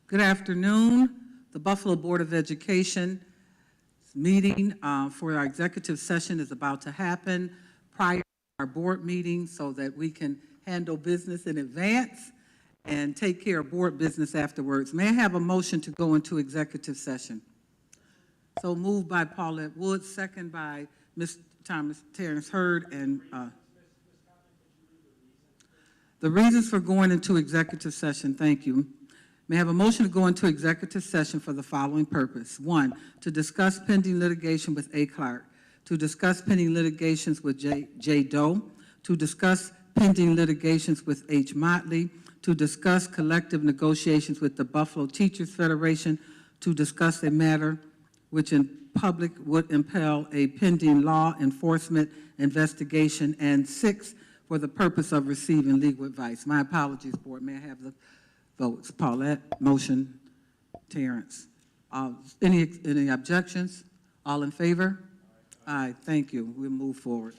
Good afternoon. The Buffalo Board of Education meeting for our executive session is about to happen prior to our board meeting so that we can handle business in advance and take care of board business afterwards. May I have a motion to go into executive session? So moved by Paulette Wood, second by Ms. Thomas Terrence Hurd, and the reasons for going into executive session. Thank you. May I have a motion to go into executive session for the following purpose. 1, to discuss pending litigation with A. Clark, to discuss pending litigations with J. Doe, to discuss pending litigations with H. Motley, to discuss collective negotiations with the Buffalo Teachers Federation, to discuss a matter which in public would impel a pending law enforcement investigation, and 6, for the purpose of receiving legal advice. My apologies, board. May I have the votes? Paulette, motion. Terrence. Any objections? All in favor? Aye. Thank you. We'll move forward.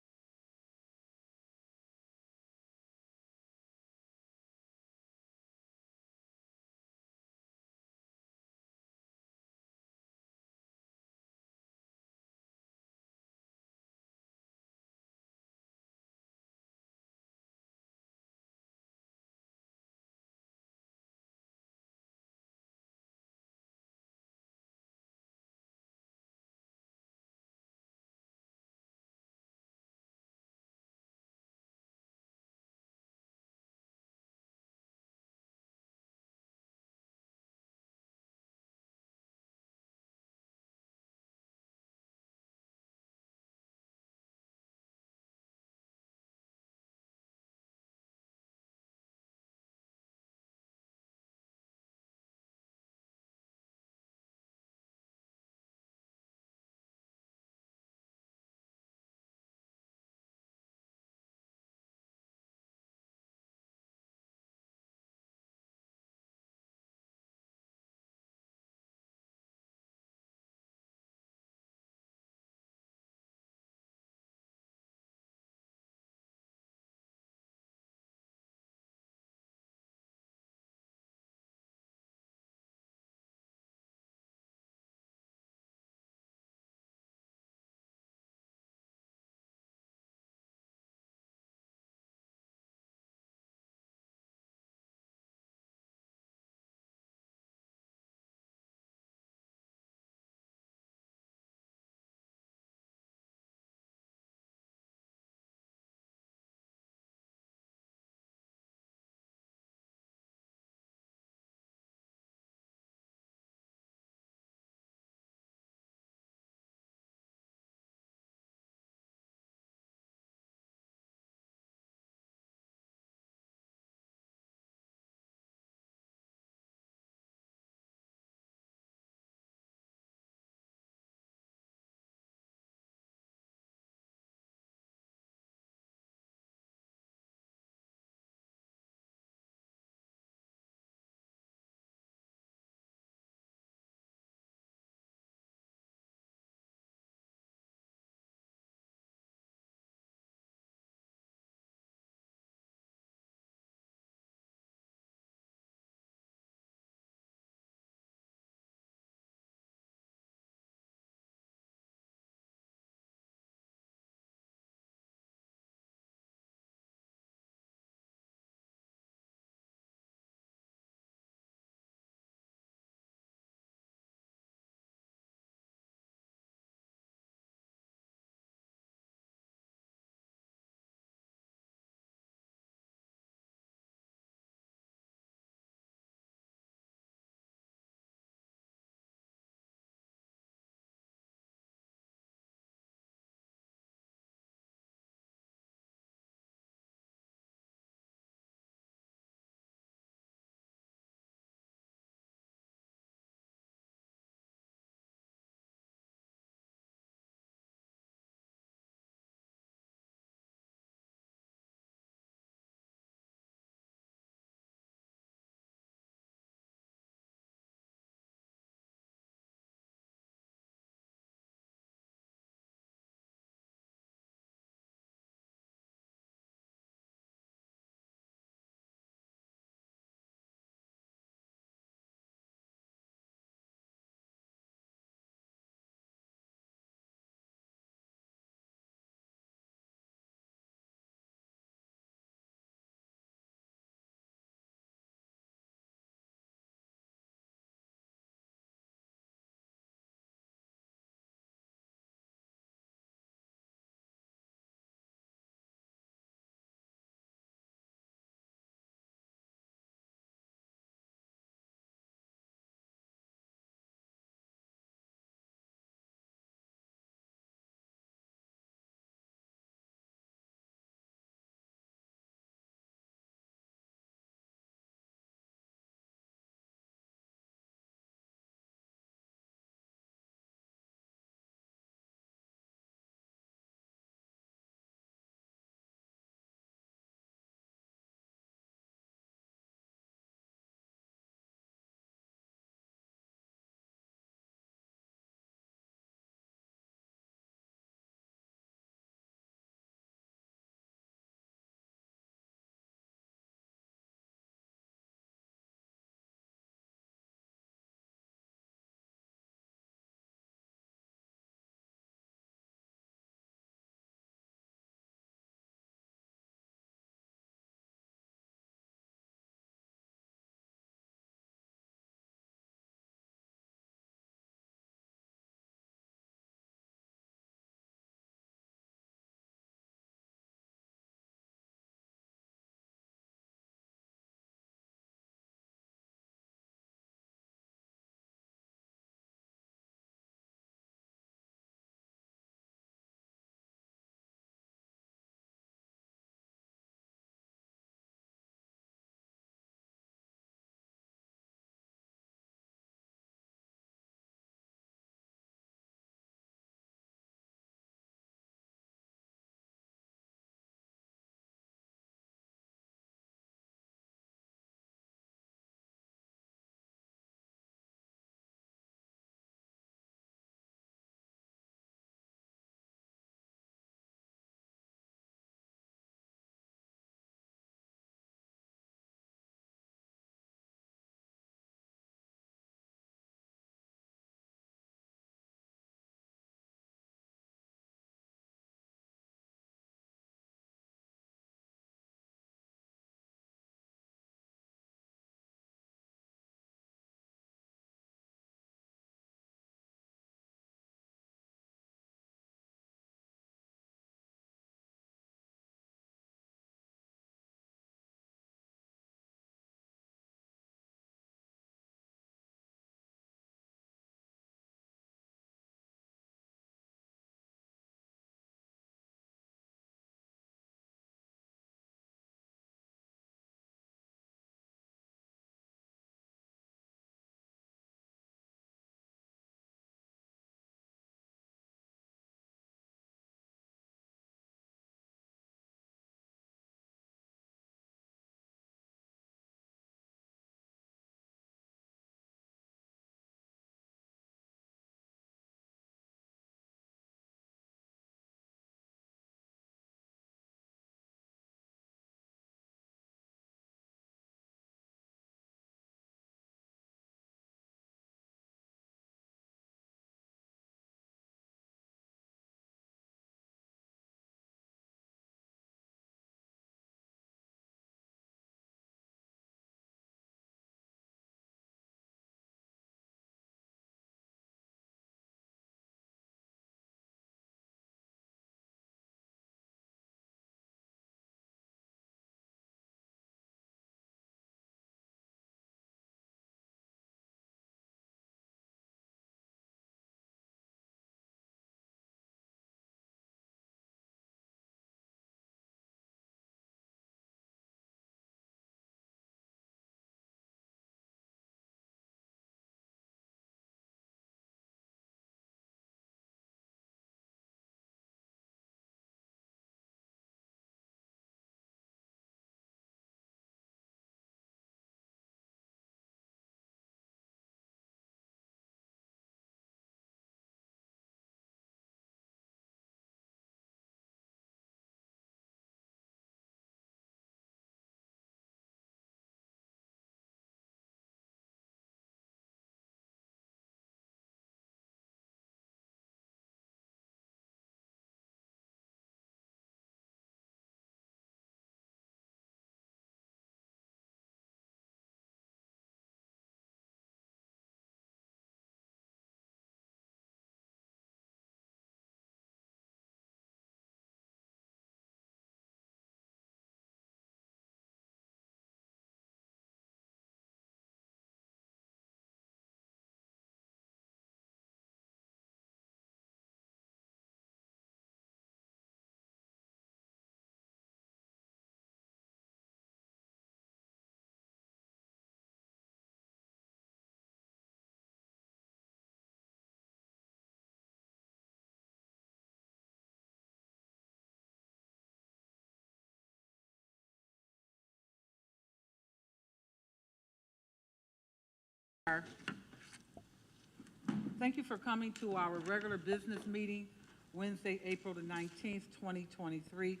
Thank you for coming to our regular business meeting, Wednesday, April the 19th, 2023.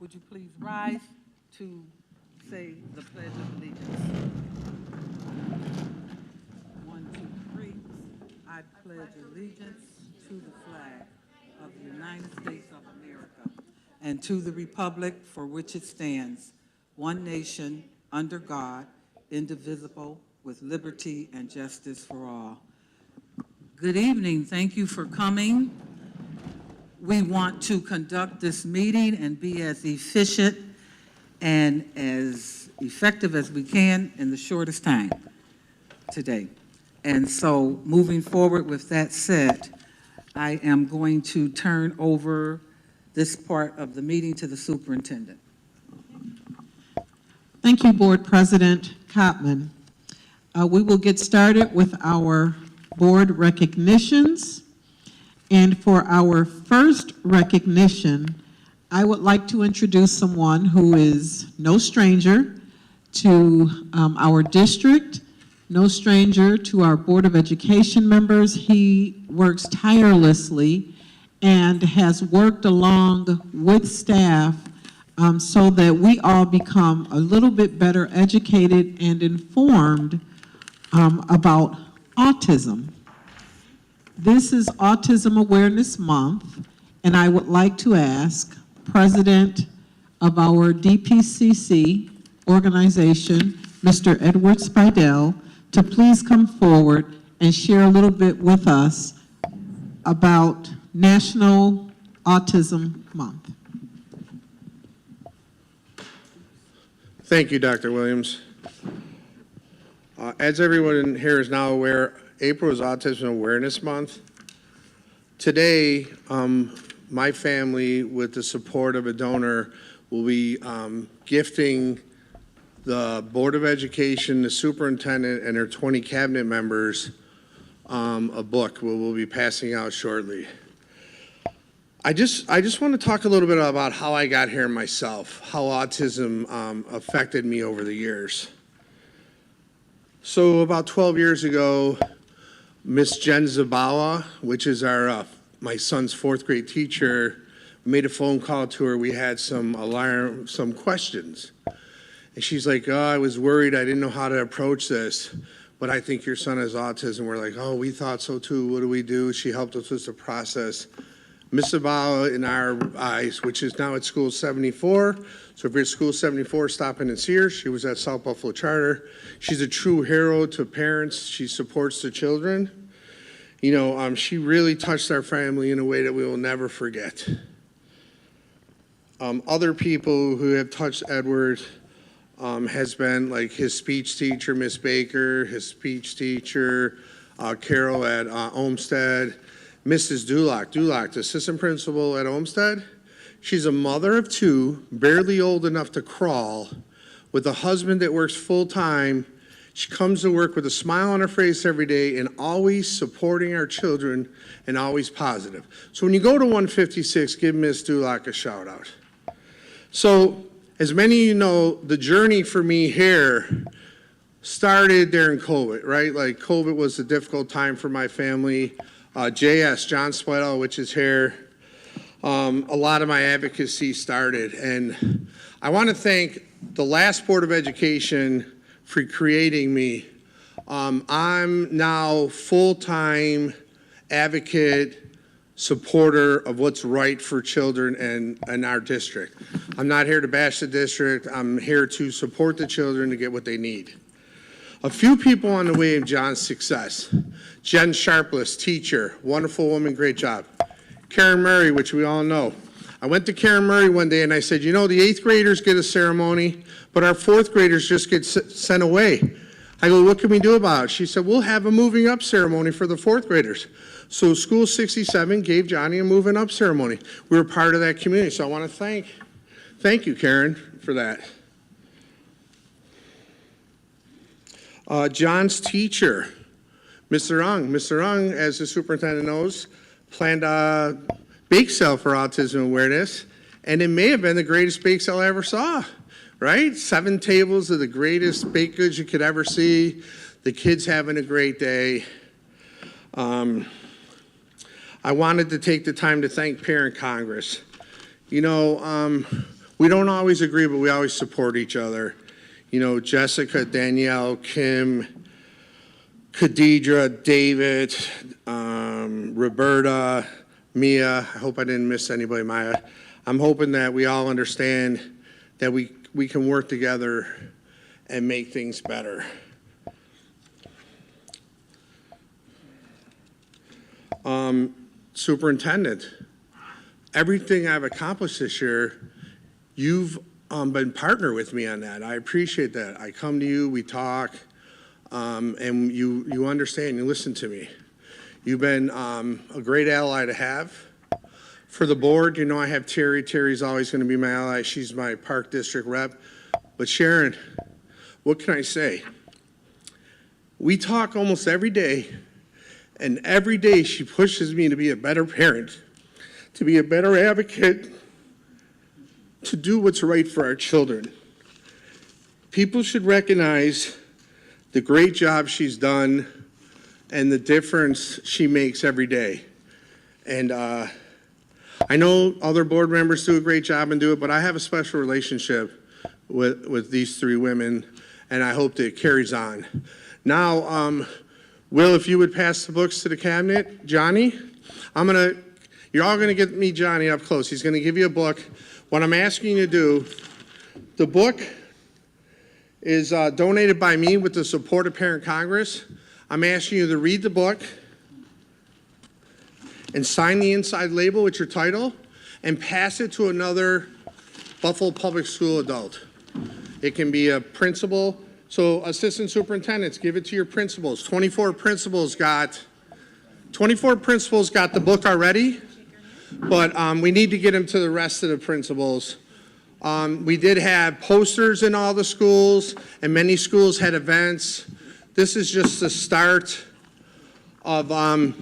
Would you please rise to say the Pledge of Allegiance? 1, 2, 3. I pledge allegiance to the flag of the United States of America and to the republic for which it stands, one nation, under God, indivisible, with liberty and justice for all. Good evening. Thank you for coming. We want to conduct this meeting and be as efficient and as effective as we can in the shortest time today. And so moving forward with that said, I am going to turn over this part of the meeting to the superintendent. Thank you, Board President Cotman. We will get started with our board recognitions. And for our first recognition, I would like to introduce someone who is no stranger to our district, no stranger to our Board of Education members. He works tirelessly and has worked along with staff so that we all become a little bit better educated and informed about autism. This is Autism Awareness Month, and I would like to ask President of our DPCC organization, Mr. Edward Spidell, to please come forward and share a little bit with us about National Autism Month. Thank you, Dr. Williams. As everyone here is now aware, April is Autism Awareness Month. Today, my family, with the support of a donor, will be gifting the Board of Education, the superintendent, and their 20 cabinet members a book we'll be passing out shortly. I just want to talk a little bit about how I got here myself, how autism affected me over the years. So about 12 years ago, Miss Jen Zabawa, which is my son's 4th grade teacher, made a phone call to her. We had some questions. And she's like, oh, I was worried. I didn't know how to approach this, but I think your son has autism. We're like, oh, we thought so too. What do we do? She helped us with the process. Miss Zabawa, in our eyes, which is now at School 74. So if you're at School 74, stop in and see her. She was at South Buffalo Charter. She's a true hero to parents. She supports the children. You know, she really touched our family in a way that we will never forget. Other people who have touched Edward has been like his speech teacher, Miss Baker, his speech teacher, Carol at Olmsted, Mrs. Dulock, the assistant principal at Olmsted. She's a mother of 2, barely old enough to crawl, with a husband that works full-time. She comes to work with a smile on her face every day and always supporting our children and always positive. So when you go to 156, give Miss Dulock a shout out. So as many of you know, the journey for me here started during COVID, right? Like COVID was a difficult time for my family. JS, John Spidell, which is here, a lot of my advocacy started. And I want to thank the last Board of Education for creating me. I'm now full-time advocate, supporter of what's right for children in our district. I'm not here to bash the district. I'm here to support the children to get what they need. A few people on the way of John's success. Jen Sharpless, teacher, wonderful woman, great job. Karen Murray, which we all know. I went to Karen Murray one day and I said, you know, the 8th graders get a ceremony, but our 4th graders just get sent away. I go, what can we do about it? She said, we'll have a moving up ceremony for the 4th graders. So School 67 gave Johnny a moving up ceremony. We were part of that community, so I want to thank you, Karen, for that. John's teacher, Mr. Ung. Mr. Ung, as the superintendent knows, planned a bake sale for autism awareness, and it may have been the greatest bake sale I ever saw, right? 7 tables of the greatest baked goods you could ever see. The kid's having a great day. I wanted to take the time to thank Parent Congress. You know, we don't always agree, but we always support each other. You know, Jessica, Danielle, Kim, Khadidra, David, Roberta, Mia. I hope I didn't miss anybody, Maya. I'm hoping that we all understand that we can work together and make things better. Superintendent, everything I've accomplished this year, you've been partner with me on that. I appreciate that. I come to you, we talk, and you understand, you listen to me. You've been a great ally to have. For the board, you know I have Terry. Terry's always going to be my ally. She's my Park District rep. But Sharon, what can I say? We talk almost every day, and every day she pushes me to be a better parent, to be a better advocate, to do what's right for our children. People should recognize the great job she's done and the difference she makes every day. And I know other board members do a great job and do it, but I have a special relationship with these three women, and I hope that it carries on. Now, Will, if you would pass the books to the cabinet. Johnny, you're all gonna get me Johnny up close. He's gonna give you a book. What I'm asking you to do, the book is donated by me with the support of Parent Congress. I'm asking you to read the book and sign the inside label with your title and pass it to another Buffalo Public School adult. It can be a principal. So assistant superintendents, give it to your principals. 24 principals got the book already, but we need to get them to the rest of the principals. We did have posters in all the schools, and many schools had events. This is just the start of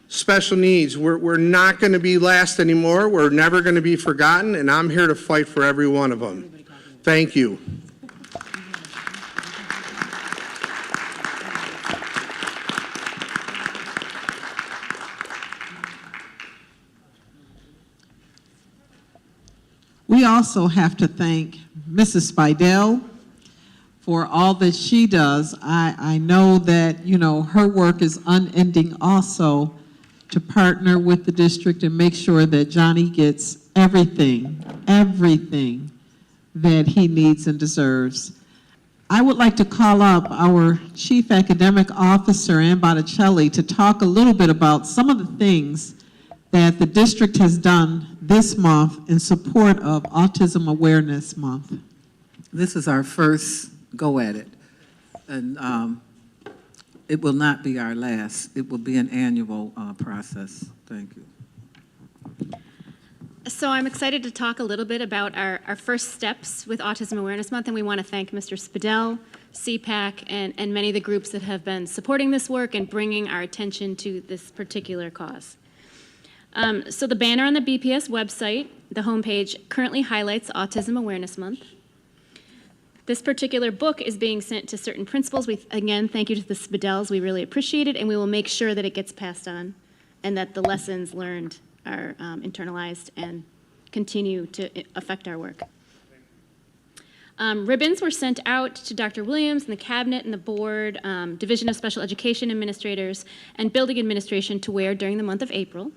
special needs. We're not going to be last anymore. We're never going to be forgotten, and I'm here to fight for every one of them. Thank you. We also have to thank Mrs. Spidell for all that she does. I know that, you know, her work is unending also to partner with the district and make sure that Johnny gets everything that he needs and deserves. I would like to call up our Chief Academic Officer, Ann Botticelli, to talk a little bit about some of the things that the district has done this month in support of Autism Awareness Month. This is our first go at it, and it will not be our last. It will be an annual process. Thank you. So I'm excited to talk a little bit about our first steps with Autism Awareness Month, and we want to thank Mr. Spadell, CPAC, and many of the groups that have been supporting this work and bringing our attention to this particular cause. So the banner on the BPS website, the homepage, currently highlights Autism Awareness Month. This particular book is being sent to certain principals. Again, thank you to the Spadells. We really appreciate it, and we will make sure that it gets passed on and that the lessons learned are internalized and continue to affect our work. Ribbons were sent out to Dr. Williams and the cabinet and the board, Division of Special Education administrators, and building administration to wear during the month of April.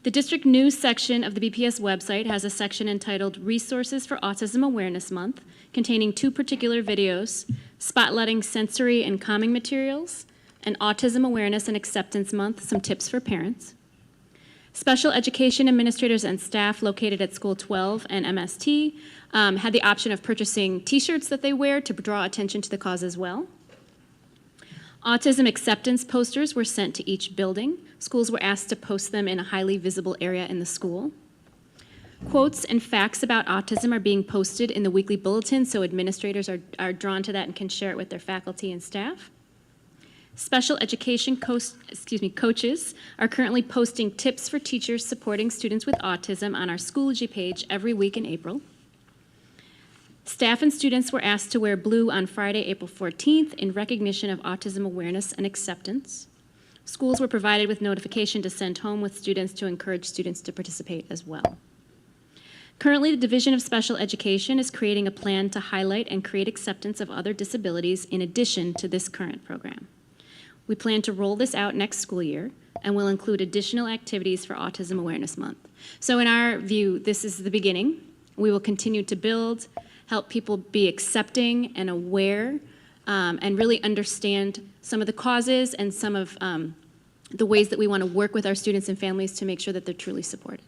The district news section of the BPS website has a section entitled Resources for Autism Awareness Month, containing 2 particular videos, spotlighting sensory and calming materials, and Autism Awareness and Acceptance Month, some tips for parents. Special education administrators and staff located at School 12 and MST had the option of purchasing t-shirts that they wear to draw attention to the cause as well. Autism acceptance posters were sent to each building. Schools were asked to post them in a highly visible area in the school. Quotes and facts about autism are being posted in the weekly bulletin, so administrators are drawn to that and can share it with their faculty and staff. Special education coaches are currently posting tips for teachers supporting students with autism on our Schoology page every week in April. Staff and students were asked to wear blue on Friday, April 14th in recognition of autism awareness and acceptance. Schools were provided with notification to send home with students to encourage students to participate as well. Currently, the Division of Special Education is creating a plan to highlight and create acceptance of other disabilities in addition to this current program. We plan to roll this out next school year and will include additional activities for Autism Awareness Month. So in our view, this is the beginning. We will continue to build, help people be accepting and aware, and really understand some of the causes and some of the ways that we want to work with our students and families to make sure that they're truly supported.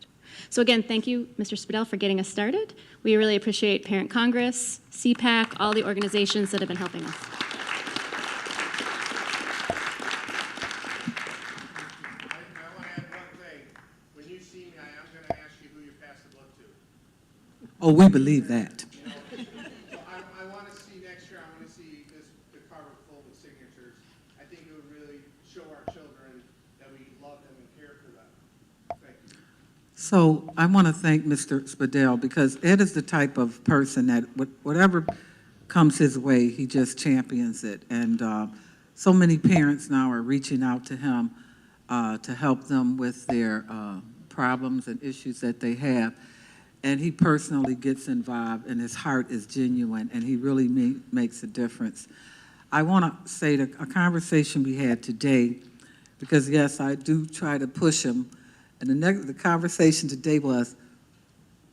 So again, thank you, Mr. Spadell, for getting us started. We really appreciate Parent Congress, CPAC, all the organizations that have been helping us. I want to add one thing. When you see me, I am going to ask you who you passed the book to. Oh, we believe that. So I want to see next year, I want to see the cover full with signatures. I think it would really show our children that we love them and care for them. Thank you. So I want to thank Mr. Spadell because Ed is the type of person that whatever comes his way, he just champions it. And so many parents now are reaching out to him to help them with their problems and issues that they have. And he personally gets involved, and his heart is genuine, and he really makes a difference. I want to say that a conversation we had today, because yes, I do try to push him, and the conversation today was,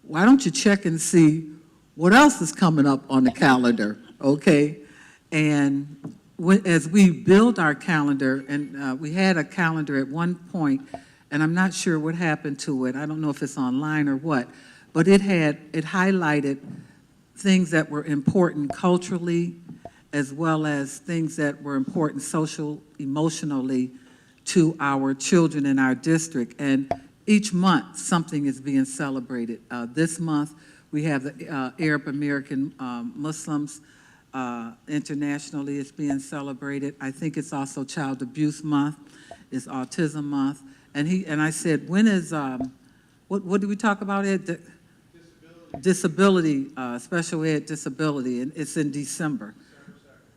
why don't you check and see what else is coming up on the calendar, okay? And as we build our calendar, and we had a calendar at one point, and I'm not sure what happened to it. I don't know if it's online or what, but it highlighted things that were important culturally, as well as things that were important emotionally to our children in our district. And each month, something is being celebrated. This month, we have the Arab American Muslims internationally. It's being celebrated. I think it's also Child Abuse Month. It's Autism Month. And I said, when is, what did we talk about, Ed? Disability, special ed disability, and it's in December.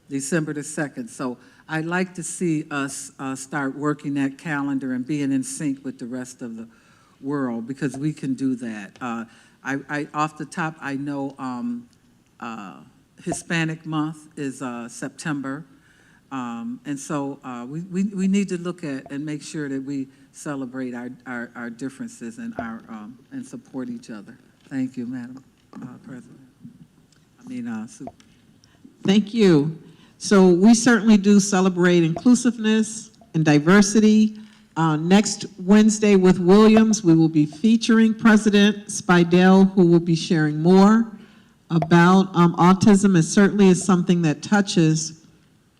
December the 2nd. So I'd like to see us start working that calendar and being in sync with the rest of the world, because we can do that. I off the top, I know Hispanic month is September. And so we need to look at and make sure that we celebrate our differences and and support each other. Thank you, Madam President. Super. Thank you. So we certainly do celebrate inclusiveness and diversity. Next Wednesday with Williams, we will be featuring President Spidell, who will be sharing more about autism. It certainly is something that touches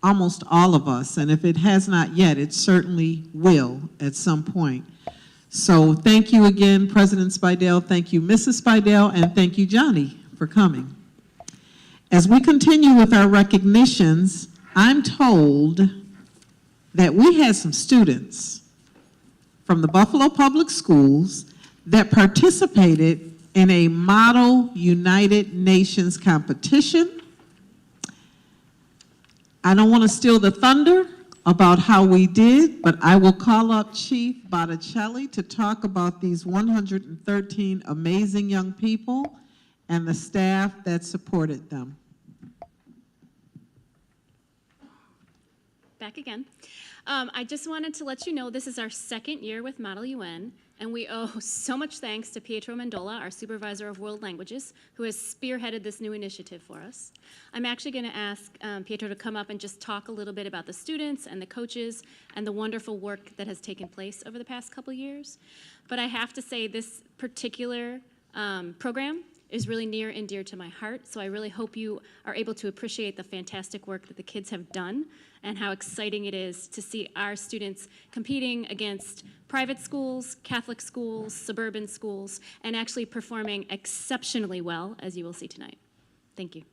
almost all of us, and if it has not yet, it certainly will at some point. So thank you again, President Spidell. Thank you, Mrs. Spidell, and thank you, Johnny, for coming. As we continue with our recognitions, I'm told that we had some students from the Buffalo Public Schools that participated in a Model United Nations competition. I don't want to steal the thunder about how we did, but I will call up Chief Botticelli to talk about these 113 amazing young people and the staff that supported them. Back again. I just wanted to let you know this is our second year with Model UN, and we owe so much thanks to Pietro Mendola, our Supervisor of World Languages, who has spearheaded this new initiative for us. I'm actually going to ask Pietro to come up and just talk a little bit about the students and the coaches and the wonderful work that has taken place over the past couple years. But I have to say this particular program is really near and dear to my heart, so I really hope you are able to appreciate the fantastic work that the kids have done and how exciting it is to see our students competing against private schools, Catholic schools, suburban schools, and actually performing exceptionally well, as you will see tonight. Thank you.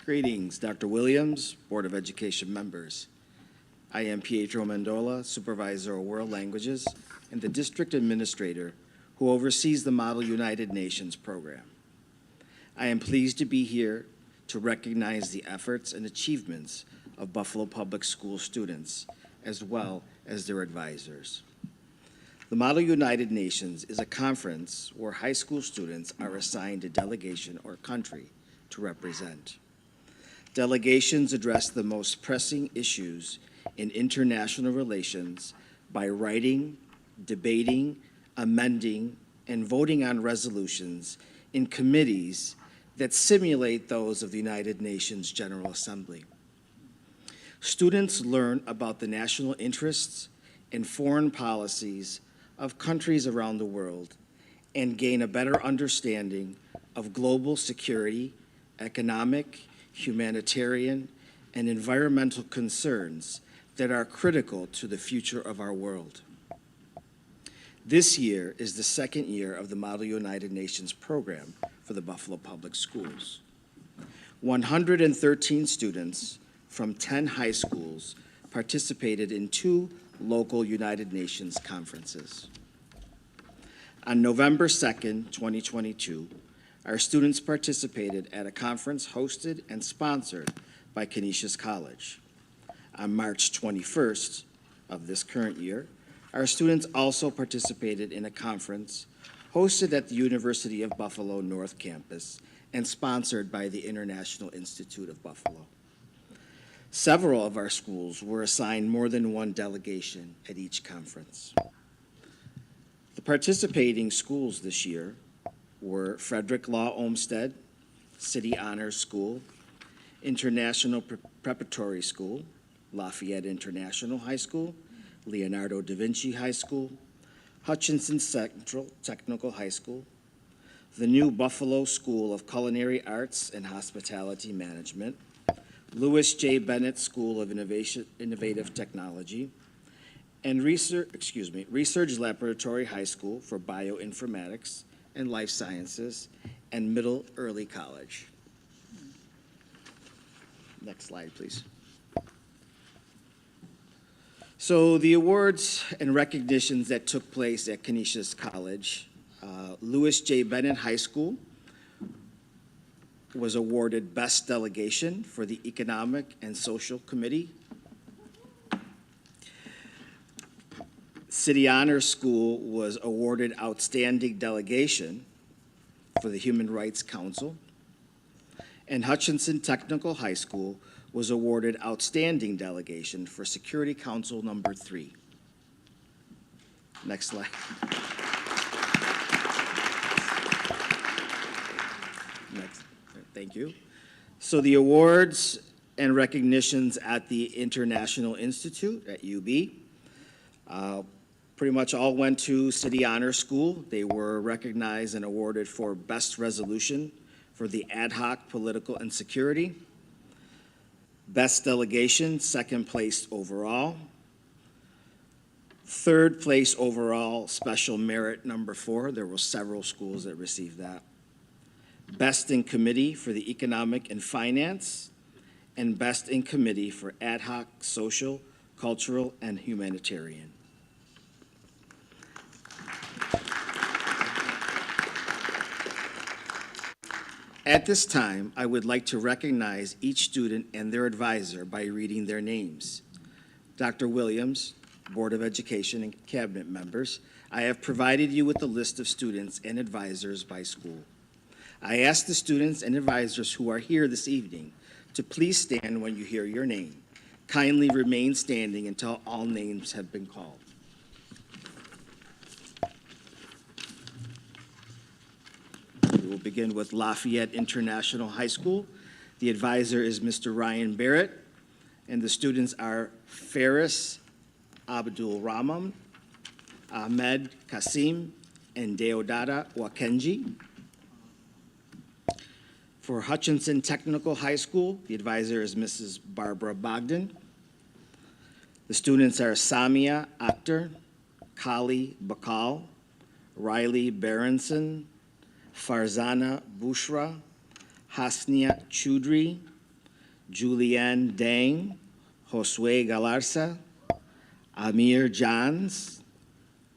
Greetings, Dr. Williams, Board of Education members. I am Pietro Mandola, Supervisor of World Languages and the District Administrator who oversees the Model United Nations program. I am pleased to be here to recognize the efforts and achievements of Buffalo Public School students, as well as their advisors. The Model United Nations is a conference where high school students are assigned a delegation or country to represent. Delegations address the most pressing issues in international relations by writing, debating, amending, and voting on resolutions in committees that simulate those of the United Nations General Assembly. Students learn about the national interests and foreign policies of countries around the world and gain a better understanding of global security, economic, humanitarian, and environmental concerns that are critical to the future of our world. This year is the second year of the Model United Nations program for the Buffalo Public Schools. 113 students from 10 high schools participated in 2 local United Nations conferences. On November 2nd, 2022, our students participated at a conference hosted and sponsored by Canisius College. On March 21st of this current year, our students also participated in a conference hosted at the University of Buffalo North Campus and sponsored by the International Institute of Buffalo. Several of our schools were assigned more than one delegation at each conference. The participating schools this year were Frederick Law Olmsted, City Honors School, International Preparatory School, Lafayette International High School, Leonardo da Vinci High School, Hutchinson Central Technical High School, the new Buffalo School of Culinary Arts and Hospitality Management, Lewis J. Bennett School of Innovative Technology, and Research Laboratory High School for Bioinformatics and Life Sciences, and Middle Early College. Next slide, please. So the awards and recognitions that took place at Canisius College, Lewis J. Bennett High School was awarded Best Delegation for the Economic and Social Committee. City Honors School was awarded Outstanding Delegation for the Human Rights Council. And Hutchinson Technical High School was awarded Outstanding Delegation for Security Council number 3. Next slide. Next, thank you. So the awards and recognitions at the International Institute at UB, pretty much all went to City Honor School. They were recognized and awarded for Best Resolution for the Ad Hoc Political and Security. Best Delegation, 2nd place overall. 3rd place overall, Special Merit number 4. There were several schools that received that. Best in Committee for the Economic and Finance, and Best in Committee for Ad Hoc, Social, Cultural, and Humanitarian. At this time, I would like to recognize each student and their advisor by reading their names. Dr. Williams, Board of Education and Cabinet members, I have provided you with a list of students and advisors by school. I ask the students and advisors who are here this evening to please stand when you hear your name. Kindly remain standing until all names have been called. We will begin with Lafayette International High School. The advisor is Mr. Ryan Barrett, and the students are Faris Abdul Rahman, Ahmed Kasim, and Deodata Wakenji. For Hutchinson Technical High School, the advisor is Mrs. Barbara Bogdan. The students are Samia Akhtar, Kali Bakal, Riley Berenson, Farzana Bushra, Hasnia Choudhury, Julianne Dang, Josue Galarza, Amir Johns,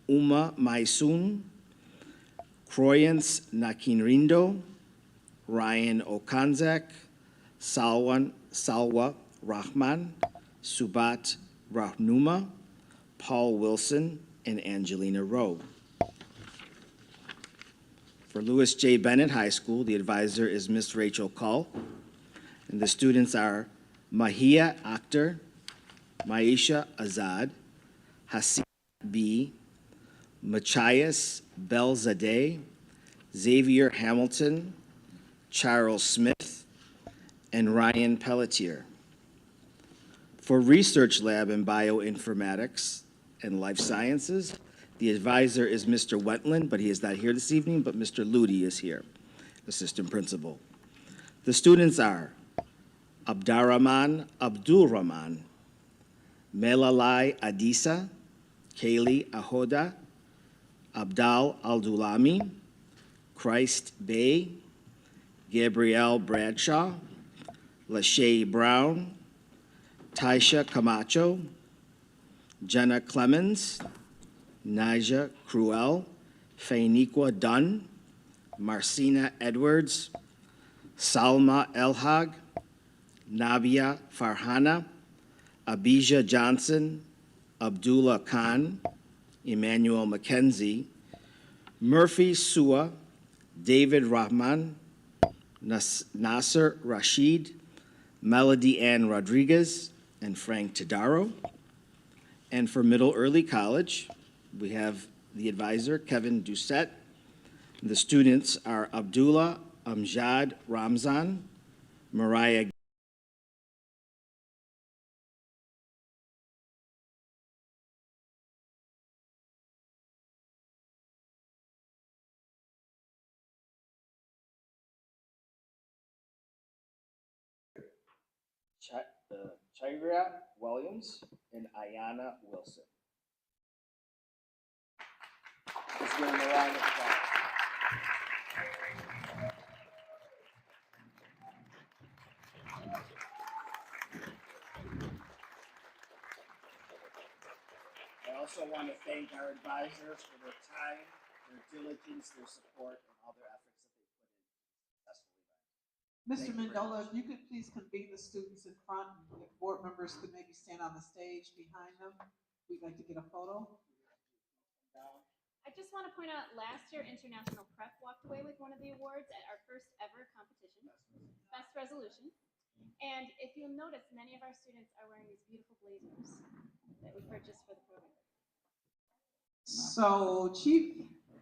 Uma Maisun, Croyance Nakinrindo, Ryan Okanzak, Salwa Rahman, Subat Rahnuma, Paul Wilson, and Angelina Rowe. For Lewis J. Bennett High School, the advisor is Miss Rachel Cull, and the students are Mahia Akhtar, Maisha Azad, Hassan B., Machias Belzadeh, Xavier Hamilton, Charles Smith, and Ryan Pelletier. For Research Lab in Bioinformatics and Life Sciences, the advisor is Mr. Wetland, but he is not here this evening, but Mr. Ludi is here, assistant principal. The students are Abdurrahman Abdulrahman, Melalai Adisa, Kaylee Ahoda, Abdal Aldulami, Christ Bay, Gabrielle Bradshaw, Lachey Brown, Taisha Camacho, Jenna Clemens, Naja Cruel, Fainiqua Dunn, Marcina Edwards, Salma Elhag, Nabia Farhana, Abijah Johnson, Abdullah Khan, Emmanuel McKenzie, Murphy Sua, David Rahman, Nasser Rashid, Melody Ann Rodriguez, and Frank Tadaro. And for Middle Early College, we have the advisor, Kevin Doucette. The students are Abdullah Amjad Ramzan, Mariah Chira Williams, and Ayana Wilson. Let's give them a round of applause. I also want to thank our advisors for their time, their diligence, their support, and all their efforts that they put into this successful event. Mr. Thank you very Mendola, much. if you could please convene the students in front, and if board members could maybe stand on the stage behind them, we'd like to get a photo. I just want to point out, last year International Prep walked away with one of the awards at our first ever competition, Best Resolution. And if you'll notice, many of our students are wearing these beautiful blazers that we purchased for the program. So Chief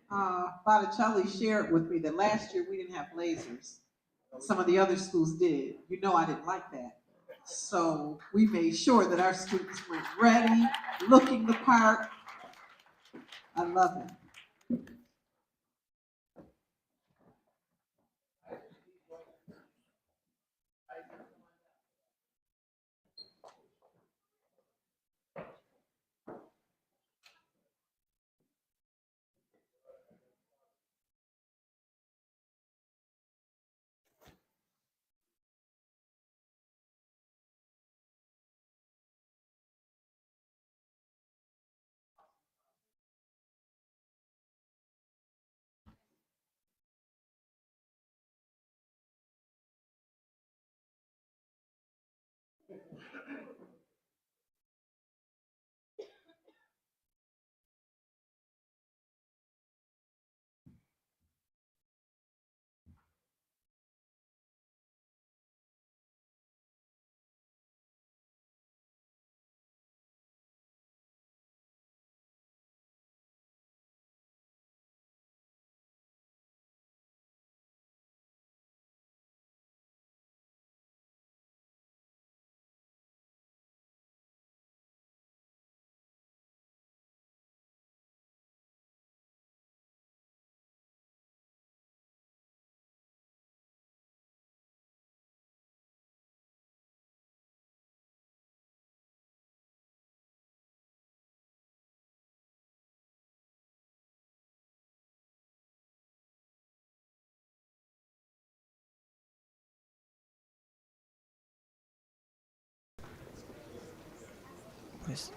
Botticelli shared with me that last year we didn't have lasers. Some of the other schools did. You know I didn't like that. So we made sure that our students went ready, looking the part. I love it. Pues.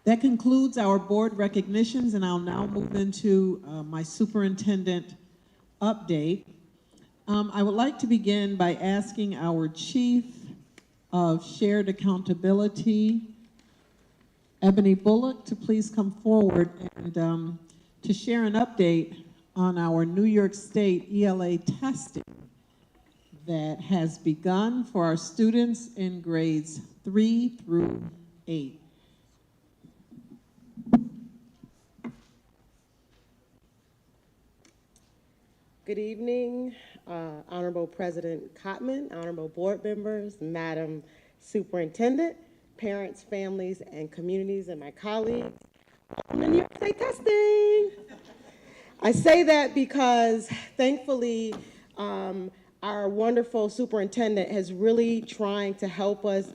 That concludes our board recognitions, and I'll now move into my superintendent update. I would like to begin by asking our Chief of Shared Accountability, Ebony Bullock, to please come forward and to share an update on our New York State ELA testing that has begun for our students in grades 3 through 8. Good evening, Honorable President Cotman, Honorable Board members, Madam Superintendent, parents, families, and communities, and my colleagues on the New York State testing. I say that because thankfully, our wonderful superintendent has really trying to help us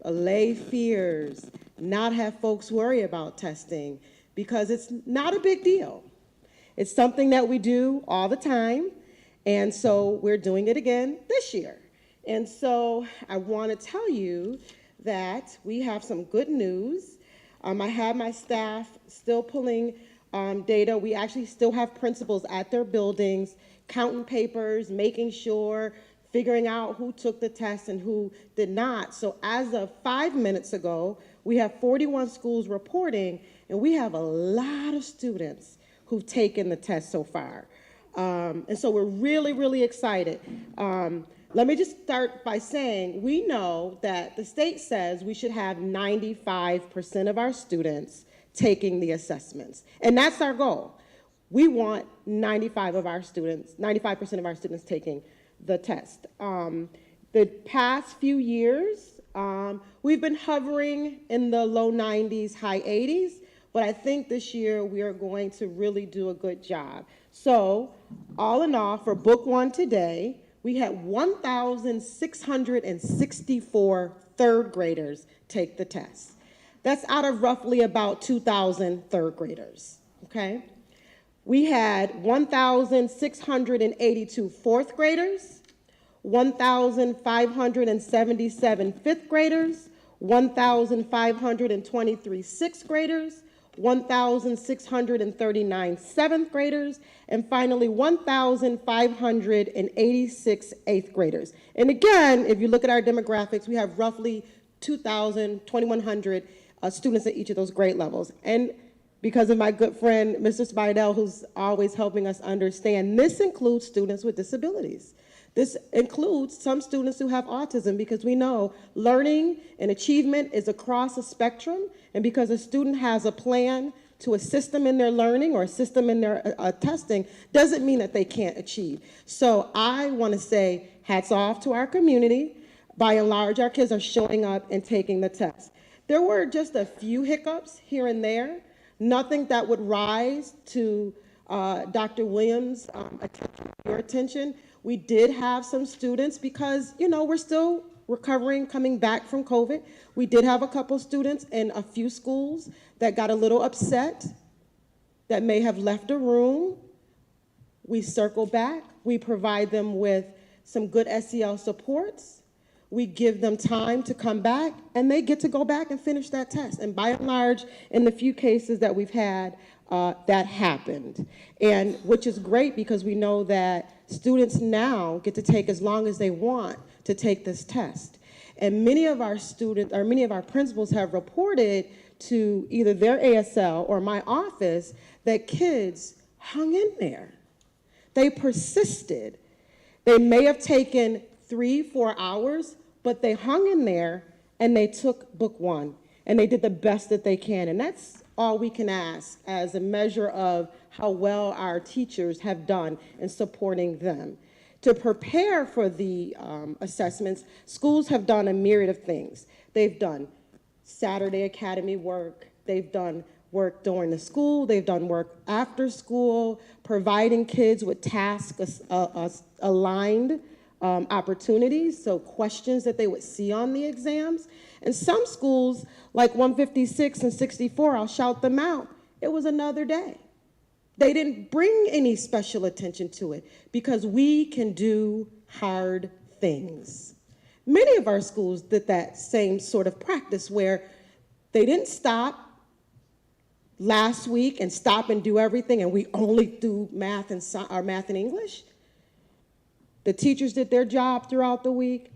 allay fears, not have folks worry about testing, because it's not a big deal. It's something that we do all the time, and so we're doing it again this year. And so I want to tell you that we have some good news. I have my staff still pulling data. We actually still have principals at their buildings, counting papers, making sure, figuring out who took the test and who did not. So as of 5 minutes ago, we have 41 schools reporting, and we have a lot of students who've taken the test so far. And so we're really, really excited. Let me just start by saying, we know that the state says we should have 95% of our students taking the assessments. And that's our goal. We want 95% of our students taking the test. The past few years, we've been hovering in the low 90s, high 80s. But I think this year we are going to really do a good job. So, all in all, for Book 1 today, we had 1,664 third graders take the test. That's out of roughly about 2,000 third graders, okay? We had 1,682 fourth graders, 1,577 fifth graders, 1,523 sixth graders, 1,639 seventh graders, and finally 1,586 eighth graders. And again, if you look at our demographics, we have roughly 2,100 students at each of those grade levels. And because of my good friend, Mr. Spidell, who's always helping us understand. This includes students with disabilities. This includes some students who have autism, because we know learning and achievement is across a spectrum, and because a student has a plan to assist them in their learning or assist them in their testing doesn't mean that they can't achieve. So I want to say hats off to our community. By and large, our kids are showing up and taking the test. There were just a few hiccups here and there, nothing that would rise to Dr. Williams' your attention. We did have some students, because, you know, we're still recovering, coming back from COVID. We did have a couple students in a few schools that got a little upset, that may have left a room. We circle back. We provide them with some good SEL supports. We give them time to come back, and they get to go back and finish that test. And by and large, in the few cases that we've had, that happened. And which is great, because we know that students now get to take as long as they want to take this test. And many of our students, or many of our principals, have reported to either their ASL or my office that kids hung in there. They persisted. They may have taken 3-4 hours, but they hung in there and they took book one and they did the best that they can. And that's all we can ask as a measure of how well our teachers have done in supporting them. To prepare for the assessments, schools have done a myriad of things. They've done Saturday academy work, they've done work during the school, they've done work after school, providing kids with tasks aligned opportunities, so questions that they would see on the exams. And some schools, like 156 and 64, I'll shout them out, it was another day. They didn't bring any special attention to it, because we can do hard things. Many of our schools did that same sort of practice, where they didn't stop last week and stop and do everything, and we only do math and English. The teachers did their job throughout the week.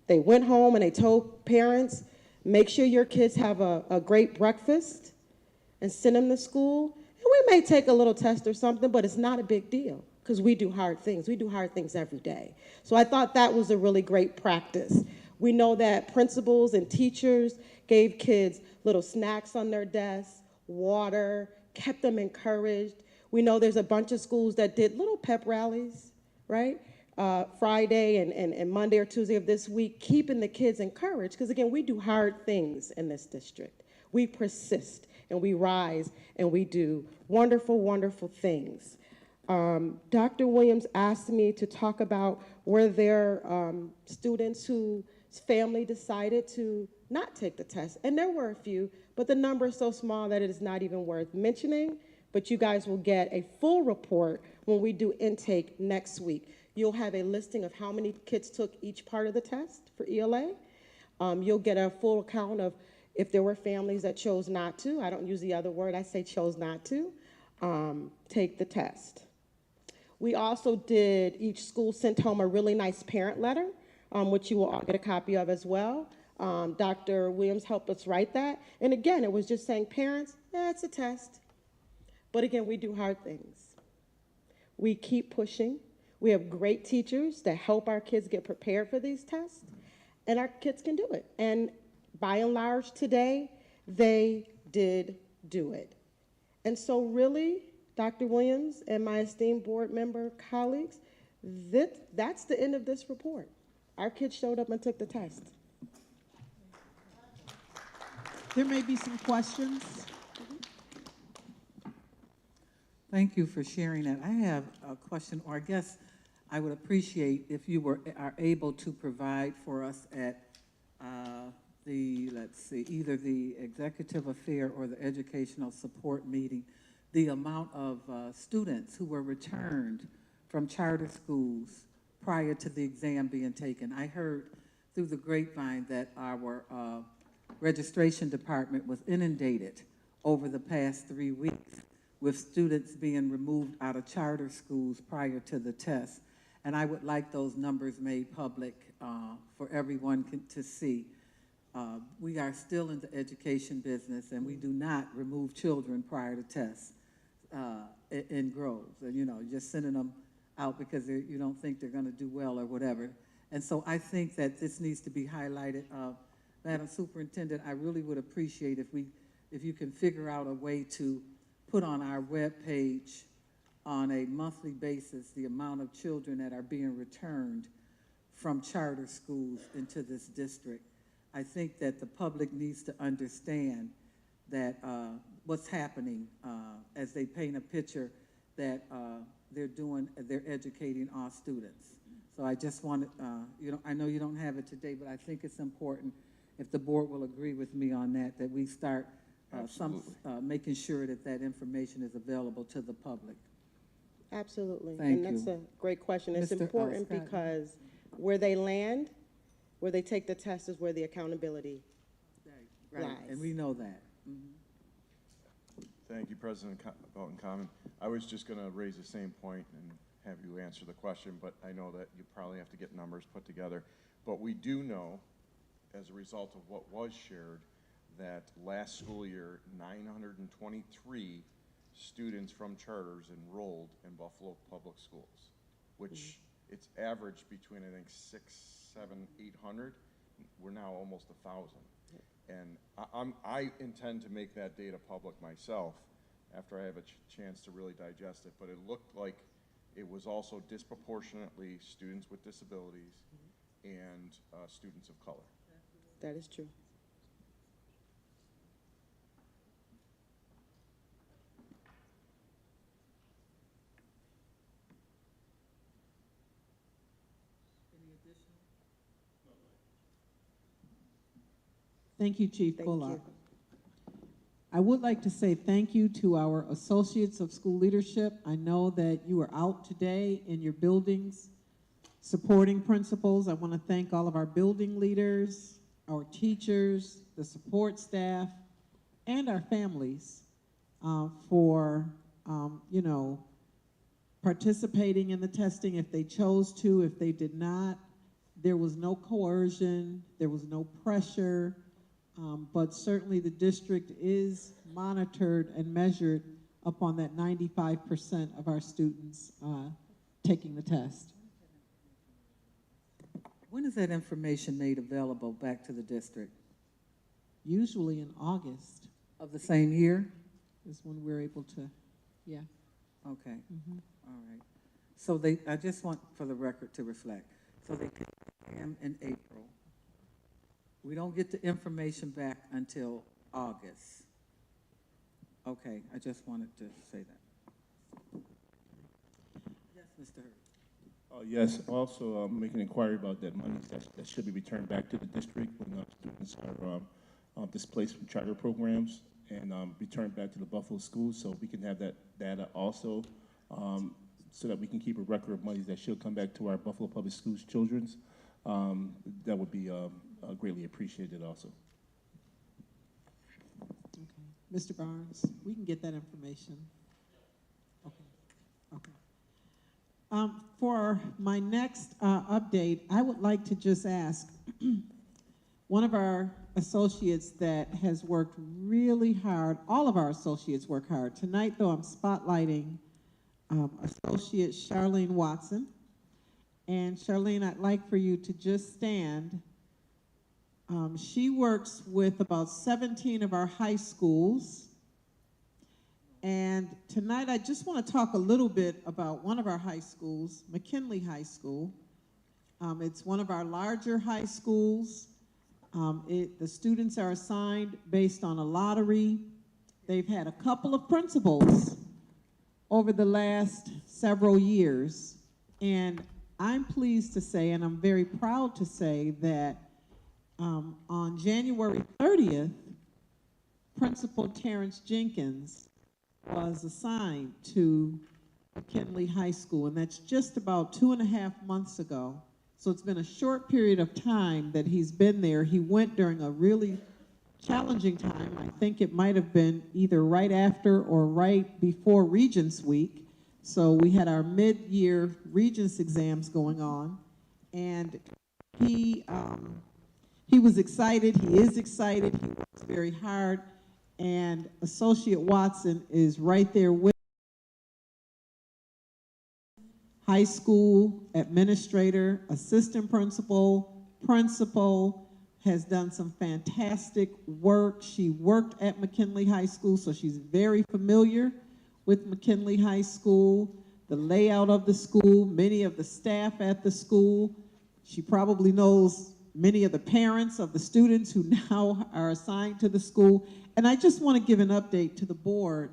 They went home and they told parents, make sure your kids have a great breakfast and send them to school. And we may take a little test or something, but it's not a big deal, because we do hard things. We do hard things every day. So I thought that was a really great practice. We know that principals and teachers gave kids little snacks on their desks, water, kept them encouraged. We know there's a bunch of schools that did little pep rallies, right? Friday and Monday or Tuesday of this week, keeping the kids encouraged, because again, we do hard things in this district. We persist and we rise and we do wonderful, wonderful things. Dr. Williams asked me to talk about were there students whose family decided to not take the test, and there were a few, but the number is so small that it is not even worth mentioning, but you guys will get a full report when we do intake next week. You'll have a listing of how many kids took each part of the test for ELA. You'll get a full account of if there were families that chose not to, I don't use the other word, I say chose not to, take the test. We also did, each school sent home a really nice parent letter, which you will all get a copy of as well. Dr. Williams helped us write that. And again, it was just saying, parents, yeah, it's a test. But again, we do hard things. We keep pushing. We have great teachers that help our kids get prepared for these tests, and our kids can do it. And by and large today, they did do it. And so really, Dr. Williams and my esteemed board member colleagues, that's the end of this report. Our kids showed up and took the test. There may be some questions. Thank you for sharing that. I have a question, or I guess I would appreciate if you are able to provide for us at either the executive affair or the educational support meeting, the amount of students who were returned from charter schools prior to the exam being taken. I heard through the grapevine that our registration department was inundated over the past 3 weeks with students being removed out of charter schools prior to the test. And I would like those numbers made public for everyone to see. We are still in the education business, and we do not remove children prior to tests in groves, and, just sending them out because you don't think they're going to do well or whatever. And so I think that this needs to be highlighted. Madam Superintendent, I really would appreciate if you can figure out a way to put on our webpage on a monthly basis the amount of children that are being returned from charter schools into this district. I think that the public needs to understand that what's happening as they paint a picture that they're educating our students. So I just wanted, I know you don't have it today, but I think it's important, if the board will agree with me on that we start making sure that information is available to the public. Absolutely. Thank And that's you. a great question. It's Mr. important Scott. because where they land, where they take the test is where the accountability Right, lies. and we know that. Thank you, President Belton Common. I was just going to raise the same point and have you answer the question, but I know that you probably have to get numbers put together. But we do know, as a result of what was shared, that last school year, 923 students from charters enrolled in Buffalo Public Schools, which it's averaged between, I think, 600, 700, 800. We're now almost 1,000. And I intend to make that data public myself after I have a chance to really digest it. But it looked like it was also disproportionately students with disabilities and students of color. That is true. Thank you, Chief Thank Bullock. you. I would like to say thank you to our associates of school leadership. I know that you are out today in your buildings supporting principals. I want to thank all of our building leaders, our teachers, the support staff, and our families for, participating in the testing if they chose to, if they did not. There was no coercion, there was no pressure. But certainly the district is monitored and measured upon that 95% of our students taking the test. When is that information made available back to the district? Usually in August Of the same year? is when we're able to, yeah. Okay, all right. So I just want for the record to reflect. So they take the exam in April. We don't get the information back until August. Okay, I just wanted to say that. Yes, Mr. Hurd. Yes, also make an inquiry about that money that should be returned back to the district when students are displaced from charter programs and returned back to the Buffalo schools, so we can have that data also, so that we can keep a record of monies that should come back to our Buffalo Public Schools children's. That would be greatly appreciated also. Okay. Mr. Barnes, we can get that information. Okay. Okay. For my next update, I would like to just ask one of our associates that has worked really hard, all of our associates work hard. Tonight, though, I'm spotlighting Associate Charlene Watson. And Charlene, I'd like for you to just stand. She works with about 17 of our high schools. And tonight I just want to talk a little bit about one of our high schools, McKinley High School. It's one of our larger high schools. The students are assigned based on a lottery. They've had a couple of principals over the last several years. And I'm pleased to say, and I'm very proud to say, that on January 30th, Principal Terrence Jenkins was assigned to McKinley High School, and that's just about 2.5 months ago. So it's been a short period of time that he's been there. He went during a really challenging time. I think it might have been either right after or right before Regents Week. So we had our mid-year Regents exams going on, and he was excited, he is excited, he works very hard, and Associate Watson is right there with high school administrator, assistant principal, principal, has done some fantastic work. She worked at McKinley High School, so she's very familiar with McKinley High School, the layout of the school, many of the staff at the school. She probably knows many of the parents of the students who now are assigned to the school. And I just want to give an update to the board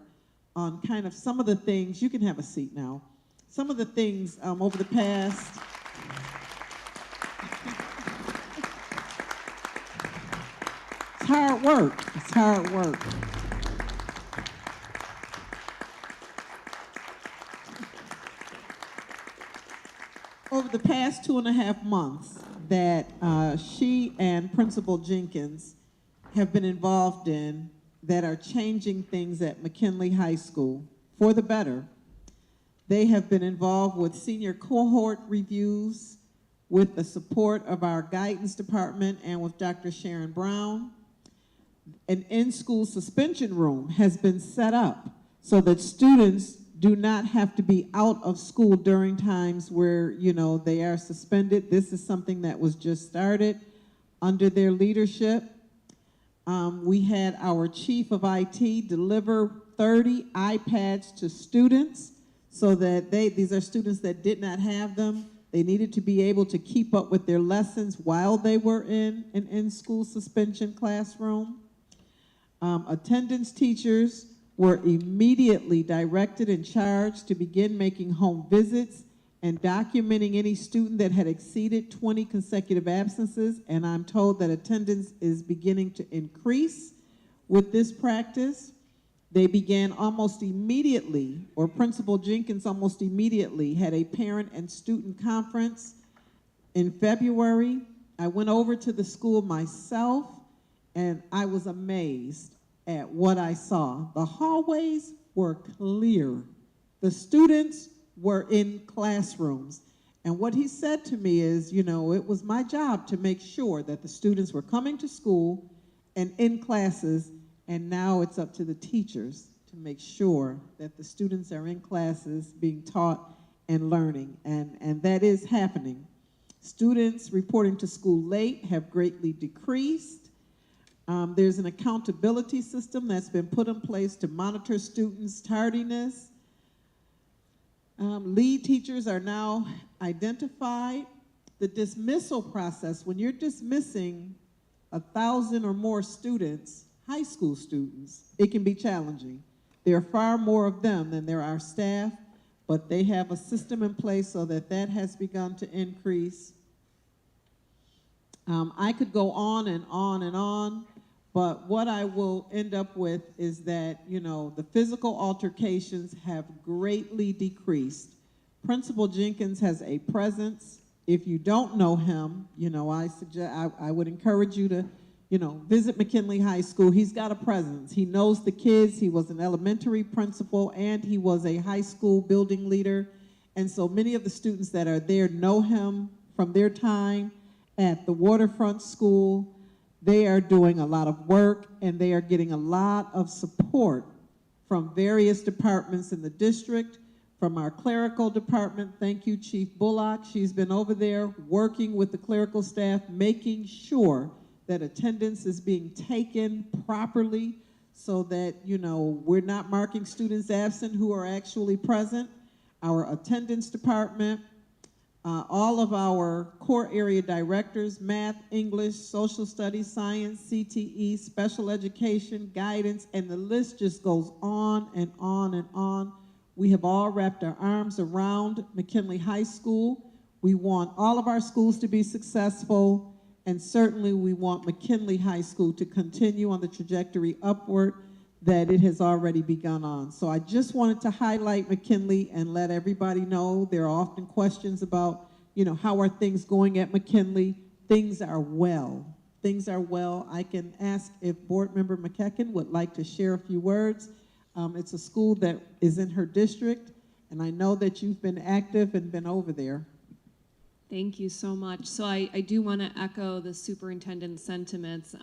on kind of some of the things. You can have a seat now. Some of the things over the past. It's hard work. It's hard work. Over the past 2.5 months that she and Principal Jenkins have been involved in that are changing things at McKinley High School for the better. They have been involved with senior cohort reviews, with the support of our guidance department and with Dr. Sharon Brown. An in-school suspension room has been set up so that students do not have to be out of school during times where, you know, they are suspended. This is something that was just started under their leadership. We had our chief of IT deliver 30 iPads to students so that these are students that did not have them. They needed to be able to keep up with their lessons while they were in an in-school suspension classroom. Attendance teachers were immediately directed and charged to begin making home visits and documenting any student that had exceeded 20 consecutive absences, and I'm told that attendance is beginning to increase with this practice. They began almost immediately, or Principal Jenkins almost immediately had a parent and student conference in February. I went over to the school myself, and I was amazed at what I saw. The hallways were clear. The students were in classrooms. And what he said to me is, you know, it was my job to make sure that the students were coming to school and in classes, and now it's up to the teachers to make sure that the students are in classes being taught and learning, and that is happening. Students reporting to school late have greatly decreased. There's an accountability system that's been put in place to monitor students' tardiness. Lead teachers are now identified. The dismissal process, when you're dismissing 1,000 or more students, high school students, it can be challenging. There are far more of them than there are staff, but they have a system in place so that has begun to increase. I could go on and on and on, but what I will end up with is that, you know, the physical altercations have greatly decreased. Principal Jenkins has a presence. If you don't know him, you know, I would encourage you to, you know, visit McKinley High School. He's got a presence. He knows the kids. He was an elementary principal and he was a high school building leader. And so many of the students that are there know him from their time at the Waterfront School. They are doing a lot of work and they are getting a lot of support from various departments in the district, from our clerical department. Thank you, Chief Bullock. She's been over there working with the clerical staff, making sure that attendance is being taken properly so that, you know, we're not marking students absent who are actually present. Our attendance department, all of our core area directors, math, English, social studies, science, CTE, special education, guidance, and the list just goes on and on and on. We have all wrapped our arms around McKinley High School. We want all of our schools to be successful, and certainly we want McKinley High School to continue on the trajectory upward that it has already begun on. So I just wanted to highlight McKinley and let everybody know there are often questions about, you know, how are things going at McKinley? Things are well. Things are well. I can ask if Board Member McEachen would like to share a few words. It's a school that is in her district, and I know that you've been active and been over there. Thank you so much. So I do want to echo the superintendent's sentiments.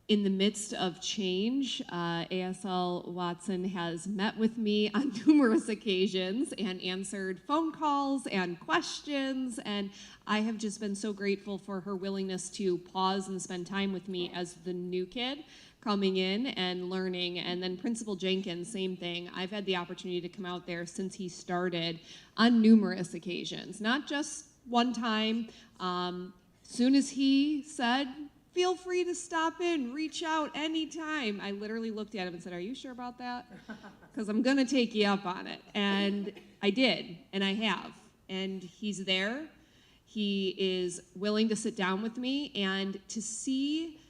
In the midst of change, ASL Watson has met with me on numerous occasions and answered phone calls and questions, and I have just been so grateful for her willingness to pause and spend time with me as the new kid coming in and learning. And then Principal Jenkins, same thing. I've had the opportunity to come out there since he started on numerous occasions, not just one time. Soon as he said, feel free to stop in, reach out anytime, I literally looked at him and said, are you sure about that? Because I'm going to take you up on it. And I did, and I have. And he's there. He is willing to sit down with me, and to see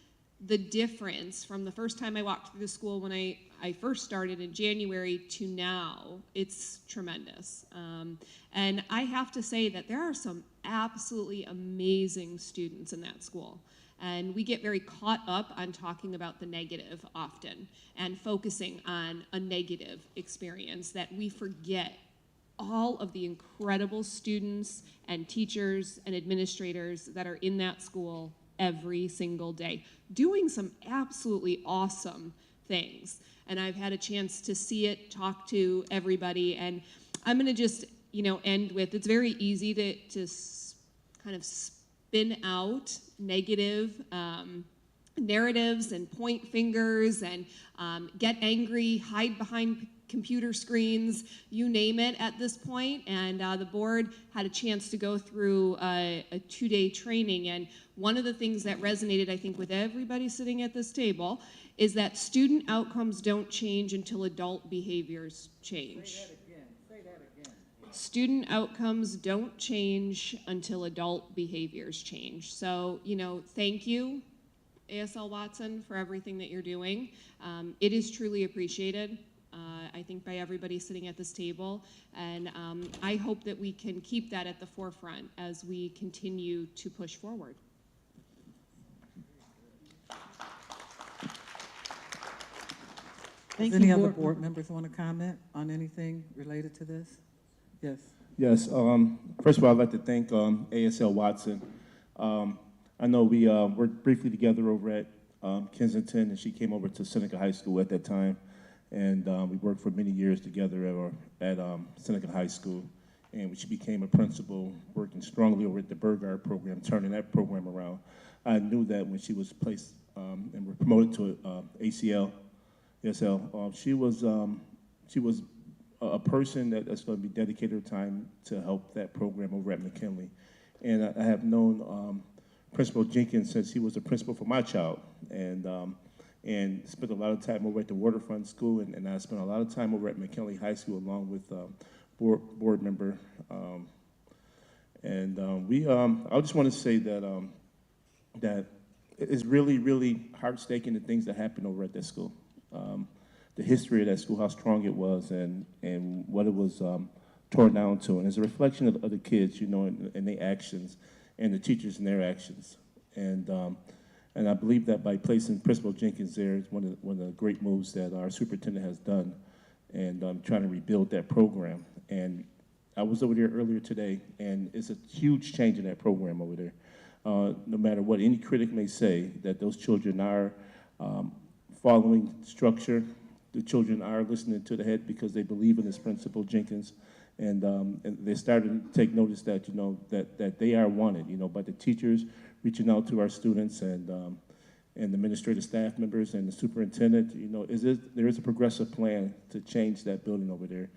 the difference from the first time I walked through the school when I first started in January to now, it's tremendous. And I have to say that there are some absolutely amazing students in that school. And we get very caught up on talking about the negative often and focusing on a negative experience, that we forget all of the incredible students and teachers and administrators that are in that school every single day, doing some absolutely awesome things. And I've had a chance to see it, talk to everybody, and I'm gonna just, end with, it's very easy to kind of spin out negative narratives and point fingers and get angry, hide behind computer screens, you name it at this point. And the board had a chance to go through a 2-day training. And one of the things that resonated, I think, with everybody sitting at this table is that student outcomes don't change until adult behaviors change. Say that again. Student outcomes don't change until adult behaviors change. So, thank you, ASL Watson, for everything that you're doing. It is truly appreciated, I think, by everybody sitting at this table. And I hope that we can keep that at the forefront as we continue to push forward. Thank Does any you, other Board board members want to comment on anything related to this? Yes. Yes, first of all, I'd like to thank ASL Watson. I know we worked briefly together over at Kensington, and she came over to Seneca High School at that time. And we worked for many years together at Seneca High School. And she became a principal, working strongly over at the Burgard program, turning that program around. I knew that when she was placed and were promoted to ASL, she was a person that's going to be dedicated her time to help that program over at McKinley. And I have known Principal Jenkins since he was a principal for my child, and spent a lot of time over at the Waterfront School, and I spent a lot of time over at McKinley High School along with board member. I just want to say that that it's really, really heartstaking the things that happen over at that school. The history of that school, how strong it was, and what it was torn down to. And it's a reflection of the kids, and their actions, and the teachers and their actions. And I believe that by placing Principal Jenkins there is one of the great moves that our superintendent has done, and trying to rebuild that program. And I was over there earlier today, and it's a huge change in that program over there. No matter what any critic may say, that those children are following structure. The children are listening to the head because they believe in this Principal Jenkins, and they started to take notice that that they are wanted, by the teachers reaching out to our students and the administrative staff members and the superintendent. There is a progressive plan to change that building over there,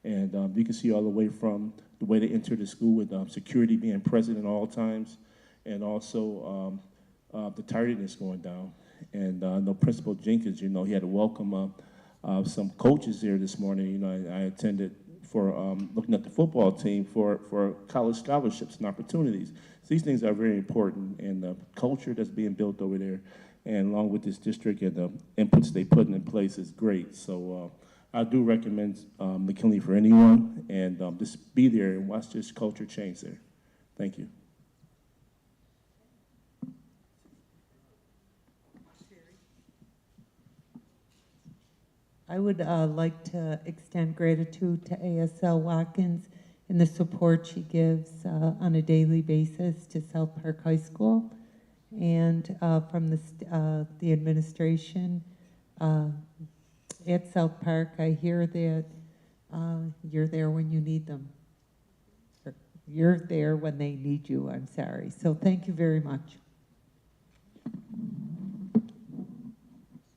and you can see all the way from the way they enter the school with security being present at all times, and also the tardiness going down. And I know Principal Jenkins, he had to welcome some coaches there this morning. I attended for looking at the football team for college scholarships and opportunities. So these things are very important, and the culture that's being built over there, and along with this district and the inputs they put in place is great. So I do recommend McKinley for anyone, and just be there and watch this culture change there. Thank you. I would like to extend gratitude to ASL Watkins and the support she gives on a daily basis to South Park High School. And from the administration at South Park, I hear that you're there when you need them. Or you're there when they need you, I'm sorry. So thank you very much.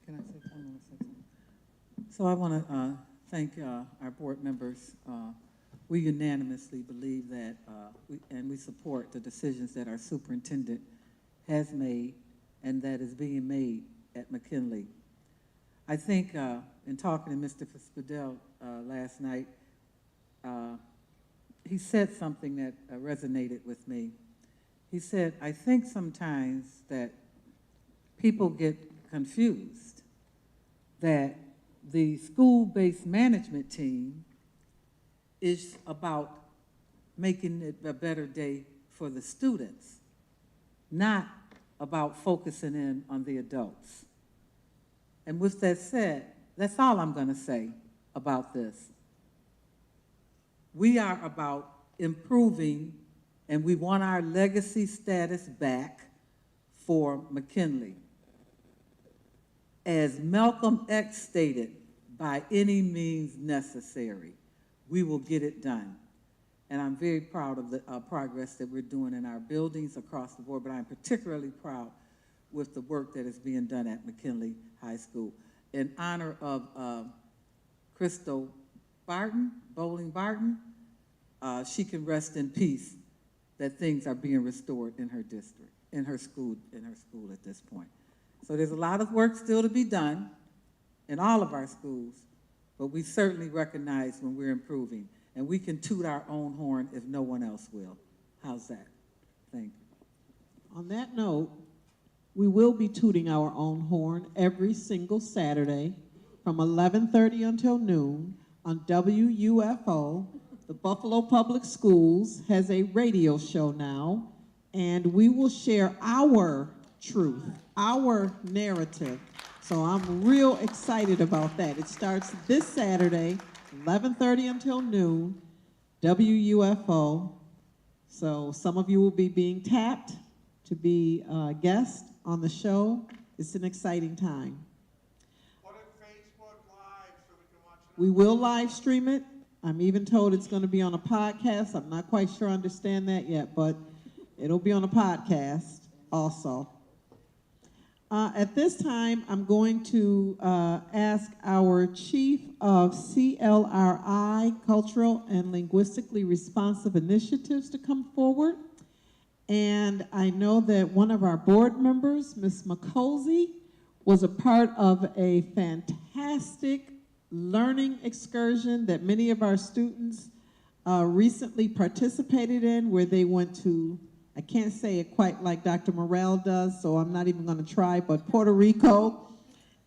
Can I say something? So I want to thank our board members. We unanimously believe that, we support the decisions that our superintendent has made and that is being made at McKinley. I think in talking to Mr. Spadell last night, he said something that resonated with me. He said, I think sometimes that people get confused that the school-based management team is about making it a better day for the students, not about focusing in on the adults. And with that said, that's all I'm going to say about this. We are about improving, and we want our legacy status back for McKinley. As Malcolm X stated, by any means necessary, we will get it done. And I'm very proud of the progress that we're doing in our buildings across the board, but I'm particularly proud with the work that is being done at McKinley High School. In honor of Crystal Bowling Barton, she can rest in peace that things are being restored in her district, in her school at this point. So there's a lot of work still to be done in all of our schools, but we certainly recognize when we're improving, and we can toot our own horn if no one else will. How's that? Thank you. On that note, we will be tooting our own horn every single Saturday from 11:30 until noon on WUFO. The Buffalo Public Schools has a radio show now, and we will share our truth, our narrative. So I'm real excited about that. It starts this Saturday, 11:30 until noon, WUFO. So some of you will be being tapped to be guests on the show. It's an exciting time. Put it Facebook Live so we can watch it. We will live stream it. I'm even told it's going to be on a podcast. I'm not quite sure I understand that yet, but it'll be on a podcast also. At this time, I'm going to ask our Chief of CLRI, Cultural and Linguistically Responsive Initiatives, to come forward. And I know that one of our board members, Ms. McColsey, was a part of a fantastic learning excursion that many of our students recently participated in, where they went to, I can't say it quite like Dr. Morrell does, so I'm not even going to try, but Puerto Rico.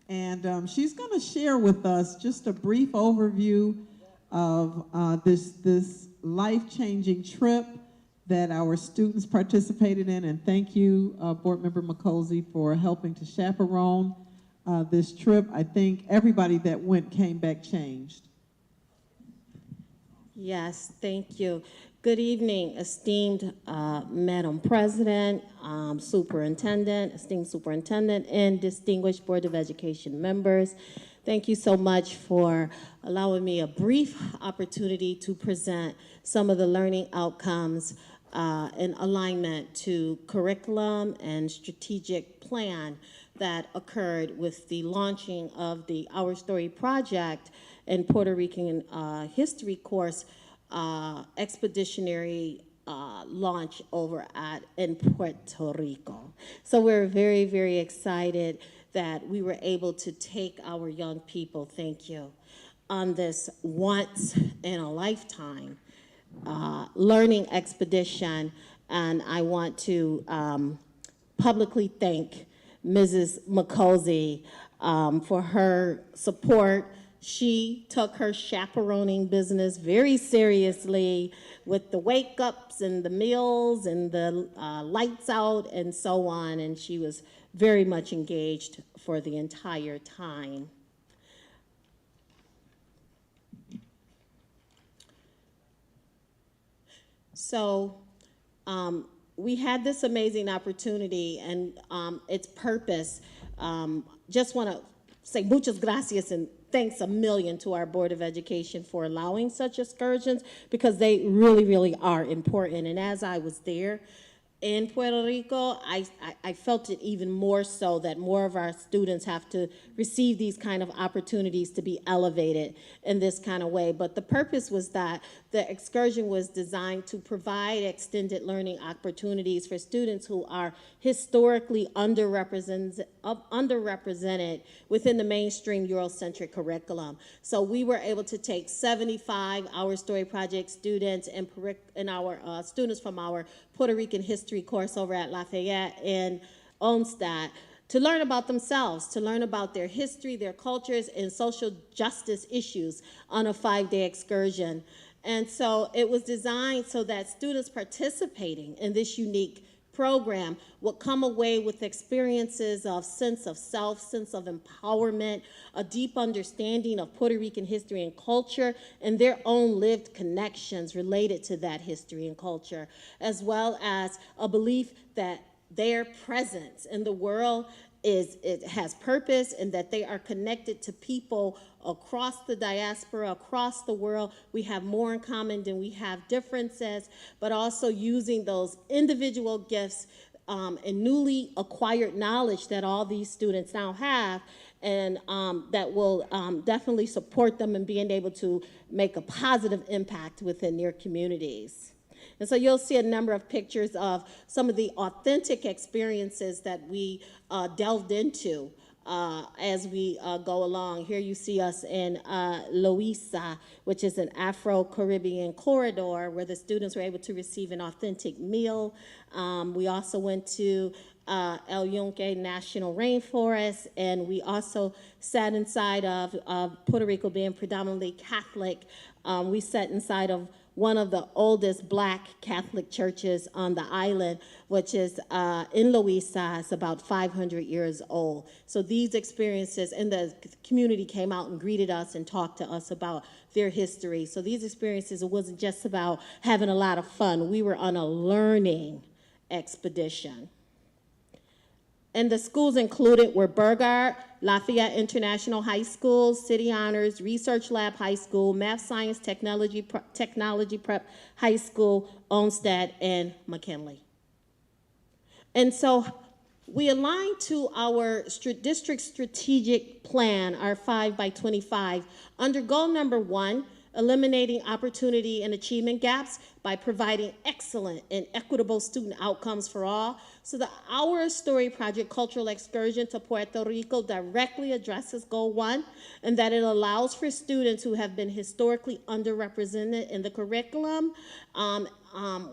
And she's going to share with us just a brief overview of this life-changing trip that our students participated in. And thank you, Board Member McColsey, for helping to chaperone this trip. I think everybody that went came back changed. Yes, thank you. Good evening, esteemed Madam President, esteemed Superintendent, and distinguished Board of Education members. Thank you so much for allowing me a brief opportunity to present some of the learning outcomes in alignment to curriculum and strategic plan that occurred with the launching of the Our Story Project and Puerto Rican history course expeditionary launch over in Puerto Rico. So we're very, very excited that we were able to take our young people, thank you, on this once in a lifetime learning expedition. And I want to publicly thank Mrs. McColsey for her support. She took her chaperoning business very seriously with the wake-ups and the meals and the lights out and so on, and she was very much engaged for the entire time. So we had this amazing opportunity, and its purpose. Just want to say muchas gracias and thanks a million to our Board of Education for allowing such excursions, because they really, really are important. And as I was there in Puerto Rico, I felt it even more so that more of our students have to receive these kind of opportunities to be elevated in this kind of way. But the purpose was that the excursion was designed to provide extended learning opportunities for students who are historically underrepresented within the mainstream Eurocentric curriculum. So we were able to take 75 Our Story Project students and our students from our Puerto Rican history course over at Lafayette in Olmsted to learn about themselves, to learn about their history, their cultures, and social justice issues on a 5-day excursion. And so it was designed so that students participating in this unique program would come away with experiences of sense of self, sense of empowerment, a deep understanding of Puerto Rican history and culture, and their own lived connections related to that history and culture, as well as a belief that their presence in the world it has purpose, and that they are connected to people across the diaspora, across the world. We have more in common than we have differences, but also using those individual gifts and newly acquired knowledge that all these students now have, and that will definitely support them in being able to make a positive impact within their communities. And so you'll see a number of pictures of some of the authentic experiences that we delved into as we go along. Here you see us in Loíza, which is an Afro-Caribbean corridor where the students were able to receive an authentic meal. We also went to El Yunque National Rainforest, and we also sat inside of Puerto Rico being predominantly Catholic. We sat inside of one of the oldest Black Catholic churches on the island, which is in Loíza. It's about 500 years old. So these experiences, and the community came out and greeted us and talked to us about their history. So these experiences, it wasn't just about having a lot of fun. We were on a learning expedition. And the schools included were Burgard, Lafayette International High School, City Honors, Research Lab High School, Math Science Technology Prep High School, Olmsted, and McKinley. And so we aligned to our district strategic plan, our 5x25, under goal number 1, eliminating opportunity and achievement gaps by providing excellent and equitable student outcomes for all. So the Our Story Project Cultural Excursion to Puerto Rico directly addresses goal 1, and that it allows for students who have been historically underrepresented in the curriculum,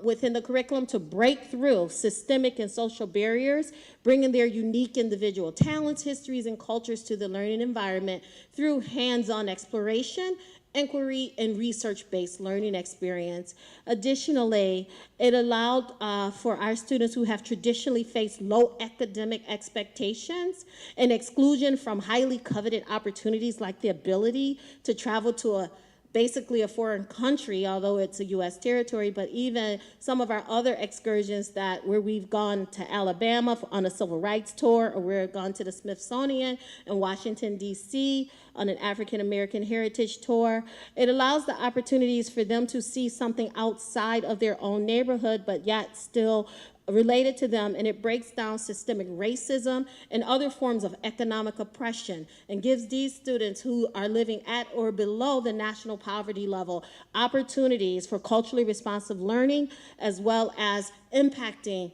within the curriculum, to break through systemic and social barriers, bringing their unique individual talents, histories, and cultures to the learning environment through hands-on exploration, inquiry, and research-based learning experience. Additionally, it allowed for our students who have traditionally faced low academic expectations and exclusion from highly coveted opportunities like the ability to travel to basically a foreign country, although it's a U.S. territory, but even some of our other excursions where we've gone to Alabama on a civil rights tour, or we've gone to the Smithsonian in Washington, D.C. on an African American heritage tour. It allows the opportunities for them to see something outside of their own neighborhood, but yet still related to them, and it breaks down systemic racism and other forms of economic oppression, and gives these students who are living at or below the national poverty level opportunities for culturally responsive learning, as well as impacting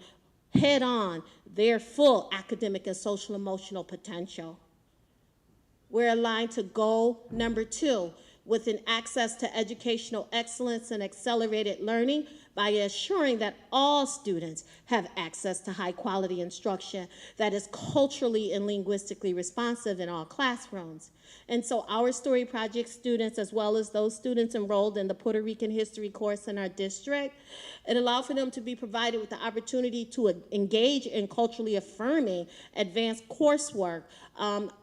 head-on their full academic and social emotional potential. We're aligned to goal number 2, with an access to educational excellence and accelerated learning by assuring that all students have access to high-quality instruction that is culturally and linguistically responsive in all classrooms. And so Our Story Project students, as well as those students enrolled in the Puerto Rican history course in our district, it allowed for them to be provided with the opportunity to engage in culturally affirming advanced coursework.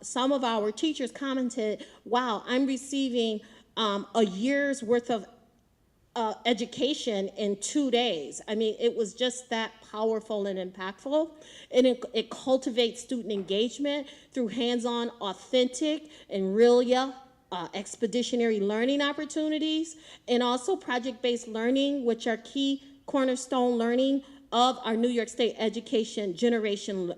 Some of our teachers commented, wow, I'm receiving a year's worth of education in 2 days. I mean, it was just that powerful and impactful. And it cultivates student engagement through hands-on, authentic, and real expeditionary learning opportunities, and also project-based learning, which are key cornerstone learning of our New York State education generation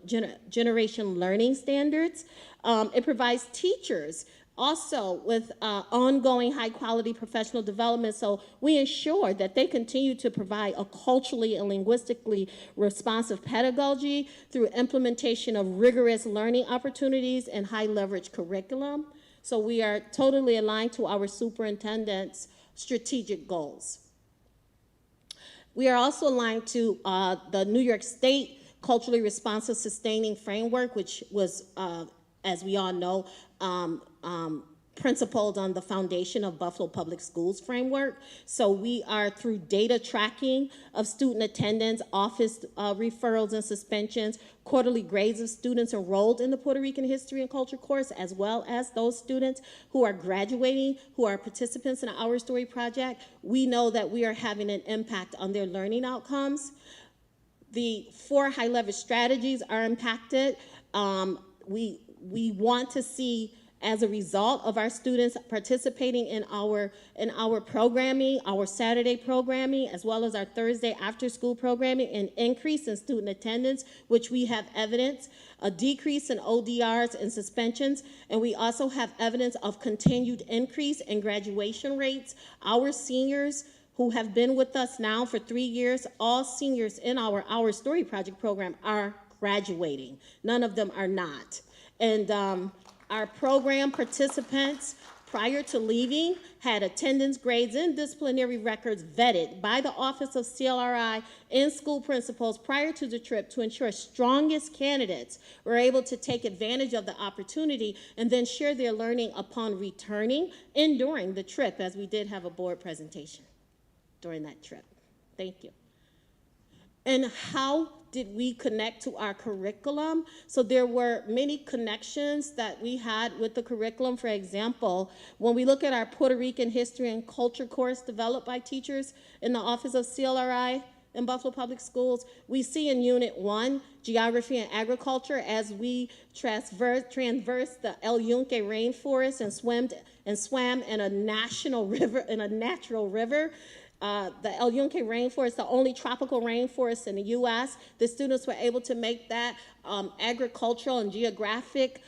learning standards. It provides teachers also with ongoing high-quality professional development, so we ensure that they continue to provide a culturally and linguistically responsive pedagogy through implementation of rigorous learning opportunities and high-leverage curriculum. So we are totally aligned to our superintendent's strategic goals. We are also aligned to the New York State Culturally Responsive Sustaining Framework, which was, as we all know, principled on the foundation of Buffalo Public Schools framework. So we are, through data tracking of student attendance, office referrals and suspensions, quarterly grades of students enrolled in the Puerto Rican History and Culture course, as well as those students who are graduating, who are participants in Our Story Project. We know that we are having an impact on their learning outcomes. The 4 high-leverage strategies are impacted. We want to see, as a result of our students participating in our programming, our Saturday programming, as well as our Thursday after-school programming, an increase in student attendance, which we have evidence, a decrease in ODRs and suspensions, and we also have evidence of continued increase in graduation rates. Our seniors who have been with us now for 3 years, all seniors in our Story Project program are graduating. None of them are not. And our program participants, prior to leaving, had attendance grades and disciplinary records vetted by the Office of CLRI and school principals prior to the trip to ensure strongest candidates were able to take advantage of the opportunity and then share their learning upon returning and during the trip, as we did have a board presentation during that trip. Thank you. And how did we connect to our curriculum? So there were many connections that we had with the curriculum. For example, when we look at our Puerto Rican History and Culture course developed by teachers in the Office of CLRI in Buffalo Public Schools, we see in Unit 1, Geography and Agriculture, as we traverse the El Yunque rainforest and swam in a natural river. The El Yunque rainforest, the only tropical rainforest in the U.S. The students were able to make that agricultural and geographic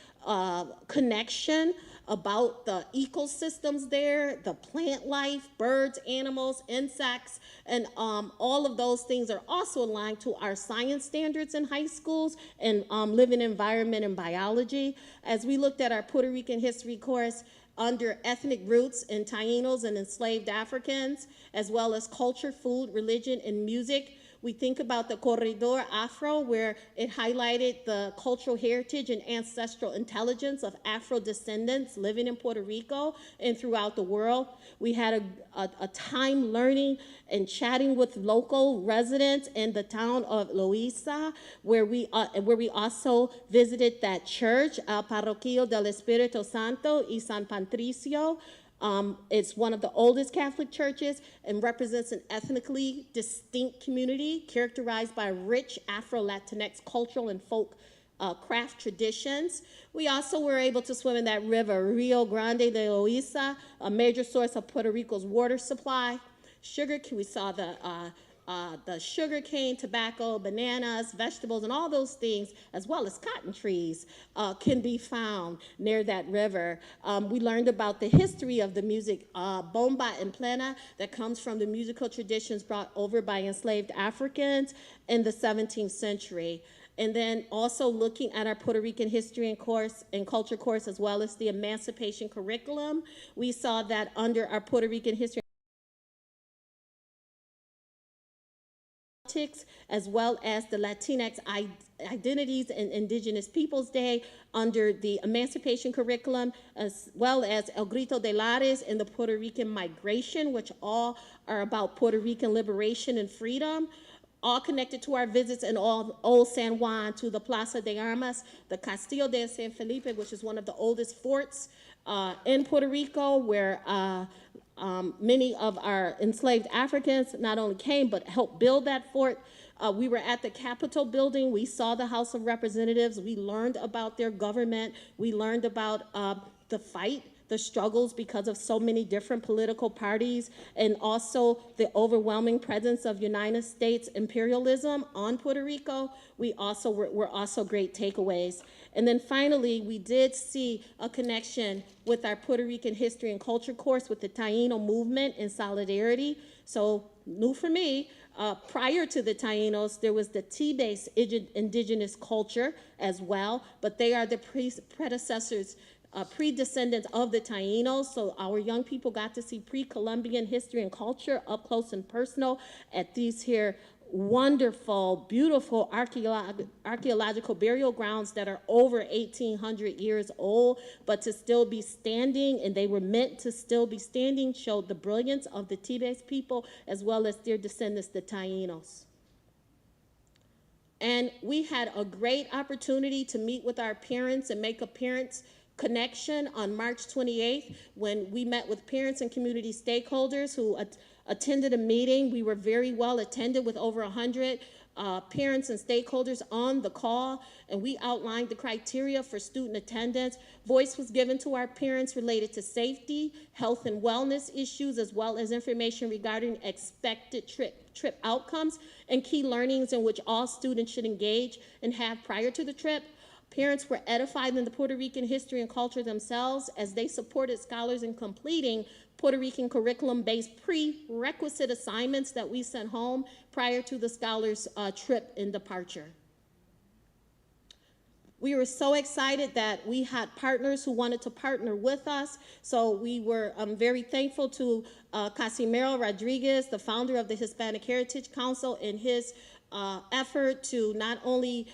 connection about the ecosystems there, the plant life, birds, animals, insects, and all of those things are also aligned to our science standards in high schools and living environment and biology. As we looked at our Puerto Rican history course, under ethnic roots and Tainos and enslaved Africans, as well as culture, food, religion, and music. We think about the Corredor Afro, where it highlighted the cultural heritage and ancestral intelligence of Afro descendants living in Puerto Rico and throughout the world. We had a time learning and chatting with local residents in the town of Loíza, where we also visited that church, Parroquio del Espíritu Santo y San Patricio. It's one of the oldest Catholic churches and represents an ethnically distinct community characterized by rich Afro-Latinx cultural and folk craft traditions. We also were able to swim in that river, Rio Grande de Loíza, a major source of Puerto Rico's water supply. We saw the sugar cane, tobacco, bananas, vegetables, and all those things, as well as cotton trees, can be found near that river. We learned about the history of the music bomba en plena that comes from the musical traditions brought over by enslaved Africans in the 17th century. And then also looking at our Puerto Rican history and culture course, as well as the emancipation curriculum, we saw that under our Puerto Rican history as well as the Latinx identities and Indigenous Peoples Day under the emancipation curriculum, as well as El Grito de Lares and the Puerto Rican migration, which all are about Puerto Rican liberation and freedom. all connected to our visits in Old San Juan, to the Plaza de Armas, the Castillo de San Felipe, which is one of the oldest forts in Puerto Rico, where many of our enslaved Africans not only came, but helped build that fort. We were at the Capitol building. We saw the House of Representatives. We learned about their government. We learned about the fight, the struggles because of so many different political parties, and also the overwhelming presence of United States imperialism on Puerto Rico. Were also great takeaways. And then finally, we did see a connection with our Puerto Rican history and culture course with the Taíno movement and solidarity. So new for me, prior to the Taínos, there was the Tea-based indigenous culture as well, but they are the predecessors, pre-descendants of the Taínos. So our young people got to see pre-Columbian history and culture up close and personal at these here wonderful, beautiful archaeological burial grounds that are over 1,800 years old, but to still be standing, and they were meant to still be standing, showed the brilliance of the Tea-based people as well as their descendants, the Taínos. And we had a great opportunity to meet with our parents and make a parents' connection on March 28th when we met with parents and community stakeholders who attended a meeting. We were very well attended with over 100 parents and stakeholders on the call, and we outlined the criteria for student attendance. Voice was given to our parents related to safety, health and wellness issues, as well as information regarding expected trip outcomes and key learnings in which all students should engage and have prior to the trip. Parents were edified in the Puerto Rican history and culture themselves as they supported scholars in completing Puerto Rican curriculum-based prerequisite assignments that we sent home prior to the scholars' trip and departure. We were so excited that we had partners who wanted to partner with us. So we were very thankful to Casimiro Rodriguez, the founder of the Hispanic Heritage Council, in his effort to not only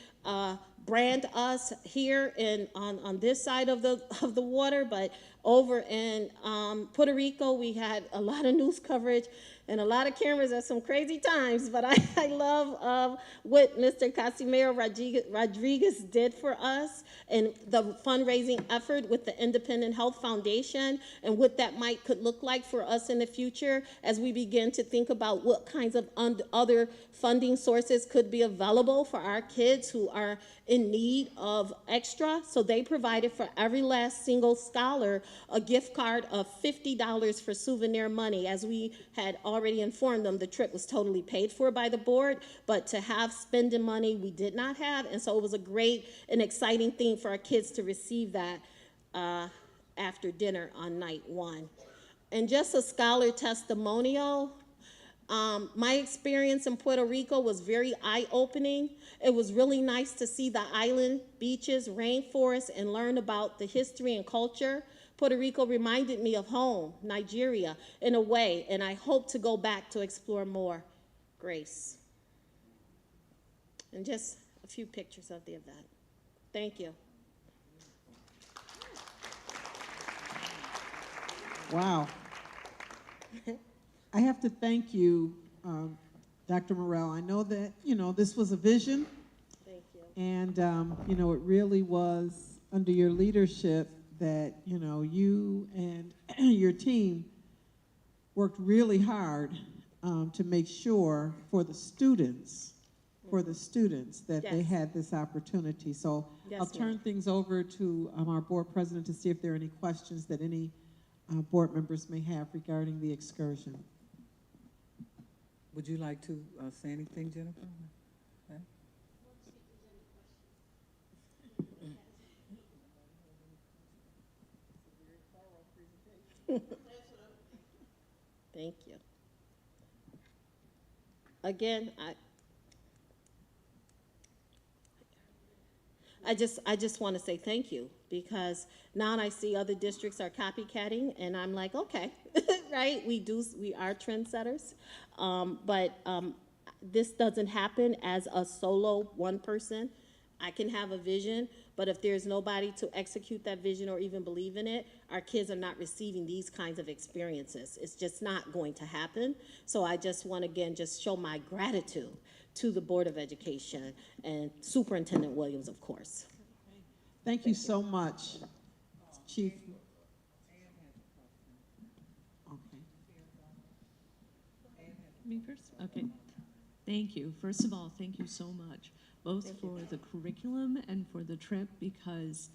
brand us here on this side of the water, but over in Puerto Rico, we had a lot of news coverage and a lot of cameras at some crazy times, but I love what Mr. Casimiro Rodriguez did for us and the fundraising effort with the Independent Health Foundation and what that could look like for us in the future as we begin to think about what kinds of other funding sources could be available for our kids who are in need of extra. So they provided for every last single scholar a gift card of $50 for souvenir money. As we had already informed them, the trip was totally paid for by the board, but to have spending money we did not have, and so it was a great and exciting thing for our kids to receive that after dinner on night one. And just a scholar testimonial, my experience in Puerto Rico was very eye-opening. It was really nice to see the island, beaches, rainforests, and learn about the history and culture. Puerto Rico reminded me of home, Nigeria, in a way, and I hope to go back to explore more. Grace. And just a few pictures of the event. Thank you. Wow. I have to thank you, Dr. Morrell. I know that, this was a vision. Thank you. And, it really was under your leadership that, you and your team worked really hard to make sure for the students that they had this opportunity. So Yes, I'll turn things over to our board president to see if there are any questions that any board members may have regarding the excursion. Would you like to say anything, Jennifer? Okay. Thank you. Again, I just want to say thank you, because now I see other districts are copycatting, and I'm like, okay, right? We are trendsetters, but this doesn't happen as a solo one person. I can have a vision, but if there's nobody to execute that vision or even believe in it, our kids are not receiving these kinds of experiences. It's just not going to happen. So I just want to, again, just show my gratitude to the Board of Education and Superintendent Williams, of course. Thank you so much, Chief. Okay. Me first? Okay. Thank you. First of all, thank you so much, both for the curriculum and for the trip, because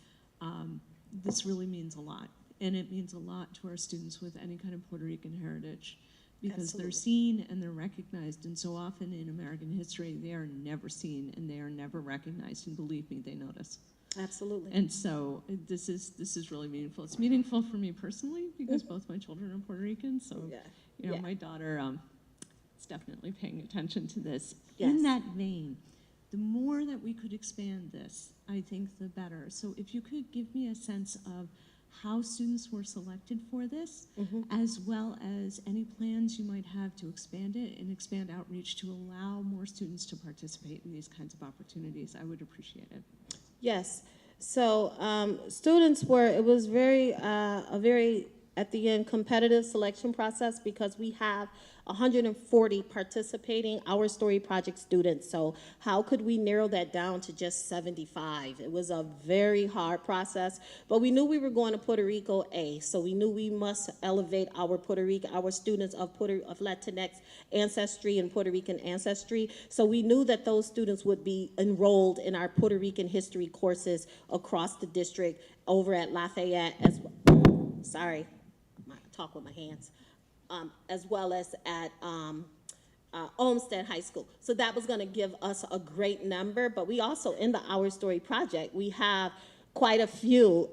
this really means a lot. And it means a lot to our students with any kind of Puerto Rican heritage, because they're seen and they're recognized. And so often in American history, they are never seen and they are never recognized. And believe me, they notice. Absolutely. And so this is really meaningful. It's meaningful for me personally because both my children are Puerto Rican. So, you know, my daughter is definitely paying attention to this. Yes. In that vein, the more that we could expand this, I think the better. So if you could give me a sense of how students were selected for this, as well as any plans you might have to expand it and expand outreach to allow more students to participate in these kinds of opportunities, I would appreciate it. Yes. So students were, it was a very, at the end, competitive selection process because we have 140 participating Our Story Project students. So how could we narrow that down to just 75? It was a very hard process, but we knew we were going to Puerto Rico A, so we knew we must elevate our our students of Latinx ancestry and Puerto Rican ancestry. So we knew that those students would be enrolled in our Puerto Rican history courses across the district over at Lafayette talk with my hands. As well as at Olmsted High School. So that was going to give us a great number, but we also, in the Our Story Project, we have quite a few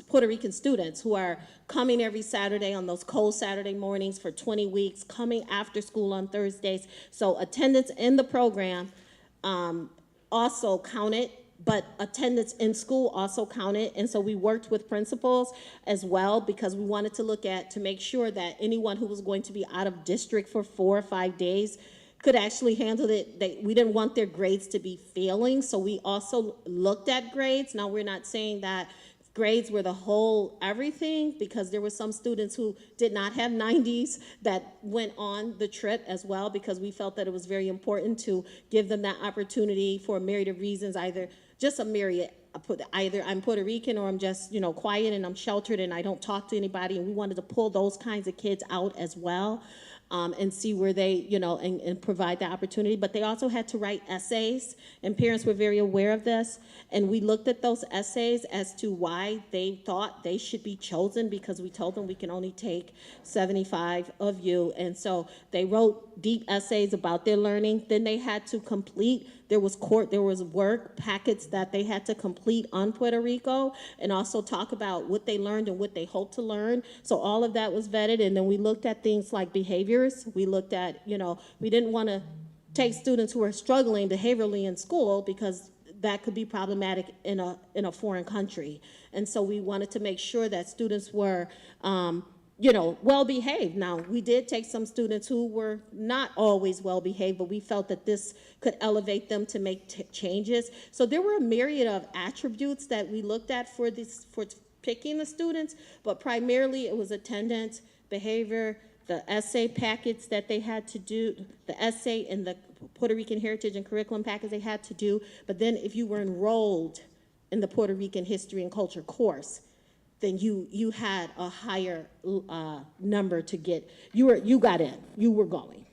Puerto Rican students who are coming every Saturday on those cold Saturday mornings for 20 weeks, coming after school on Thursdays. So attendance in the program also counted, but attendance in school also counted. And so we worked with principals as well because we wanted to look at, to make sure that anyone who was going to be out of district for 4 or 5 days could actually handle it. We didn't want their grades to be failing, so we also looked at grades. Now, we're not saying that grades were the whole everything, because there were some students who did not have 90s that went on the trip as well, because we felt that it was very important to give them that opportunity for a myriad of reasons, either I'm Puerto Rican or I'm just, quiet and I'm sheltered and I don't talk to anybody, and we wanted to pull those kinds of kids out as well. And see where they, and provide the opportunity. But they also had to write essays, and parents were very aware of this. And we looked at those essays as to why they thought they should be chosen, because we told them we can only take 75 of you. And so they wrote deep essays about their learning. Then they had to complete, there was work packets that they had to complete on Puerto Rico, and also talk about what they learned and what they hope to learn. So all of that was vetted. And then we looked at things like behaviors. We looked at, we didn't want to take students who are struggling behaviorally in school, because that could be problematic in a foreign country. And so we wanted to make sure that students were, well behaved. Now, we did take some students who were not always well behaved, but we felt that this could elevate them to make changes. So there were a myriad of attributes that we looked at for picking the students, but primarily it was attendance, behavior, the essay packets that they had to do, the essay and the Puerto Rican heritage and curriculum packets they had to do. But then if you were enrolled in the Puerto Rican history and culture course, then you had a higher number to get. You got in. You were going.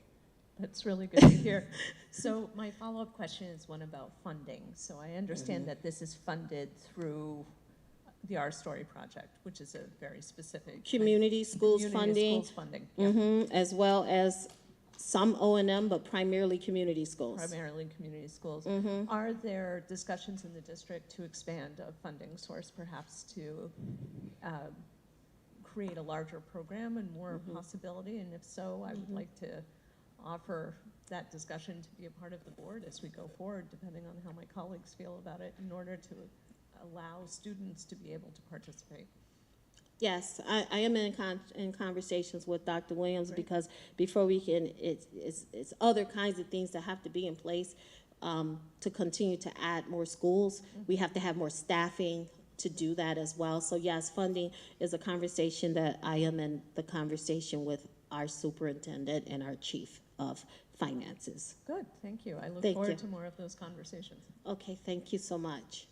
That's really good to hear. So my follow-up question is one about funding. So I understand that this is funded through the Our Story Project, which is a very specific community schools funding, as well as some O&M, but primarily community schools. Primarily community schools. Are there discussions in the district to expand a funding source, perhaps to create a larger program and more possibility? And if so, I would like to offer that discussion to be a part of the board as we go forward, depending on how my colleagues feel about it, in order to allow students to be able to participate. Yes, I am in conversations with Dr. Williams, because before we can, it's other kinds of things that have to be in place to continue to add more schools. We have to have more staffing to do that as well. So yes, funding is a conversation that I am in the conversation with our superintendent and our chief of finances. Good, thank you. I look Thank forward you. to more of those conversations. Okay, thank you so much.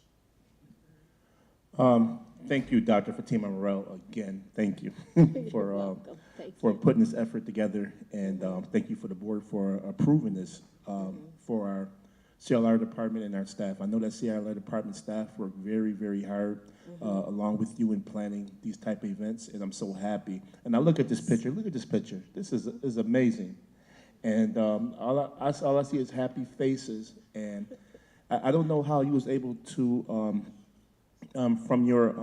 Thank you, Dr. Fatima Morel, again, thank you You're for, welcome. Thank for you. putting this effort together, and thank you for the board for approving this for our CLR department and our staff. I know that CLR department staff work very, very hard along with you in planning these type of events, and I'm so happy. And I look at this picture, this is amazing. And all I see is happy faces, and I don't know how you was able to, from your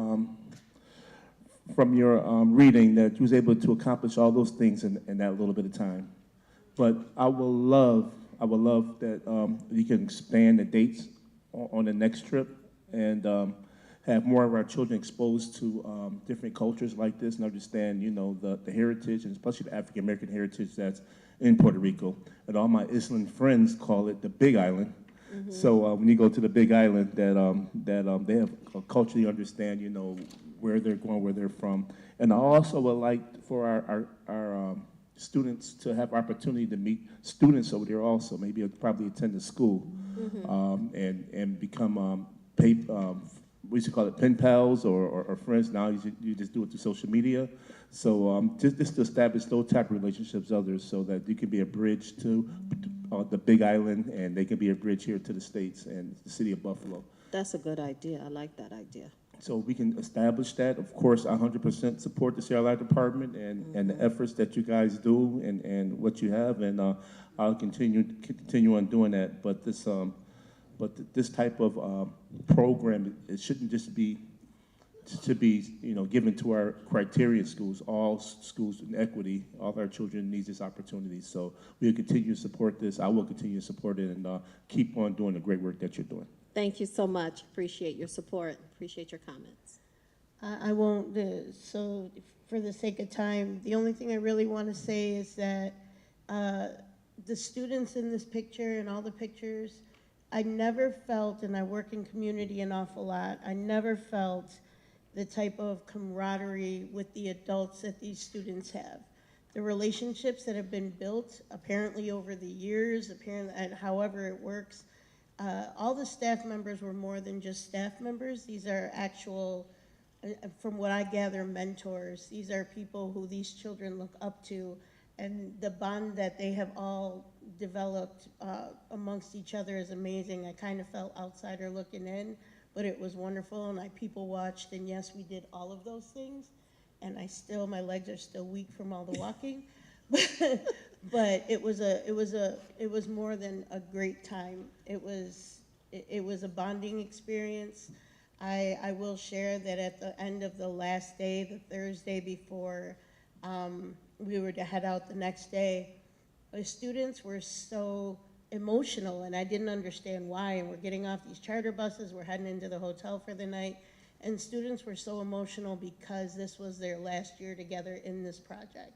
reading, that you was able to accomplish all those things in that little bit of time. But I would love that you can expand the dates on the next trip and have more of our children exposed to different cultures like this and understand, you know, the heritage, and especially the African American heritage that's in Puerto Rico. And all my Island friends call it the Big Island. So when you go to the Big Island, that they have culturally understand, you know, where they're going, where they're from. And I also would like for our students to have opportunity to meet students over there also, maybe probably attend the school and become we used to call it pen pals or friends. Now you just do it through social media. So just to establish those type of relationships with others so that you can be a bridge to the Big Island, and they can be a bridge here to the States and the city of Buffalo. That's a good idea. I like that idea. So we can establish that. Of course, I 100% support the CRI department and the efforts that you guys do and what you have, and I'll continue on doing that. But this type of program, it shouldn't just be you know, given to our criteria schools. All schools in equity, all our children need this opportunity. So we'll continue to support this. I will continue to support it and keep on doing the great work that you're doing. Thank you so much. Appreciate your support. Appreciate your comments. I won't, so for the sake of time, the only thing I really want to say is that the students in this picture and all the pictures, I never felt, and I work in community an awful lot, I never felt the type of camaraderie with the adults that these students have. The relationships that have been built, apparently over the years, apparently, and however it works, all the staff members were more than just staff members. These are actual, from what I gather, mentors. These are people who these children look up to, and the bond that they have all developed amongst each other is amazing. I kind of felt outsider looking in, but it was wonderful, and I people watched, and yes, we did all of those things, and my legs are still weak from all the walking, but it was more than a great time. It was a bonding experience. I will share that at the end of the last day, the Thursday before we were to head out the next day, the students were so emotional, and I didn't understand why. And we're getting off these charter buses, we're heading into the hotel for the night, and students were so emotional because this was their last year together in this project.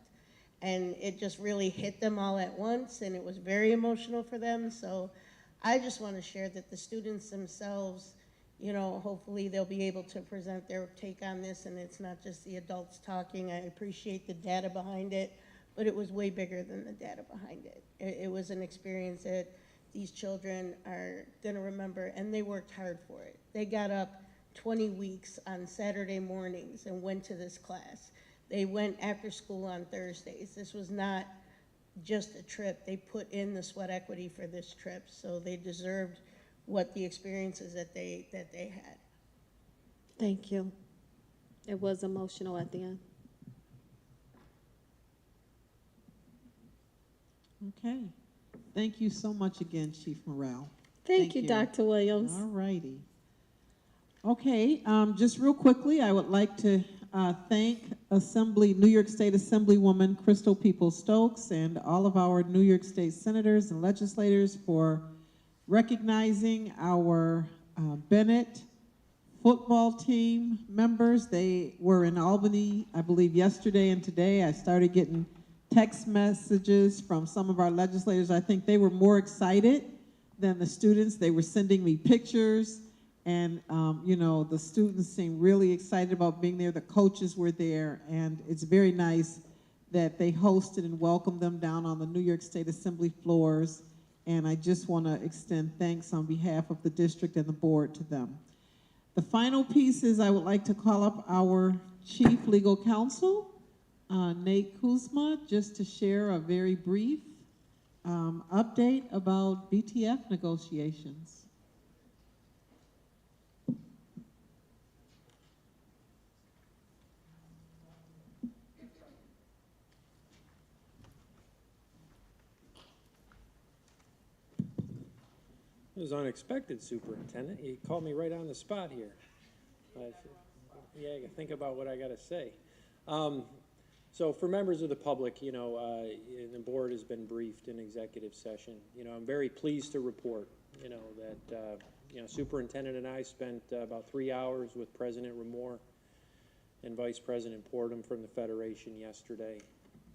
And it just really hit them all at once, and it was very emotional for them. So I just want to share that the students themselves, you know, hopefully they'll be able to present their take on this, and it's not just the adults talking. I appreciate the data behind it, but it was way bigger than the data behind it. It was an experience that these children are going to remember, and they worked hard for it. They got up 20 weeks on Saturday mornings and went to this class. They went after school on Thursdays. This was not just a trip. They put in the sweat equity for this trip, so they deserved what the experiences that they had. Thank you. It was emotional at the end. Okay. Thank you so much again, Chief Morrell. Thank you, Dr. Williams. All righty. Okay, just real quickly, I would like to thank New York State Assemblywoman Crystal Peoples-Stokes and all of our New York State senators and legislators for recognizing our Bennett football team members. They were in Albany, I believe, yesterday and today. I started getting text messages from some of our legislators. I think they were more excited than the students. They were sending me pictures, and you know, the students seemed really excited about being there. The coaches were there, and it's very nice that they hosted and welcomed them down on the New York State Assembly floors. And I just want to extend thanks on behalf of the district and the board to them. The final piece is I would like to call up our Chief Legal Counsel, Nate Kuzma, just to share a very brief update about BTF negotiations. It was unexpected, Superintendent. You called me right on the spot here. Yeah, I gotta think about what I got to say. So for members of the public, you know, the board has been briefed in executive session. You know, I'm very pleased to report, you know, that, Superintendent and I spent about 3 hours with President Ramore and Vice President Portum from the Federation yesterday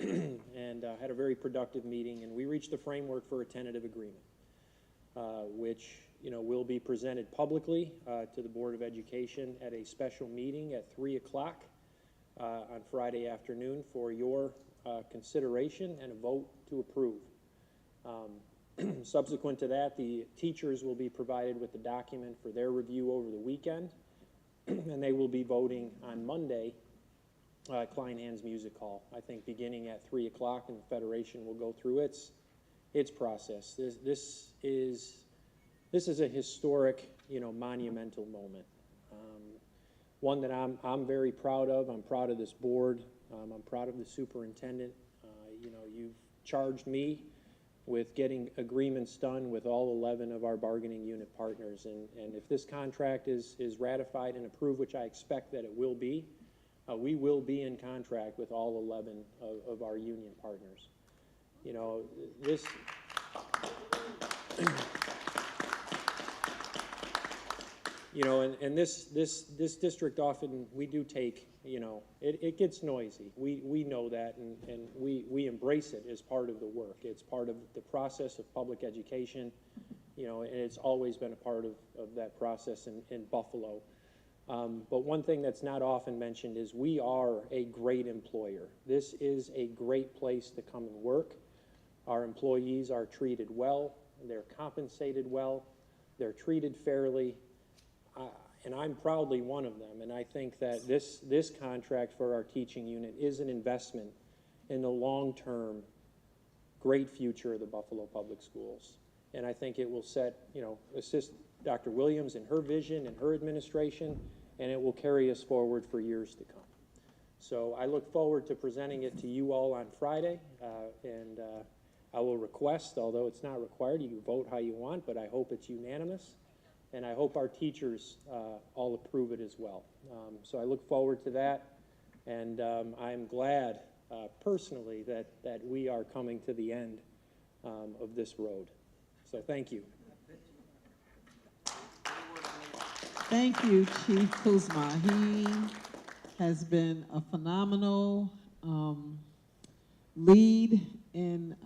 and had a very productive meeting, and we reached a framework for a tentative agreement. Which, you know, will be presented publicly to the Board of Education at a special meeting at 3 o'clock on Friday afternoon for your consideration and a vote to approve. Subsequent to that, the teachers will be provided with the document for their review over the weekend, and they will be voting on Monday at Kleinhand's Music Hall, I think beginning at 3 o'clock, and the Federation will go through its process. This is a historic, you know, monumental moment. One that I'm very proud of. I'm proud of this board. I'm proud of the superintendent. You know, you've charged me with getting agreements done with all 11 of our bargaining unit partners. And if this contract is ratified and approved, which I expect that it will be, we will be in contract with all 11 of our union partners. You know, this, you know, and this district often, we do take, you know, it gets noisy. We know that, and we embrace it as part of the work. It's part of the process of public education, you know, and it's always been a part of that process in Buffalo. But one thing that's not often mentioned is we are a great employer. This is a great place to come and work. Our employees are treated well, they're compensated well, they're treated fairly, and I'm proudly one of them. And I think that this contract for our teaching unit is an investment in the long-term great future of the Buffalo Public Schools. And I think it will assist Dr. Williams in her vision and her administration, and it will carry us forward for years to come. So I look forward to presenting it to you all on Friday, and I will request, although it's not required, you can vote how you want, but I hope it's unanimous, and I hope our teachers all approve it as well. So I look forward to that, and I'm glad personally that we are coming to the end of this road. So thank you. Thank you, Chief Kuzma. He has been a phenomenal lead in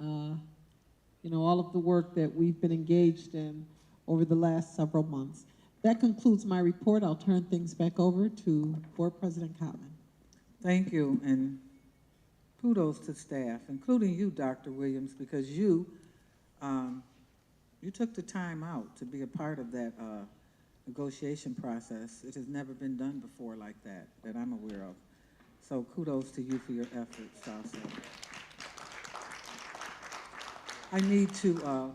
all of the work that we've been engaged in over the last several months. That concludes my report. I'll turn things back over to Board President Cottman. Thank you, and kudos to staff, including you, Dr. Williams, because you took the time out to be a part of that negotiation process. It has never been done before like that I'm aware of. So kudos to you for your efforts also. I need to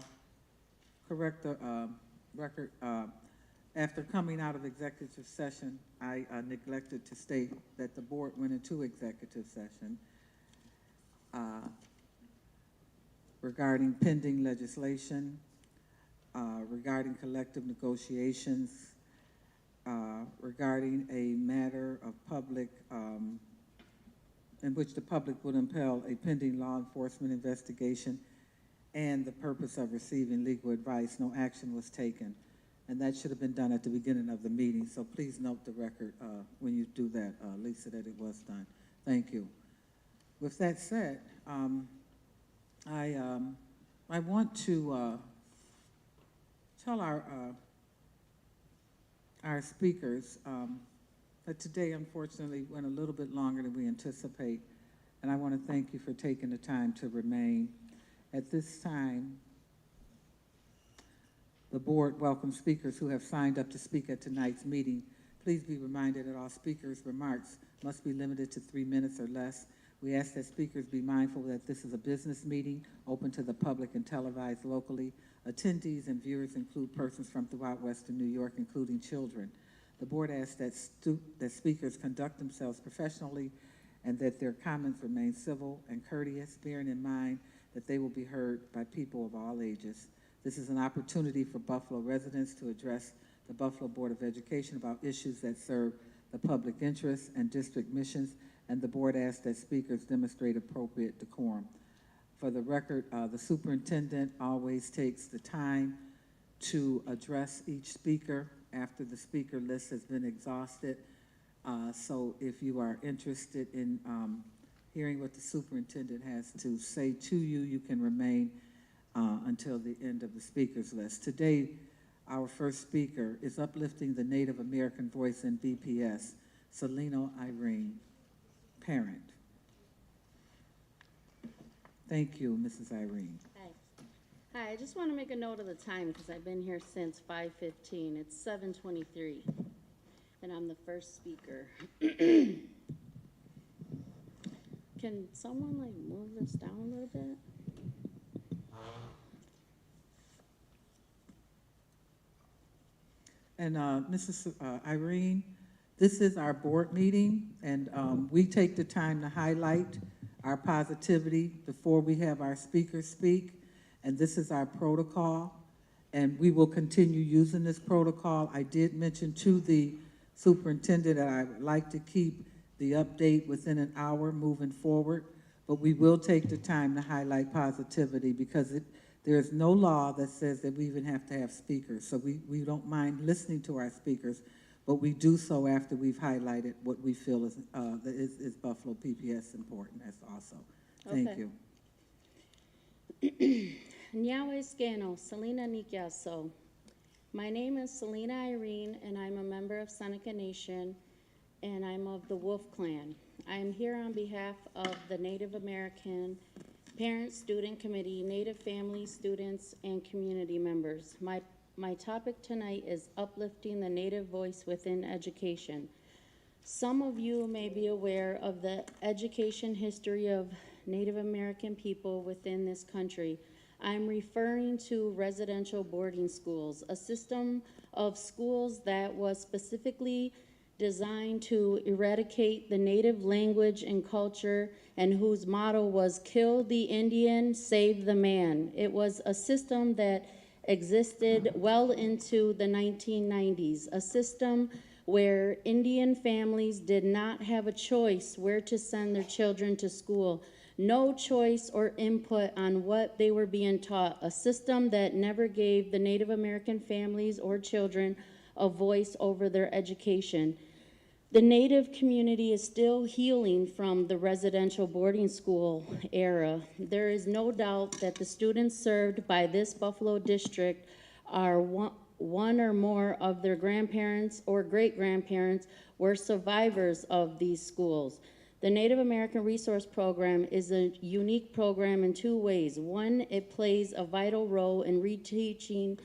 correct the record. After coming out of executive session, I neglected to state that the board went into executive session regarding pending legislation, regarding collective negotiations, regarding a matter of public, in which the public would impel a pending law enforcement investigation, and the purpose of receiving legal advice. No action was taken, and that should have been done at the beginning of the meeting. So please note the record when you do that, Lisa, that it was done. Thank you. With that said, I want to tell our speakers that today, unfortunately, went a little bit longer than we anticipate. and I want to thank you for taking the time to remain. At this time, the board welcomes speakers who have signed up to speak at tonight's meeting. Please be reminded that all speakers' remarks must be limited to 3 minutes or less. We ask that speakers be mindful that this is a business meeting open to the public and televised locally. Attendees and viewers include persons from throughout Western New York, including children. The board asks that speakers conduct themselves professionally and that their comments remain civil and courteous, bearing in mind that they will be heard by people of all ages. This is an opportunity for Buffalo residents to address the Buffalo Board of Education about issues that serve the public interest and district missions, and the board asks that speakers demonstrate appropriate decorum. For the record, the superintendent always takes the time to address each speaker after the speaker list has been exhausted. So if you are interested in hearing what the superintendent has to say to you, you can remain until the end of the speakers list. Today, our first speaker is uplifting the Native American voice in BPS, Selena Irene, parent. Thank you, Mrs. Irene. Hi, I just want to make a note of the time because I've been here since 5:15. It's 7:23, and I'm the first speaker. Can someone move this down a little bit? And Mrs. Irene, this is our board meeting, and we take the time to highlight our positivity before we have our speakers speak, and this is our protocol, and we will continue using this protocol. I did mention to the superintendent that I would like to keep the update within an hour moving forward, but we will take the time to highlight positivity because there is no law that says that we even have to have speakers, so we don't mind listening to our speakers, but we do so after we've highlighted what we feel is Buffalo PPS important as also. Thank Okay. you. Nyawe Scano, Selena Nikyaso. My name is Selena Irene, and I'm a member of Seneca Nation, and I'm of the Wolf Clan. I am here on behalf of the Native American Parent-Student Committee, Native families, students, and community members. My topic tonight is uplifting the Native voice within education. Some of you may be aware of the education history of Native American people within this country. I'm referring to residential boarding schools, a system of schools that was specifically designed to eradicate the Native language and culture, and whose motto was kill the Indian, save the man. It was a system that existed well into the 1990s, a system where Indian families did not have a choice where to send their children to school, no choice or input on what they were being taught, a system that never gave the Native American families or children a voice over their education. The Native community is still healing from the residential boarding school era. There is no doubt that the students served by this Buffalo district are one or more of their grandparents or great-grandparents were survivors of these schools. The Native American Resource Program is a unique program in two ways. One, it plays a vital role in reteaching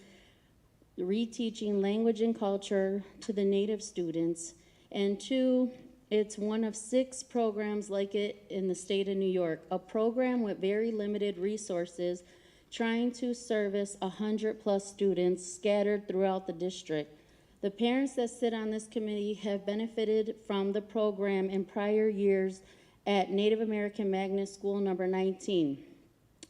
language and culture to the Native students. And two, it's one of 6 programs like it in the state of New York, a program with very limited resources trying to service 100+ students scattered throughout the district. The parents that sit on this committee have benefited from the program in prior years at Native American Magnet School number 19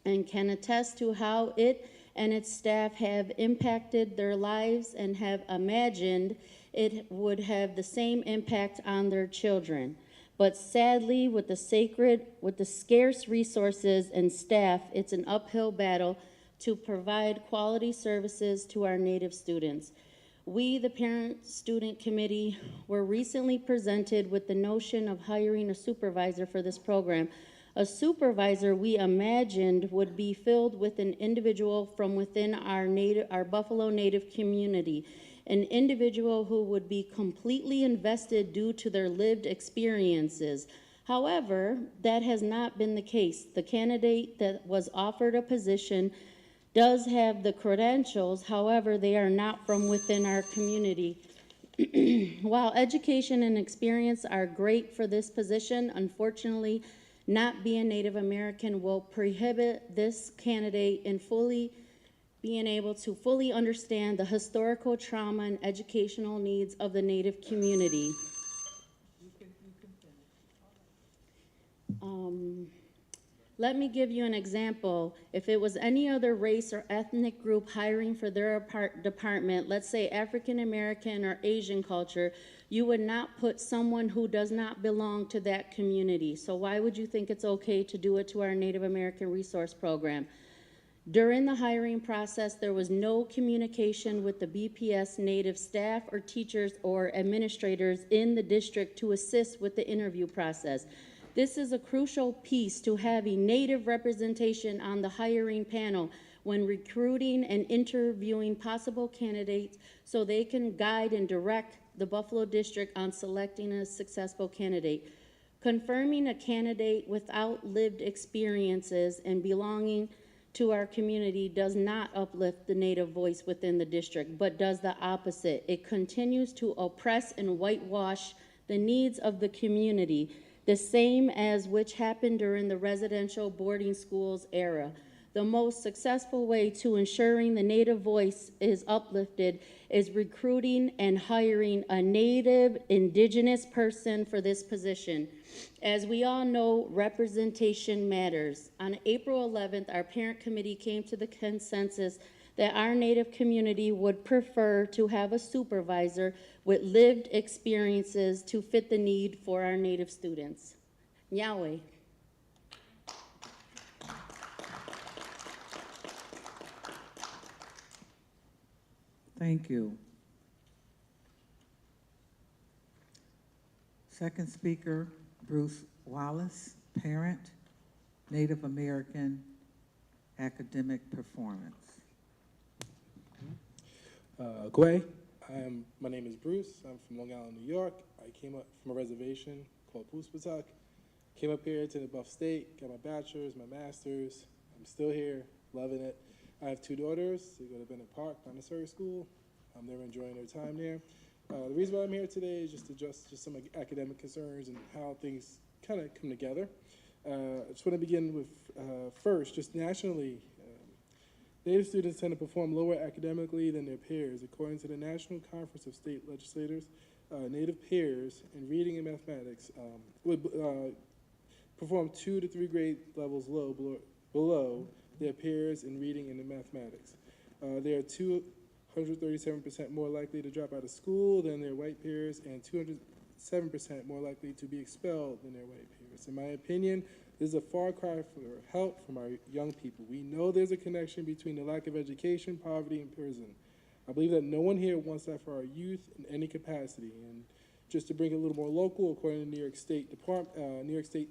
and can attest to how it and its staff have impacted their lives and have imagined it would have the same impact on their children. But sadly, with the scarce resources and staff, it's an uphill battle to provide quality services to our Native students. We, the Parent-Student Committee, were recently presented with the notion of hiring a supervisor for this program. A supervisor we imagined would be filled with an individual from within our Buffalo Native community, an individual who would be completely invested due to their lived experiences. However, that has not been the case. The candidate that was offered a position does have the credentials, however, they are not from within our community. While education and experience are great for this position, unfortunately, not being Native American will prohibit this candidate in being able to fully understand the historical trauma and educational needs of the Native community. Let me give you an example. If it was any other race or ethnic group hiring for their department, let's say African American or Asian culture, you would not put someone who does not belong to that community. So why would you think it's okay to do it to our Native American Resource Program? During the hiring process, there was no communication with the BPS Native staff or teachers or administrators in the district to assist with the interview process. This is a crucial piece to having Native representation on the hiring panel when recruiting and interviewing possible candidates so they can guide and direct the Buffalo District on selecting a successful candidate. Confirming a candidate without lived experiences and belonging to our community does not uplift the Native voice within the district, but does the opposite. It continues to oppress and whitewash the needs of the community, the same as which happened during the residential boarding schools era. The most successful way to ensuring the Native voice is uplifted is recruiting and hiring a Native Indigenous person for this position. As we all know, representation matters. On April 11th, our parent committee came to the consensus that our Native community would prefer to have a supervisor with lived experiences to fit the need for our Native students. Yahweh. Thank you. Second speaker, Bruce Wallace, parent, Native American academic performance. My name is Bruce. I'm from Long Island, New York. I came up from a reservation called Poospatuck. Came up here to the Buff State, got my bachelor's, my master's. I'm still here, loving it. I have two daughters. They go to Bennett Park Montessori School. They're enjoying their time there. The reason why I'm here today is just to address some academic concerns and how things kind of come together. I just want to begin with first, just nationally, Native students tend to perform lower academically than their peers. According to the National Conference of State Legislators, Native peers in reading and mathematics would perform 2 to 3 grade levels below their peers in reading and in mathematics. They are 237% more likely to drop out of school than their white peers and 207% more likely to be expelled than their white peers. In my opinion, this is a far cry for help from our young people. We know there's a connection between the lack of education, poverty, and prison. I believe that no one here wants that for our youth in any capacity. And just to bring it a little more local, according to New York State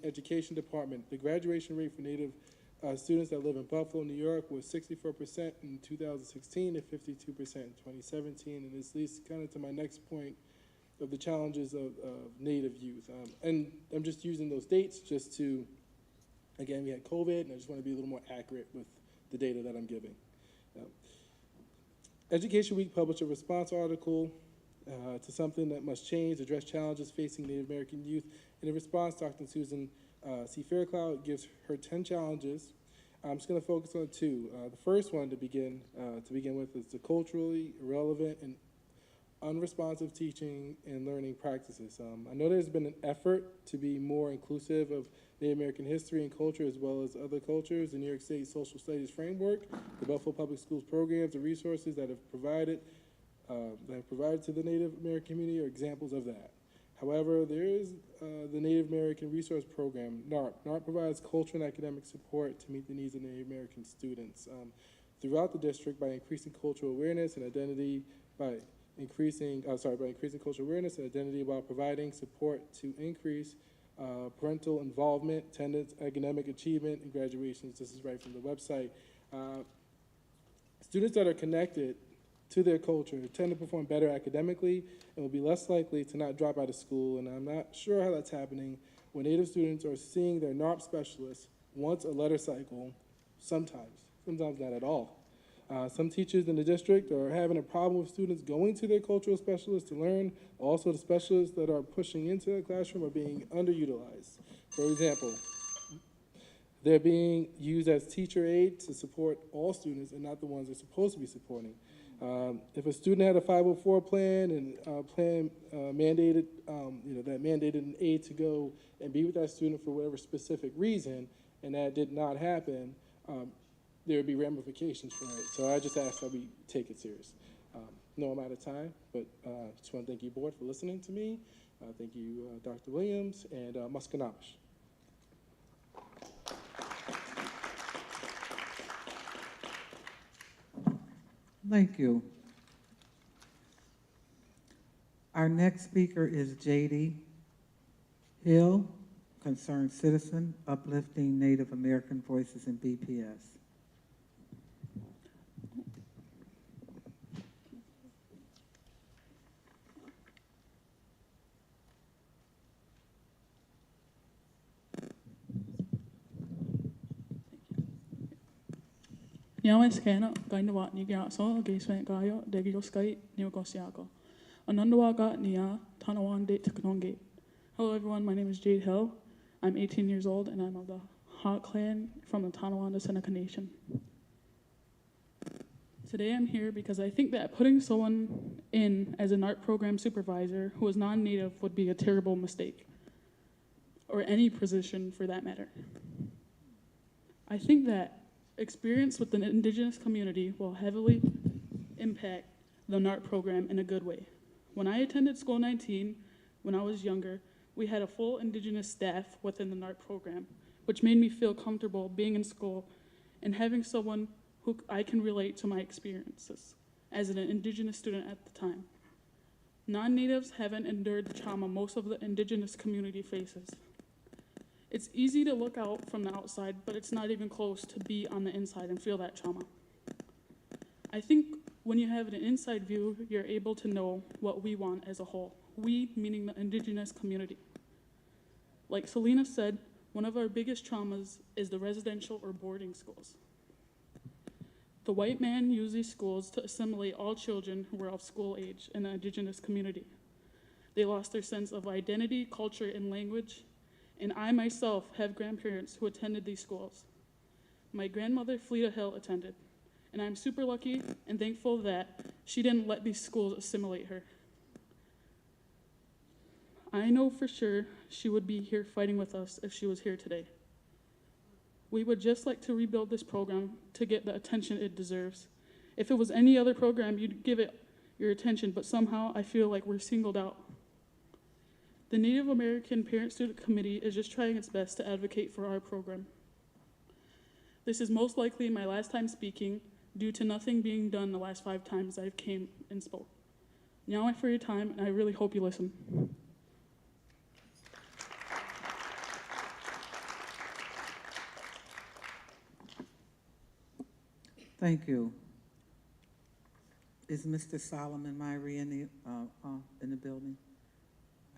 Education Department, the graduation rate for Native students that live in Buffalo, New York was 64% in 2016 and 52% in 2017. And this leads kind of to my next point of the challenges of Native youth. And I'm just using those dates just to, again, we had COVID, and I just want to be a little more accurate with the data that I'm giving. Education Week published a response article to something that must change, address challenges facing Native American youth. In response, Dr. Susan C. Fairclough gives her 10 challenges. I'm just going to focus on 2. The first one to begin with is the culturally irrelevant and unresponsive teaching and learning practices. I know there's been an effort to be more inclusive of Native American history and culture as well as other cultures. The New York State Social Studies Framework, the Buffalo Public Schools programs, and resources that have provided to the Native American community are examples of that. However, there is the Native American Resource Program, NARP. NARP provides culture and academic support to meet the needs of Native American students throughout the district by increasing cultural awareness and identity, by increasing cultural awareness and identity while providing support to increase parental involvement, attendance, academic achievement, and graduations. This is right from the website. Students that are connected to their culture tend to perform better academically and will be less likely to not drop out of school, and I'm not sure how that's happening. where Native students are seeing their NARP specialist once a letter cycle, sometimes not at all. Some teachers in the district are having a problem with students going to their cultural specialists to learn. Also, the specialists that are pushing into the classroom are being underutilized. For example, they're being used as teacher aid to support all students and not the ones they're supposed to be supporting. If a student had a 504 plan and plan mandated, that mandated an aide to go and be with that student for whatever specific reason, and that did not happen, there would be ramifications for it. So I just ask that we take it serious. No, I'm out of time, but just want to thank you, board, for listening to me. Thank you, Dr. Williams, and Muskanamish. Thank you. Our next speaker is J.D. Hill, concerned citizen, uplifting Native American voices in BPS. Nyaweskena, Gainawat Nigaso, Gasement Gayo, Degioskite, Neogosiago. Anandawaga Nia, Tanawan Date Tukanonge. Hello everyone, my name is Jade Hill. I'm 18 years old and I'm of the Hawk Clan from the Tonawanda Seneca Nation. Today I'm here because I think that putting someone in as an art program supervisor who is non-native would be a terrible mistake, or any position for that matter. I think that experience with the Indigenous community will heavily impact the NART program in a good way. When I attended School 19, when I was younger, we had a full Indigenous staff within the NART program, which made me feel comfortable being in school and having someone who I can relate to my experiences as an Indigenous student at the time. Non-natives haven't endured the trauma most of the Indigenous community faces. It's easy to look out from the outside, but it's not even close to be on the inside and feel that trauma. I think when you have an inside view, you're able to know what we want as a whole. We, meaning the Indigenous community. Like Selena said, one of our biggest traumas is the residential or boarding schools. The white man used these schools to assimilate all children who were of school age in the Indigenous community. They lost their sense of identity, culture, and language. And I myself have grandparents who attended these schools. My grandmother, Fleta Hill, attended, and I'm super lucky and thankful that she didn't let these schools assimilate her. I know for sure she would be here fighting with us if she was here today. We would just like to rebuild this program to get the attention it deserves. If it was any other program, you'd give it your attention, but somehow I feel like we're singled out. The Native American Parent-Student Committee is just trying its best to advocate for our program. This is most likely my last time speaking due to nothing being done the last 5 times I've came and spoke. Now for your time, and I really hope you listen. Thank you. Is Mr. Solomon Myrie in the building?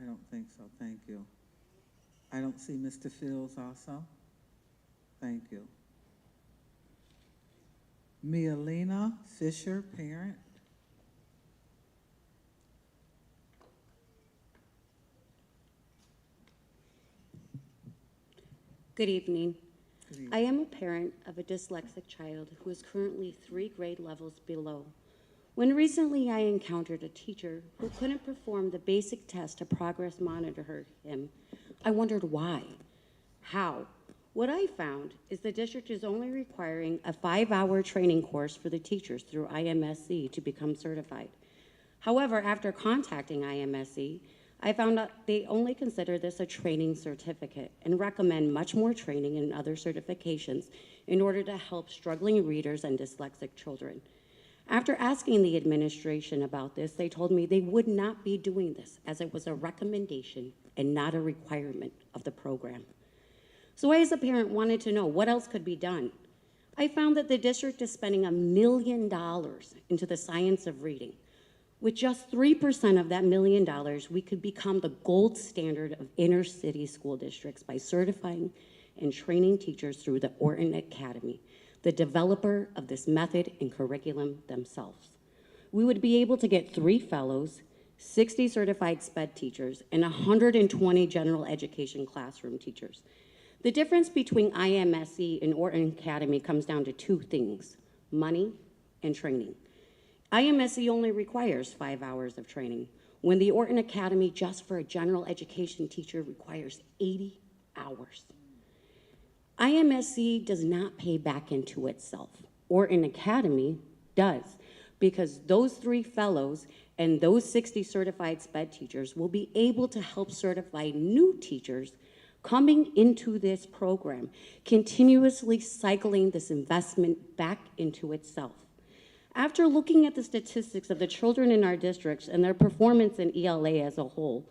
I don't think so, thank you. I don't see Mr. Fields also. Thank you. Mialina Fisher, parent. Good evening. I am a parent of a dyslexic child who is currently 3 grade levels below. When recently I encountered a teacher who couldn't perform the basic test to progress monitor him, I wondered why, how. What I found is the district is only requiring a 5-hour training course for the teachers through IMSC to become certified. However, after contacting IMSC, I found out they only consider this a training certificate and recommend much more training and other certifications in order to help struggling readers and dyslexic children. After asking the administration about this, they told me they would not be doing this as it was a recommendation and not a requirement of the program. So I, as a parent, wanted to know what else could be done. I found that the district is spending $1 million into the science of reading, With just 3% of that $1 million, we could become the gold standard of inner city school districts by certifying and training teachers through the Orton Academy, the developer of this method and curriculum themselves. We would be able to get 3 fellows, 60 certified SPED teachers, and 120 general education classroom teachers. The difference between IMSE and Orton Academy comes down to 2 things: money and training. IMSE only requires 5 hours of training, when the Orton Academy, just for a general education teacher, requires 80 hours. IMSE does not pay back into itself. Orton Academy does, because those 3 fellows and those 60 certified SPED teachers will be able to help certify new teachers coming into this program, continuously cycling this investment back into itself. After looking at the statistics of the children in our districts and their performance in ELA as a whole,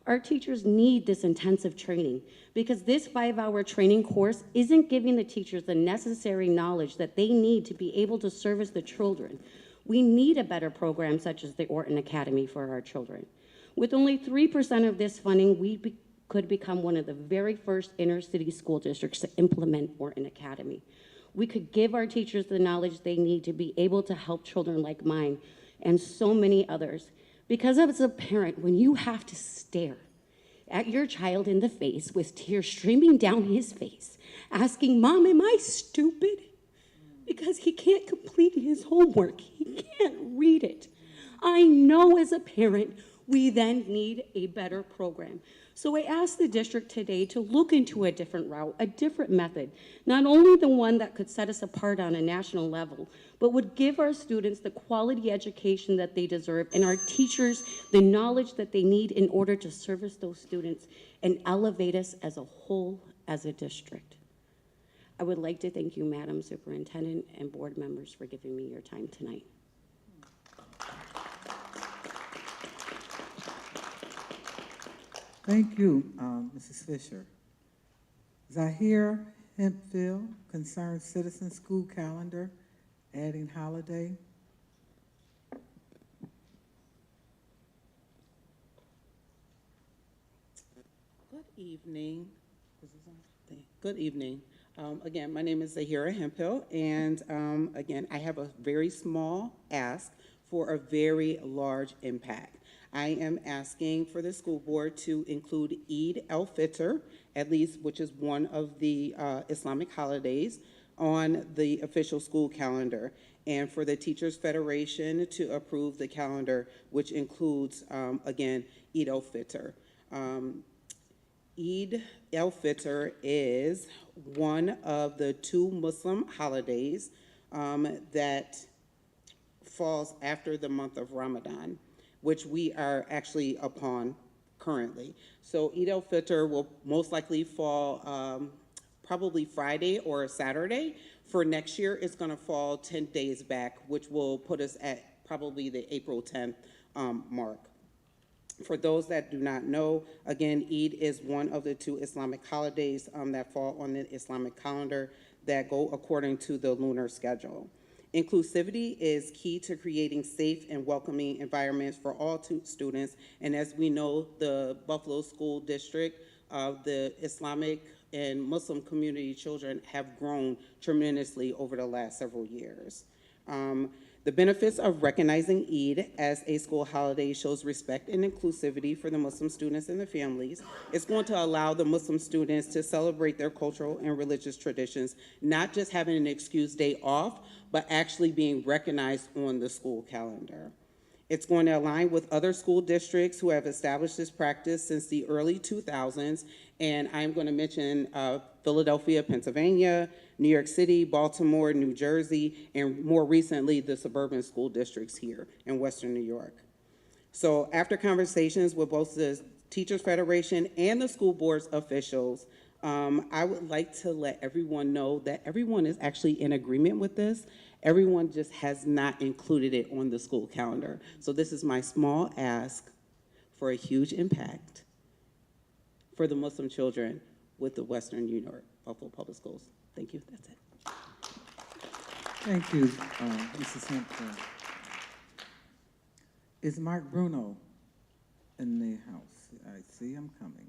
our teachers need this intensive training, because this 5-hour training course isn't giving the teachers the necessary knowledge that they need to be able to service the children. We need a better program such as the Orton Academy for our children. With only 3% of this funding, we could become one of the very first inner city school districts to implement Orton Academy. We could give our teachers the knowledge they need to be able to help children like mine and so many others. Because as a parent, when you have to stare at your child in the face with tears streaming down his face, asking, "Mom, am I stupid?" Because he can't complete his homework, he can't read it. I know as a parent, we then need a better program. So I asked the district today to look into a different route, a different method, not only the one that could set us apart on a national level, but would give our students the quality education that they deserve and our teachers the knowledge that they need in order to service those students and elevate us as a whole as a district. I would like to thank you, Madam Superintendent and board members, for giving me your time tonight. Thank you, Mrs. Fisher. Zahir Hemphill, Concerned Citizen School Calendar, adding holiday. Good evening. Good evening. Again, my name is Zahira Hemphill, and again, I have a very small ask for a very large impact. I am asking for the school board to include Eid al-Fitr, at least, which is one of the Islamic holidays, on the official school calendar, and for the Teachers Federation to approve the calendar, which includes, again, Eid al-Fitr. Eid al-Fitr is one of the 2 Muslim holidays that falls after the month of Ramadan, which we are actually upon currently. So Eid al-Fitr will most likely fall probably Friday or Saturday. For next year, it's going to fall 10 days back, which will put us at probably the April 10th mark. For those that do not know, again, Eid is one of the 2 Islamic holidays that fall on the Islamic calendar that go according to the lunar schedule. Inclusivity is key to creating safe and welcoming environments for all students, and as we know, the Buffalo School District, the Islamic and Muslim community children have grown tremendously over the last several years. The benefits of recognizing Eid as a school holiday shows respect and inclusivity for the Muslim students and their families. It's going to allow the Muslim students to celebrate their cultural and religious traditions, not just having an excused day off, but actually being recognized on the school calendar. It's going to align with other school districts who have established this practice since the early 2000s, and I'm going to mention Philadelphia, Pennsylvania, New York City, Baltimore, New Jersey, and more recently, the suburban school districts here in Western New York. So after conversations with both the Teachers Federation and the school board's officials, I would like to let everyone know that everyone is actually in agreement with this. Everyone just has not included it on the school calendar. So this is my small ask for a huge impact for the Muslim children with the Western New York Buffalo Public Schools. Thank you, that's it. Thank you, Mrs. Hemphill. Is Mark Bruno in the house? I see him coming.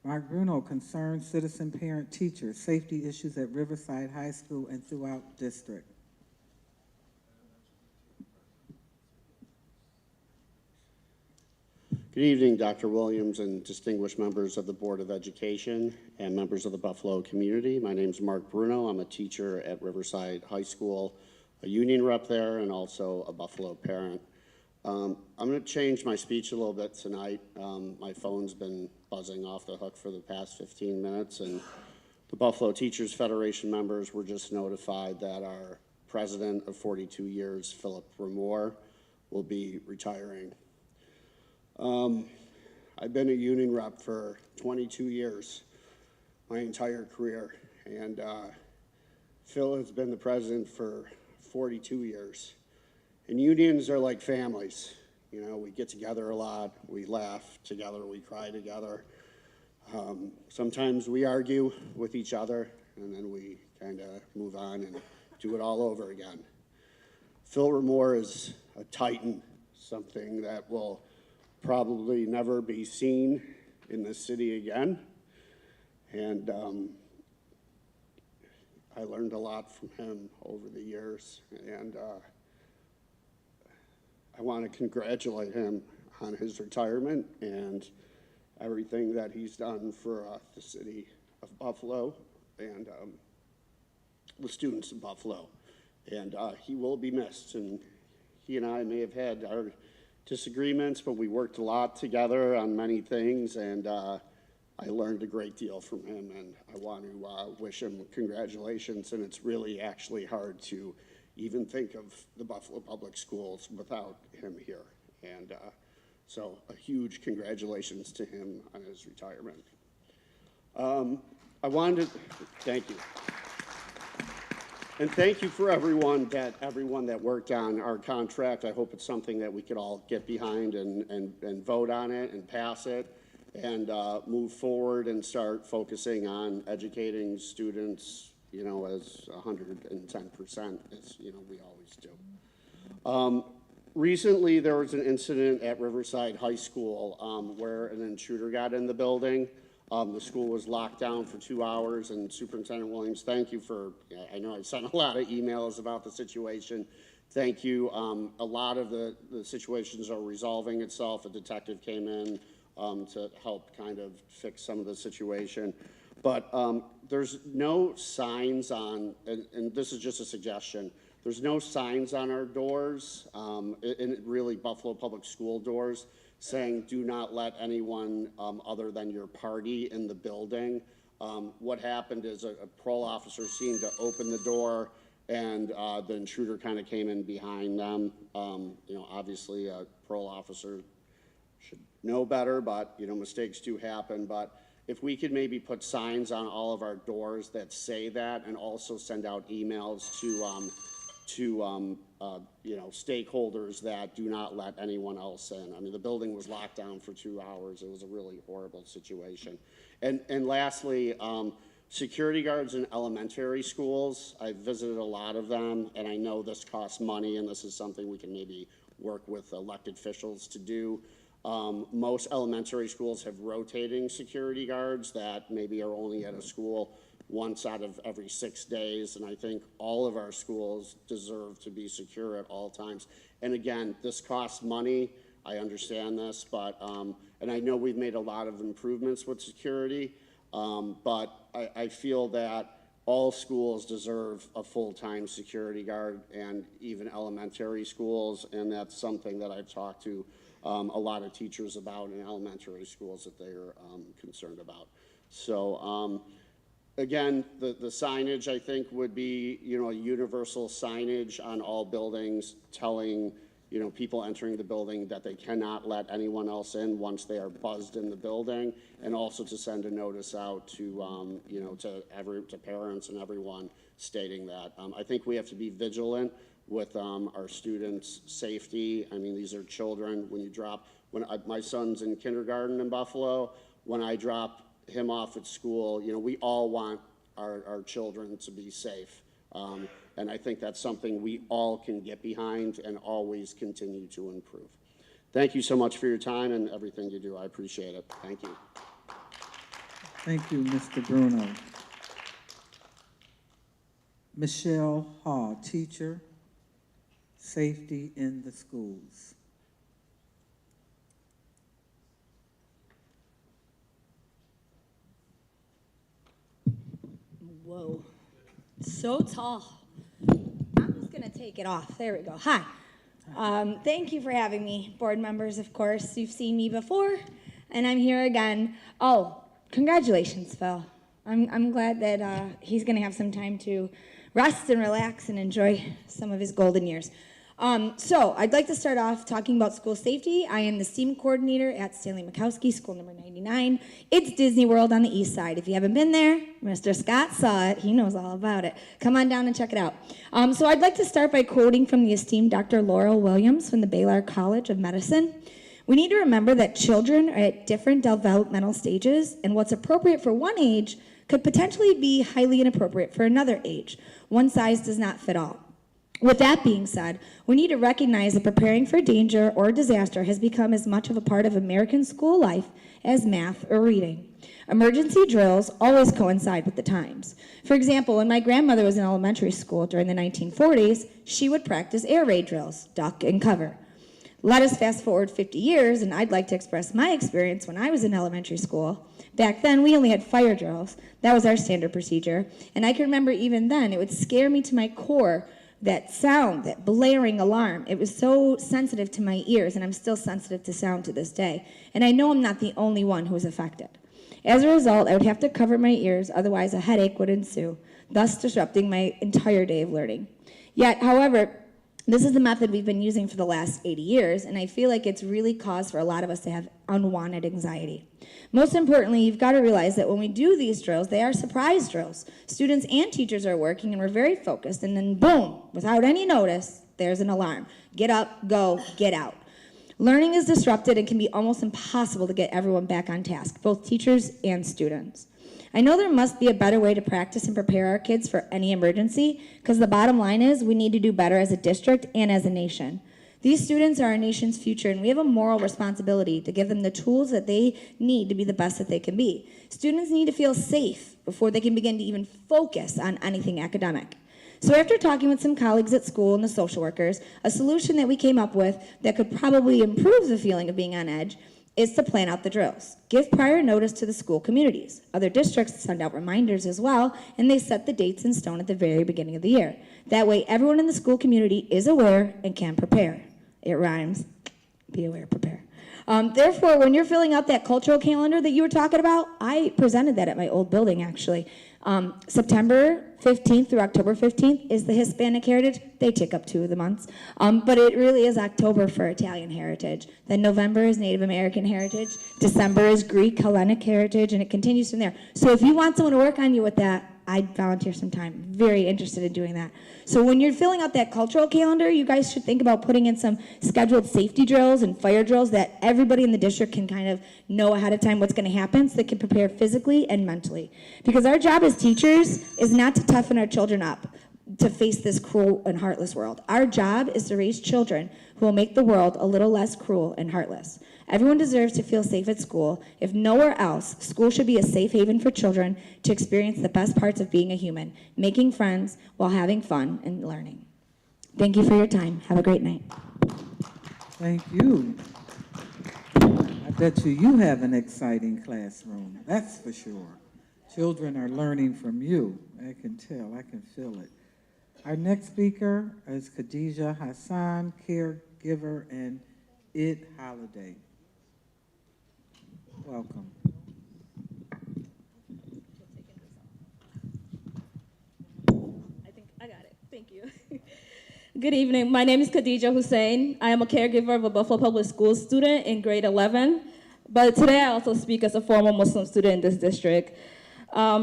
Mark Bruno, concerned citizen, parent, teacher, safety issues at Riverside High School and throughout district. Good evening, Dr. Williams and distinguished members of the Board of Education and members of the Buffalo community. My name is Mark Bruno. I'm a teacher at Riverside High School, a union rep there, and also a Buffalo parent. I'm going to change my speech a little bit tonight. My phone's been buzzing off the hook for the past 15 minutes, and the Buffalo Teachers Federation members were just notified that our president of 42 years, Philip Remore, will be retiring. I've been a union rep for 22 years, my entire career, and Phil has been the president for 42 years. And unions are like families. You know, we get together a lot, we laugh together, we cry together. Sometimes we argue with each other, and then we kind of move on and do it all over again. Phil Remore is a titan, something that will probably never be seen in this city again. And I learned a lot from him over the years, and I want to congratulate him on his retirement and everything that he's done for the city of Buffalo and the students of Buffalo. And he will be missed, and he and I may have had our disagreements, but we worked a lot together on many things, and I learned a great deal from him, and I want to wish him congratulations. And it's really actually hard to even think of the Buffalo Public Schools without him here. And so a huge congratulations to him on his retirement. I wanted to, thank you. And thank you for everyone that worked on our contract. I hope it's something that we could all get behind and vote on it and pass it and move forward and start focusing on educating students, you know, as 110%, as, you know, we always do. Recently, there was an incident at Riverside High School where an intruder got in the building. The school was locked down for 2 hours, and Superintendent Williams, thank you for, I know I sent a lot of emails about the situation. Thank you. A lot of the situations are resolving itself. A detective came in to help kind of fix some of the situation. But there's no signs on, and this is just a suggestion, there's no signs on our doors, and really Buffalo Public School doors, saying do not let anyone other than your party in the building. What happened is a parole officer seemed to open the door, and the intruder kind of came in behind them. You know, obviously a parole officer should know better, but you know, mistakes do happen. But if we could maybe put signs on all of our doors that say that, and also send out emails to you know, stakeholders that do not let anyone else in. I mean, the building was locked down for 2 hours. It was a really horrible situation. And lastly, security guards in elementary schools. I've visited a lot of them, and I know this costs money, and this is something we can maybe work with elected officials to do. Most elementary schools have rotating security guards that maybe are only at a school once out of every 6 days, and I think all of our schools deserve to be secure at all times. And again, this costs money, I understand this, but, and I know we've made a lot of improvements with security, but I feel that all schools deserve a full-time security guard, and even elementary schools, and that's something that I've talked to a lot of teachers about in elementary schools that they're concerned about. So, again, the signage, I think, would be, you know, a universal signage on all buildings telling, you know, people entering the building that they cannot let anyone else in once they are buzzed in the building, and also to send a notice out to, you know, to parents and everyone stating that. I think we have to be vigilant with our students' safety. I mean, these are children. When you drop, my son's in kindergarten in Buffalo, when I drop him off at school, you know, we all want our children to be safe. And I think that's something we all can get behind and always continue to improve. thank you so much for your time and everything you do. I appreciate it. Thank you. Thank you, Mr. Bruno. Michelle Hall, teacher, safety in the schools. Whoa, so tall. I'm just gonna take it off. There we go. Hi. Thank you for having me, board members. Of course, you've seen me before, and I'm here again. Oh, congratulations, Phil. I'm glad that he's gonna have some time to rest and relax and enjoy some of his golden years. So I'd like to start off talking about school safety. I am the STEAM coordinator at Stanley Mikowski, school number 99. It's Disney World on the east side. If you haven't been there, Mr. Scott saw it. He knows all about it. Come on down and check it out. So I'd like to start by quoting from the esteemed Dr. Laurel Williams from the Baylor College of Medicine. We need to remember that children are at different developmental stages, and what's appropriate for one age could potentially be highly inappropriate for another age. One size does not fit all. With that being said, we need to recognize that preparing for danger or disaster has become as much of a part of American school life as math or reading. Emergency drills always coincide with the times. For example, when my grandmother was in elementary school during the 1940s, she would practice air raid drills, duck and cover. Let us fast forward 50 years, and I'd like to express my experience when I was in elementary school. Back then, we only had fire drills. That was our standard procedure. And I can remember even then, it would scare me to my core, that sound, that blaring alarm. It was so sensitive to my ears, and I'm still sensitive to sound to this day. And I know I'm not the only one who was affected. As a result, I would have to cover my ears, otherwise a headache would ensue, thus disrupting my entire day of learning. Yet, however, this is the method we've been using for the last 80 years, and I feel like it's really caused for a lot of us to have unwanted anxiety. Most importantly, you've got to realize that when we do these drills, they are surprise drills. Students and teachers are working, and we're very focused, and then boom, without any notice, there's an alarm. Get up, go, get out. Learning is disrupted and can be almost impossible to get everyone back on task, both teachers and students. I know there must be a better way to practice and prepare our kids for any emergency, because the bottom line is we need to do better as a district and as a nation. These students are our nation's future, and we have a moral responsibility to give them the tools that they need to be the best that they can be. Students need to feel safe before they can begin to even focus on anything academic. So after talking with some colleagues at school and the social workers, a solution that we came up with that could probably improve the feeling of being on edge is to plan out the drills. Give prior notice to the school communities. Other districts send out reminders as well, and they set the dates in stone at the very beginning of the year. That way, everyone in the school community is aware and can prepare. It rhymes. Be aware, prepare. Therefore, when you're filling out that cultural calendar that you were talking about, I presented that at my old building, actually. September 15th through October 15th is the Hispanic Heritage. They take up 2 of the months. But it really is October for Italian Heritage. Then November is Native American Heritage. December is Greek Hellenic Heritage, and it continues from there. So if you want someone to work on you with that, I'd volunteer some time. Very interested in doing that. So when you're filling out that cultural calendar, you guys should think about putting in some scheduled safety drills and fire drills that everybody in the district can kind of know ahead of time what's going to happen, so they can prepare physically and mentally. Because our job as teachers is not to toughen our children up to face this cruel and heartless world. Our job is to raise children who will make the world a little less cruel and heartless. Everyone deserves to feel safe at school. If nowhere else, school should be a safe haven for children to experience the best parts of being a human, making friends while having fun and learning. Thank you for your time. Have a great night. Thank you. I bet you have an exciting classroom, that's for sure. Children are learning from you. I can tell, I can feel it. Our next speaker is Khadijah Hassan, caregiver and Id Holiday. Welcome. I think I got it. Thank you. Good evening. My name is Khadijah Hussein. I am a caregiver of a Buffalo Public Schools student in grade 11, but today I also speak as a former Muslim student in this district.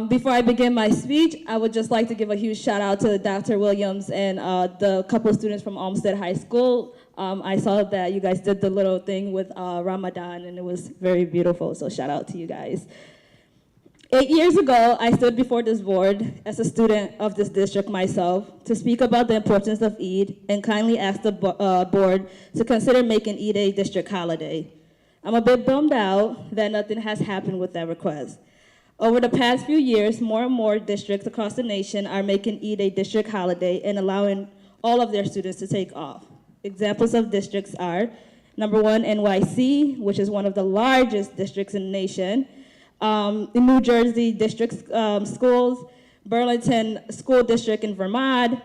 Before I begin my speech, I would just like to give a huge shout out to Dr. Williams and the couple of students from Olmsted High School. I saw that you guys did the little thing with Ramadan, and it was very beautiful, so shout out to you guys. 8 years ago, I stood before this board as a student of this district myself to speak about the importance of Eid and kindly asked the board to consider making Eid a district holiday. I'm a bit bummed out that nothing has happened with that request. Over the past few years, more and more districts across the nation are making Eid a district holiday and allowing all of their students to take off. Examples of districts are, number one, NYC, which is one of the largest districts in the nation, in New Jersey district schools, Burlington School District in Vermont,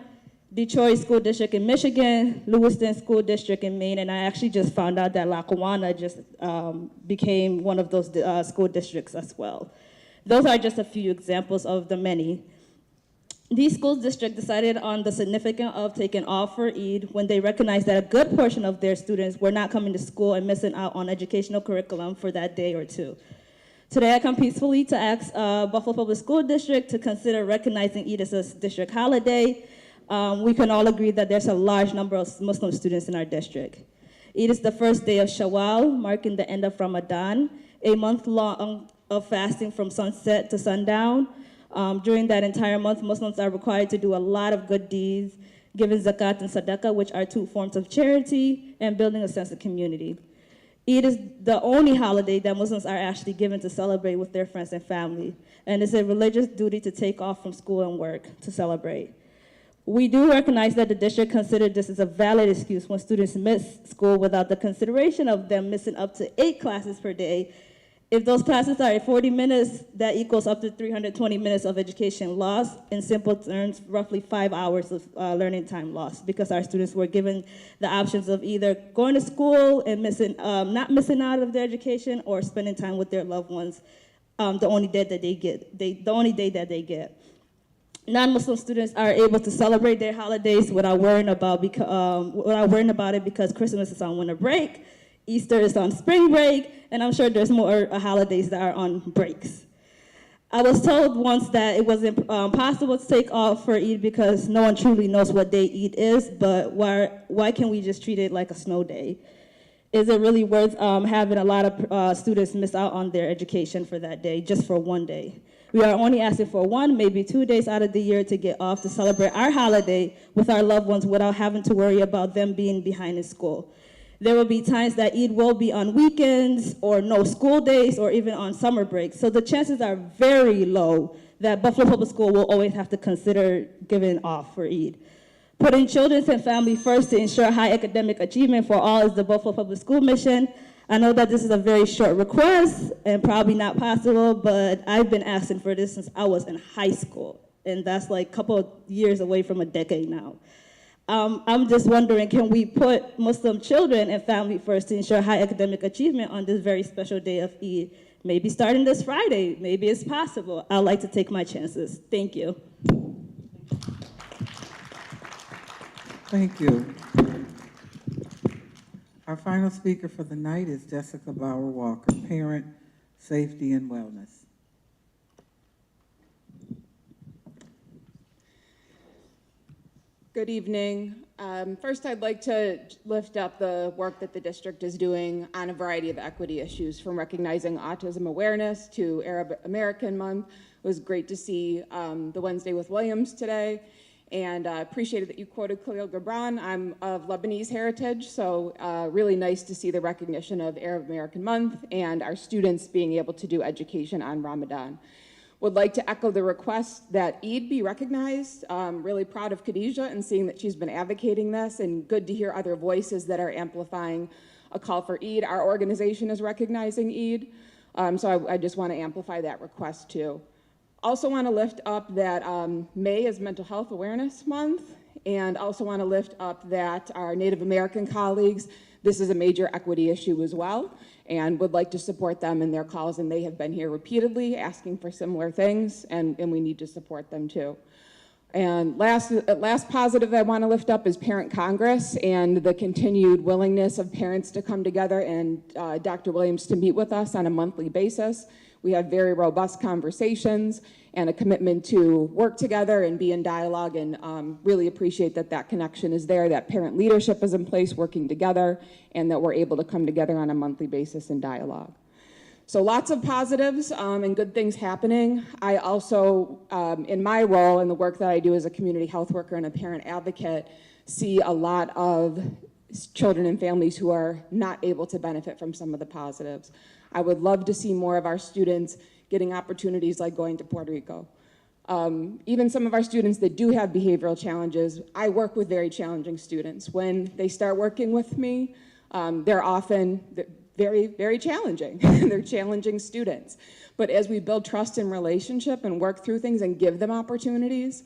Detroit School District in Michigan, Lewiston School District in Maine, and I actually just found out that Lackawanna just became one of those school districts as well. Those are just a few examples of the many. These school districts decided on the significance of taking off for Eid when they recognized that a good portion of their students were not coming to school and missing out on educational curriculum for that day or two. Today, I come peacefully to ask Buffalo Public School District to consider recognizing Eid as a district holiday. We can all agree that there's a large number of Muslim students in our district. Eid is the first day of Shawwal, marking the end of Ramadan, a month long of fasting from sunset to sundown. During that entire month, Muslims are required to do a lot of good deeds, giving zakat and sadaqah, which are two forms of charity, and building a sense of community. Eid is the only holiday that Muslims are actually given to celebrate with their friends and family, and it's a religious duty to take off from school and work to celebrate. We do recognize that the district considered this as a valid excuse when students miss school without the consideration of them missing up to 8 classes per day. If those classes are at 40 minutes, that equals up to 320 minutes of education lost. In simple terms, roughly 5 hours of learning time lost because our students were given the options of either going to school and not missing out of their education or spending time with their loved ones the only day that they get. Non-Muslim students are able to celebrate their holidays without worrying about it because Christmas is on winter break, Easter is on spring break, and I'm sure there's more holidays that are on breaks. I was told once that it wasn't possible to take off for Eid because no one truly knows what day Eid is, but why can't we just treat it like a snow day? Is it really worth having a lot of students miss out on their education for that day, just for one day? We are only asking for 1, maybe 2 days out of the year to get off to celebrate our holiday with our loved ones without having to worry about them being behind in school. There will be times that Eid will be on weekends or no school days or even on summer breaks. So the chances are very low that Buffalo Public School will always have to consider giving off for Eid. Putting children and family first to ensure high academic achievement for all is the Buffalo Public School mission. I know that this is a very short request and probably not possible, but I've been asking for this since I was in high school, and that's like a couple of years away from a decade now. I'm just wondering, can we put Muslim children and family first to ensure high academic achievement on this very special day of Eid? Maybe starting this Friday, maybe it's possible. I'd like to take my chances. Thank you. Thank you. Our final speaker for the night is Jessica Bauer Walker, Parent, Safety, and Wellness. Good evening. First, I'd like to lift up the work that the district is doing on a variety of equity issues, from recognizing autism awareness to Arab American Month. It was great to see the Wednesday with Williams today, and appreciated that you quoted Khalil Gibran. I'm of Lebanese heritage, so really nice to see the recognition of Arab American Month and our students being able to do education on Ramadan. Would like to echo the request that Eid be recognized. Really proud of Khadijah and seeing that she's been advocating this, and good to hear other voices that are amplifying a call for Eid. Our organization is recognizing Eid, so I just want to amplify that request too. Also want to lift up that May is Mental Health Awareness Month, and also want to lift up that our Native American colleagues, this is a major equity issue as well, and would like to support them in their calls, and they have been here repeatedly asking for similar things, and we need to support them too. And last positive I want to lift up is Parent Congress and the continued willingness of parents to come together and Dr. Williams to meet with us on a monthly basis. We have very robust conversations and a commitment to work together and be in dialogue, and really appreciate that that connection is there, that parent leadership is in place working together, and that we're able to come together on a monthly basis in dialogue. So lots of positives and good things happening. I also, in my role in the work that I do as a community health worker and a parent advocate, see a lot of children and families who are not able to benefit from some of the positives. I would love to see more of our students getting opportunities like going to Puerto Rico. Even some of our students that do have behavioral challenges, I work with very challenging students. When they start working with me, they're often very, very challenging. They're challenging students. But as we build trust and relationship and work through things and give them opportunities,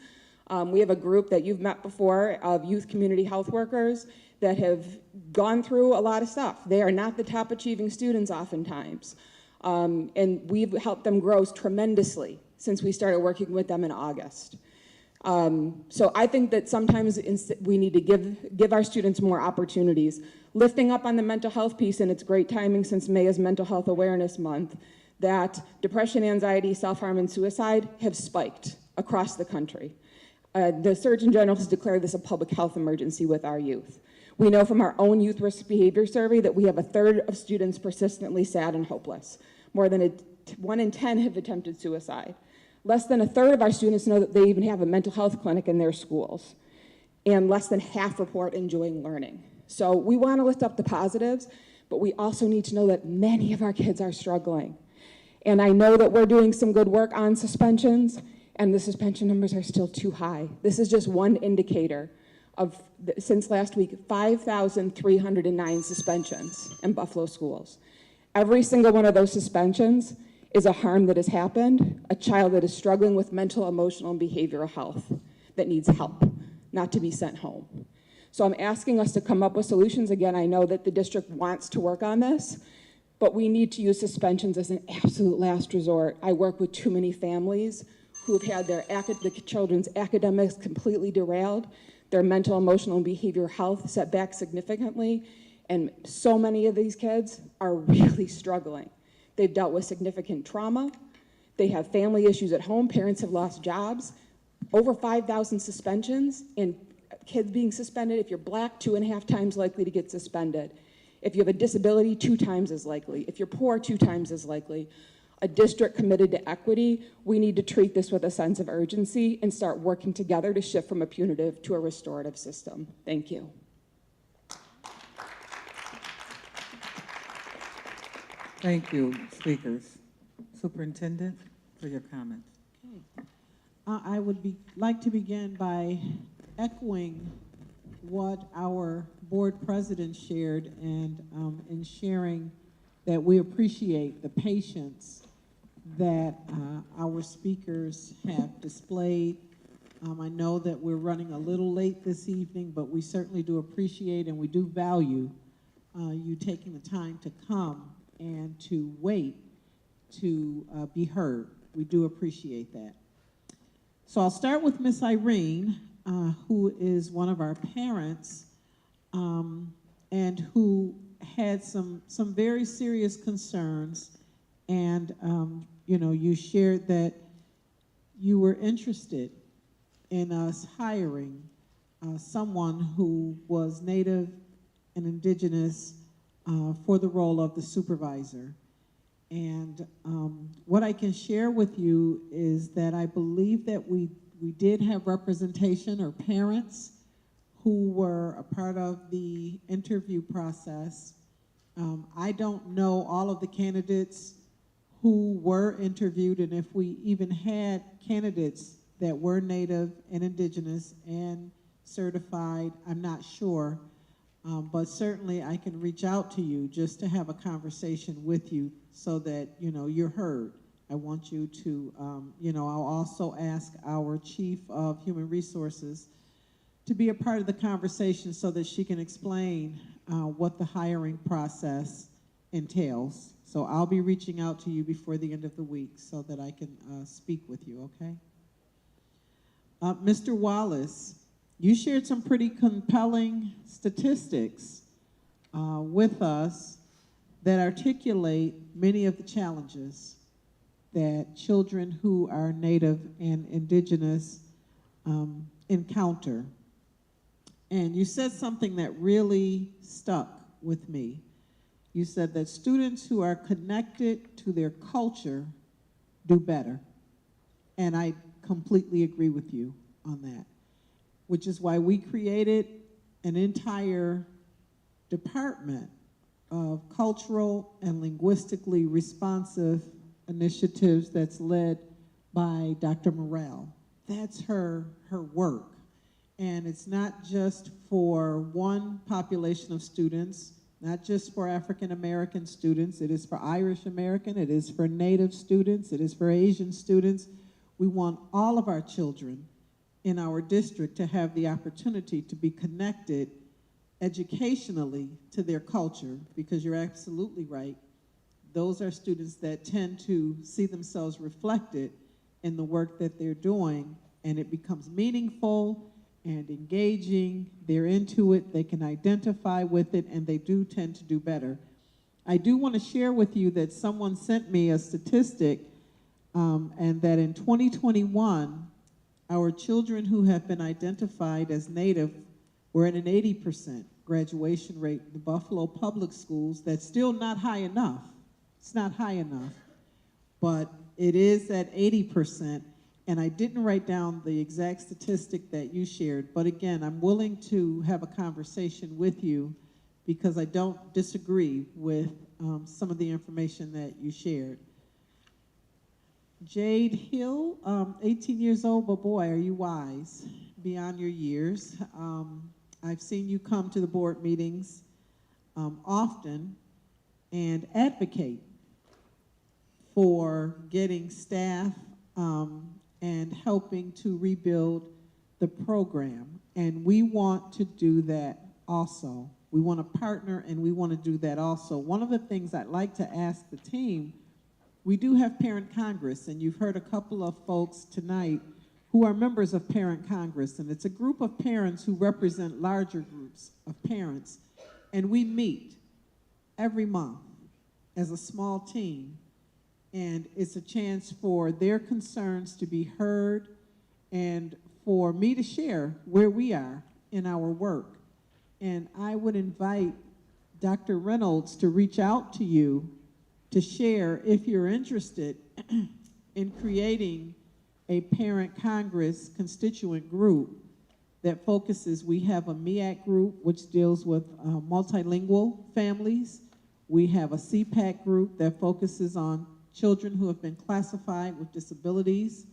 we have a group that you've met before of youth community health workers that have gone through a lot of stuff. They are not the top achieving students oftentimes. And we've helped them grow tremendously since we started working with them in August. So I think that sometimes we need to give our students more opportunities. Lifting up on the mental health piece, and it's great timing since May is Mental Health Awareness Month, that depression, anxiety, self-harm, and suicide have spiked across the country. The Surgeon General has declared this a public health emergency with our youth. We know from our own youth risk behavior survey that we have a third of students persistently sad and hopeless. More than 1 in 10 have attempted suicide. Less than a third of our students know that they even have a mental health clinic in their schools. And less than half report enjoying learning. So we want to lift up the positives, but we also need to know that many of our kids are struggling. And I know that we're doing some good work on suspensions, and the suspension numbers are still too high. This is just one indicator of, since last week, 5,309 suspensions in Buffalo schools. Every single one of those suspensions is a harm that has happened, a child that is struggling with mental, emotional, and behavioral health that needs help, not to be sent home. So I'm asking us to come up with solutions. Again, I know that the district wants to work on this, but we need to use suspensions as an absolute last resort. I work with too many families who have had the children's academics completely derailed, their mental, emotional, and behavioral health set back significantly, and so many of these kids are really struggling. They've dealt with significant trauma. They have family issues at home. Parents have lost jobs. Over 5,000 suspensions, and kids being suspended. If you're black, 2.5 times likely to get suspended. If you have a disability, 2 times as likely. If you're poor, 2 times as likely. A district committed to equity, we need to treat this with a sense of urgency and start working together to shift from a punitive to a restorative system. Thank you. Thank you, speakers. Superintendent, for your comments. Okay. I would like to begin by echoing what our board president shared and in sharing that we appreciate the patience that our speakers have displayed. I know that we're running a little late this evening, but we certainly do appreciate and we do value you taking the time to come and to wait to be heard. We do appreciate that. So I'll start with Miss Irene, who is one of our parents and who had some very serious concerns. And, you know, you shared that you were interested in us hiring someone who was Native and Indigenous for the role of the supervisor. And what I can share with you is that I believe that we did have representation or parents who were a part of the interview process. I don't know all of the candidates who were interviewed, and if we even had candidates that were Native and Indigenous and certified, I'm not sure. But certainly I can reach out to you just to have a conversation with you so that, you know, you're heard. I want you to, you know, I'll also ask our Chief of Human Resources to be a part of the conversation so that she can explain what the hiring process entails. So I'll be reaching out to you before the end of the week so that I can speak with you, okay? Mr. Wallace, you shared some pretty compelling statistics with us that articulate many of the challenges that children who are Native and Indigenous encounter. And you said something that really stuck with me. You said that students who are connected to their culture do better. And I completely agree with you on that, which is why we created an entire department of cultural and linguistically responsive initiatives that's led by Dr. Morrell. That's her work. And it's not just for one population of students, not just for African American students, it is for Irish American, it is for Native students, it is for Asian students. We want all of our children in our district to have the opportunity to be connected educationally to their culture, because you're absolutely right. Those are students that tend to see themselves reflected in the work that they're doing, and it becomes meaningful and engaging. They're into it, they can identify with it, and they do tend to do better. I do want to share with you that someone sent me a statistic, and that in 2021, our children who have been identified as Native were at an 80% graduation rate in the Buffalo Public Schools. That's still not high enough. It's not high enough, but it is at 80%. And I didn't write down the exact statistic that you shared, but again, I'm willing to have a conversation with you because I don't disagree with some of the information that you shared. Jade Hill, 18 years old, but boy, are you wise beyond your years. I've seen you come to the board meetings often and advocate for getting staff and helping to rebuild the program. And we want to do that also. We want to partner and we want to do that also. One of the things I'd like to ask the team, we do have Parent Congress, and you've heard a couple of folks tonight who are members of Parent Congress, and it's a group of parents who represent larger groups of parents, and we meet every month as a small team, and it's a chance for their concerns to be heard and for me to share where we are in our work. And I would invite Dr. Reynolds to reach out to you to share if you're interested in creating a Parent Congress constituent group that focuses. We have a MEAC group, which deals with multilingual families. We have a CPAC group that focuses on children who have been classified with disabilities.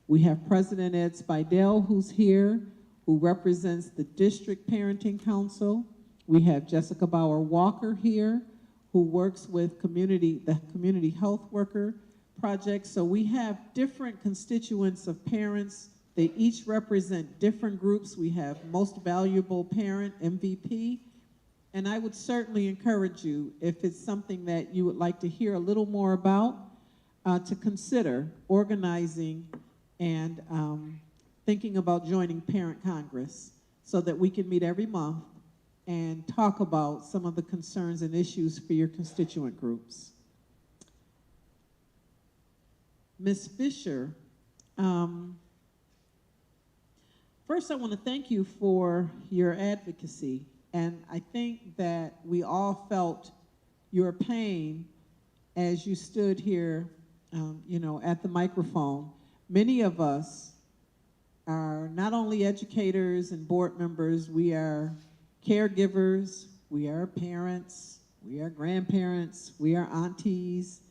We have President Ed Spidell, who's here, who represents the District Parenting Council. We have Jessica Bauer Walker here, who works with the Community Health Worker Project. So we have different constituents of parents. They each represent different groups. We have Most Valuable Parent, MVP, and I would certainly encourage you, if it's something that you would like to hear a little more about, to consider organizing and thinking about joining Parent Congress so that we can meet every month and talk about some of the concerns and issues for your constituent groups. Ms. Fisher, first I want to thank you for your advocacy, and I think that we all felt your pain as you stood here, at the microphone. Many of us are not only educators and board members, we are caregivers, we are parents, we are grandparents, we are aunties,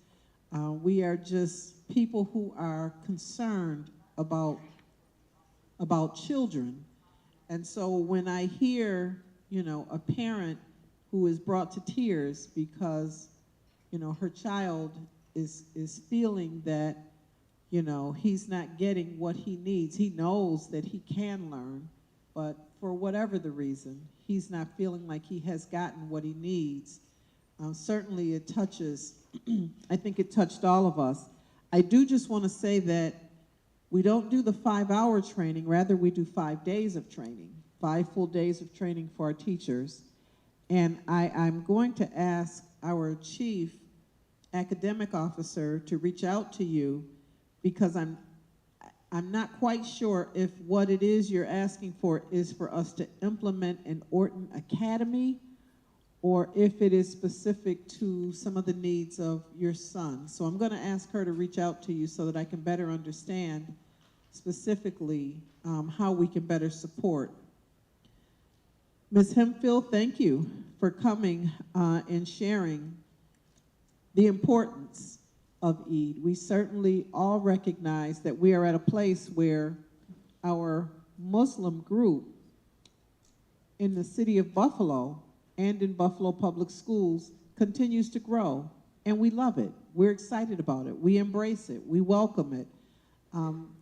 we are just people who are concerned about children. And so when I hear, a parent who is brought to tears because, her child is feeling that, he's not getting what he needs. He knows that he can learn, but for whatever the reason, he's not feeling like he has gotten what he needs. Certainly it touches, I think it touched all of us. I do just want to say that we don't do the 5-hour training, rather we do 5 days of training, 5 full days of training for our teachers. And I'm going to ask our chief academic officer to reach out to you, because I'm not quite sure if what it is you're asking for is for us to implement an Orton Academy, or if it is specific to some of the needs of your son. So I'm going to ask her to reach out to you so that I can better understand specifically how we can better support. Ms. Hempfield, thank you for coming and sharing the importance of Eid. We certainly all recognize that we are at a place where our Muslim group in the city of Buffalo and in Buffalo Public Schools continues to grow, and we love it. We're excited about it. We embrace it. We welcome it.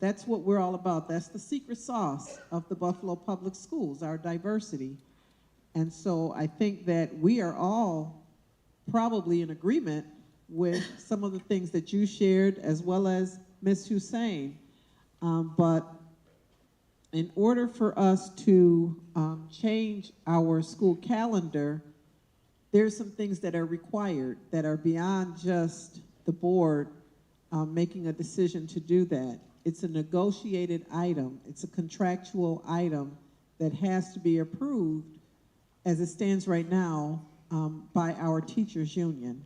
That's what we're all about. That's the secret sauce of the Buffalo Public Schools, our diversity. And so I think that we are all probably in agreement with some of the things that you shared, as well as Ms. Hussein. But in order for us to change our school calendar, there's some things that are required that are beyond just the board making a decision to do that. It's a negotiated item. It's a contractual item that has to be approved as it stands right now by our teachers union.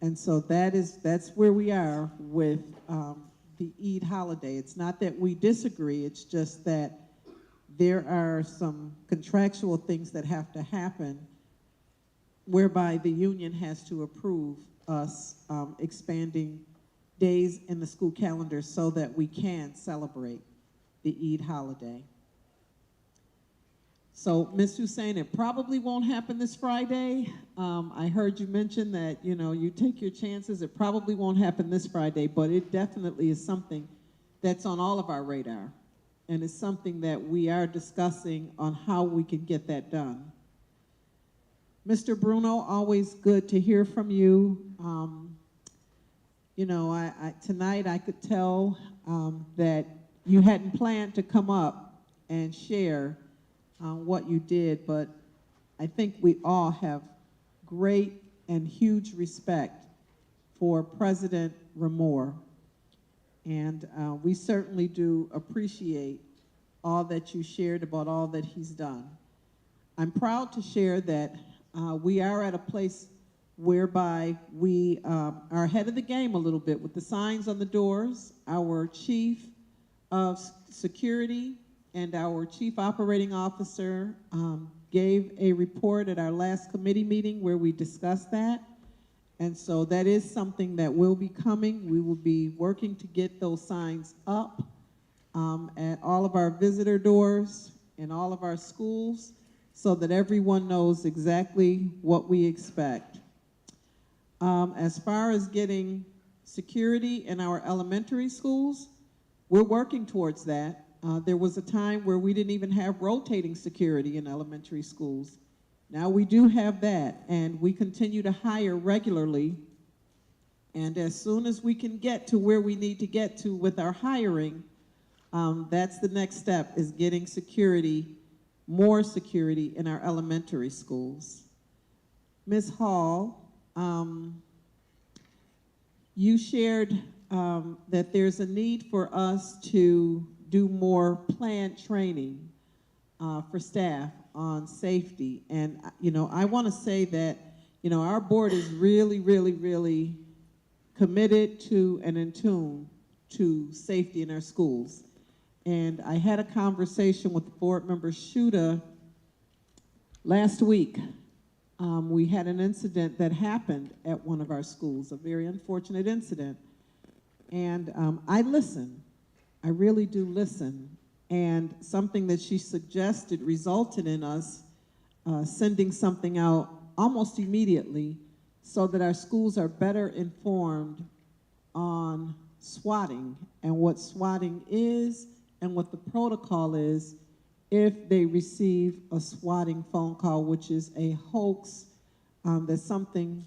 And so that's where we are with the Eid holiday. It's not that we disagree, it's just that there are some contractual things that have to happen whereby the union has to approve us expanding days in the school calendar so that we can celebrate the Eid holiday. So, Ms. Hussein, it probably won't happen this Friday. I heard you mention that, you take your chances. It probably won't happen this Friday, but it definitely is something that's on all of our radar. And it's something that we are discussing on how we can get that done. Mr. Bruno, always good to hear from you. Tonight I could tell that you hadn't planned to come up and share what you did, but I think we all have great and huge respect for President Ramore. And we certainly do appreciate all that you shared about all that he's done. I'm proud to share that we are at a place whereby we are ahead of the game a little bit with the signs on the doors. Our chief of security and our chief operating officer gave a report at our last committee meeting where we discussed that. And so that is something that will be coming. We will be working to get those signs up at all of our visitor doors in all of our schools so that everyone knows exactly what we expect. As far as getting security in our elementary schools, we're working towards that. There was a time where we didn't even have rotating security in elementary schools. Now we do have that, and we continue to hire regularly. And as soon as we can get to where we need to get to with our hiring, that's the next step, is getting security, more security in our elementary schools. Ms. Hall, you shared that there's a need for us to do more planned training for staff on safety. And, I want to say that, our board is really, really, really committed to and in tune to safety in our schools. And I had a conversation with board member Shuda last week. We had an incident that happened at one of our schools, a very unfortunate incident. And I listen. I really do listen. And something that she suggested resulted in us sending something out almost immediately so that our schools are better informed on swatting and what swatting is and what the protocol is if they receive a swatting phone call, which is a hoax that something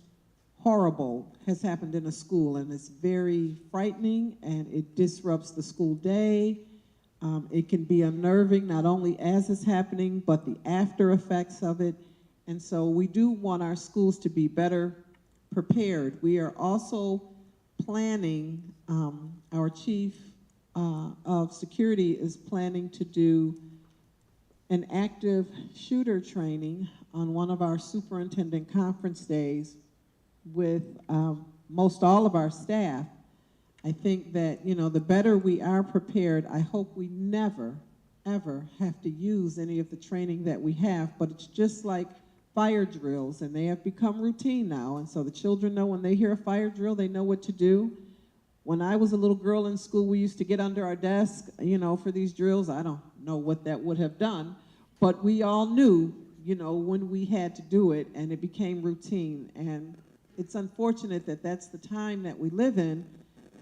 horrible has happened in a school, and it's very frightening and it disrupts the school day. It can be unnerving, not only as it's happening, but the after effects of it. And so we do want our schools to be better prepared. We are also planning, our chief of security is planning to do an active shooter training on one of our superintendent conference days with most all of our staff. I think that, you know, the better we are prepared, I hope we never, ever have to use any of the training that we have, but it's just like fire drills, and they have become routine now, and so the children know when they hear a fire drill, they know what to do. When I was a little girl in school, we used to get under our desk, you know, for these drills. I don't know what that would have done, but we all knew, you know, when we had to do it, and it became routine. And it's unfortunate that that's the time that we live in,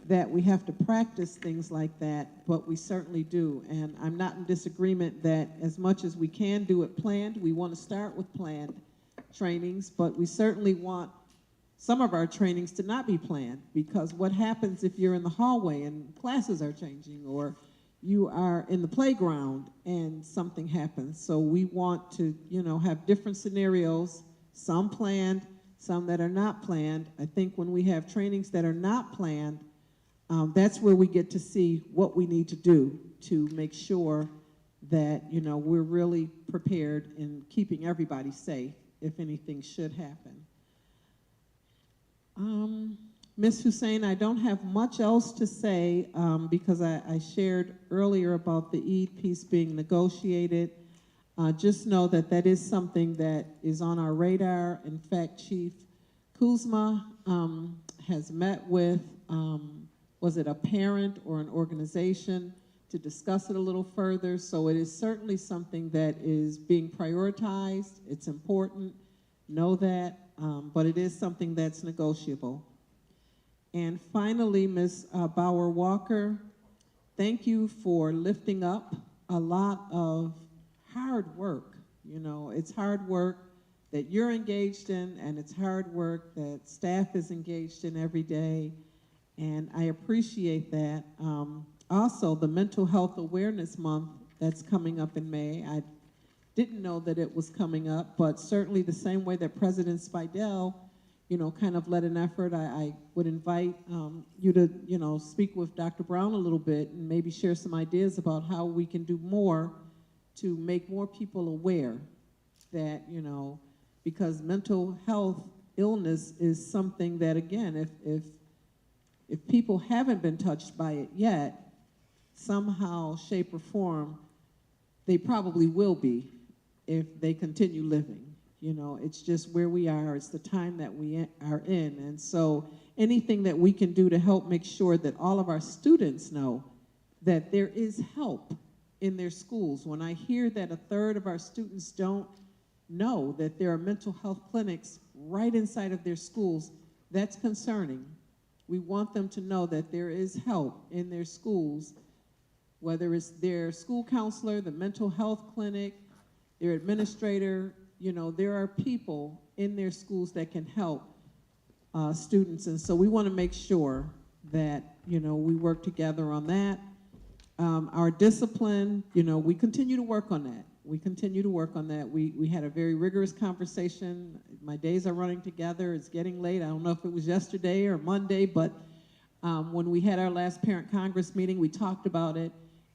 that we have to practice things like that, but we certainly do. And I'm not in disagreement that as much as we can do it planned, we want to start with planned trainings, but we certainly want some of our trainings to not be planned, because what happens if you're in the hallway and classes are changing, or you are in the playground and something happens? So we want to, you know, have different scenarios, some planned, some that are not planned. I think when we have trainings that are not planned, that's where we get to see what we need to do to make sure that, you know, we're really prepared in keeping everybody safe if anything should happen. Ms. Hussein, I don't have much else to say because I shared earlier about the Eid piece being negotiated. Just know that that is something that is on our radar. In fact, Chief Kuzma has met with, was it a parent or an organization, to discuss it a little further. So it is certainly something that is being prioritized. It's important, know that, but it is something that's negotiable. And finally, Ms. Bauer-Walker, thank you for lifting up a lot of hard work. You know, it's hard work that you're engaged in, and it's hard work that staff is engaged in every day, and I appreciate that. Also, the Mental Health Awareness Month that's coming up in May, I didn't know that it was coming up, but certainly the same way that President Spidell, you know, kind of led an effort, I would invite you to, you know, speak with Dr. Brown a little bit and maybe share some ideas about how we can do more to make more people aware that, you know, because mental health illness is something that, again, if people haven't been touched by it yet, somehow, shape, or form, they probably will be if they continue living. You know, it's just where we are. It's the time that we are in. And so anything that we can do to help make sure that all of our students know that there is help in their schools. When I hear that 1/3 of our students don't know that there are mental health clinics right inside of their schools, that's concerning. We want them to know that there is help in their schools, whether it's their school counselor, the mental health clinic, their administrator. You know, there are people in their schools that can help students, and so we want to make sure that, you know, we work together on that. Our discipline, you know, we continue to work on that. We continue to work on that. We had a very rigorous conversation. My days are running together. It's getting late. I don't know if it was yesterday or Monday, but when we had our last Parent Congress meeting, we talked about it,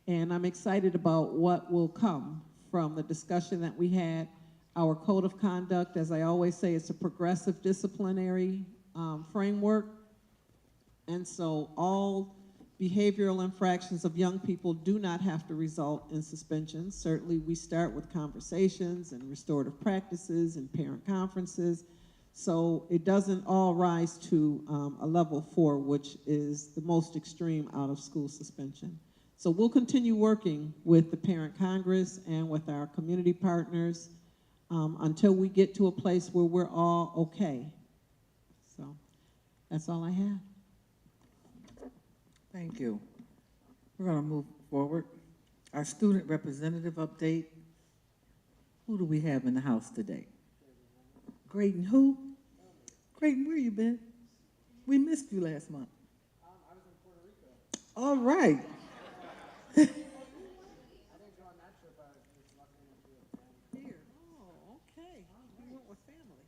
and I'm excited about what will come from the discussion that we had. Our code of conduct, as I always say, it's a progressive disciplinary framework. And so all behavioral infractions of young people do not have to result in suspensions. Certainly we start with conversations and restorative practices and parent conferences. So it doesn't all rise to a level 4, which is the most extreme out of school suspension. So we'll continue working with the Parent Congress and with our community partners until we get to a place where we're all okay. So that's all I have. Thank you. We're going to move forward. Our student representative update. Who do we have in the house today? Graydon who? Graydon, where you been? We missed you last month. I was in Puerto Rico. All right. I didn't go on that trip. I was just lucky enough to attend. Here. Oh, okay. You went with family.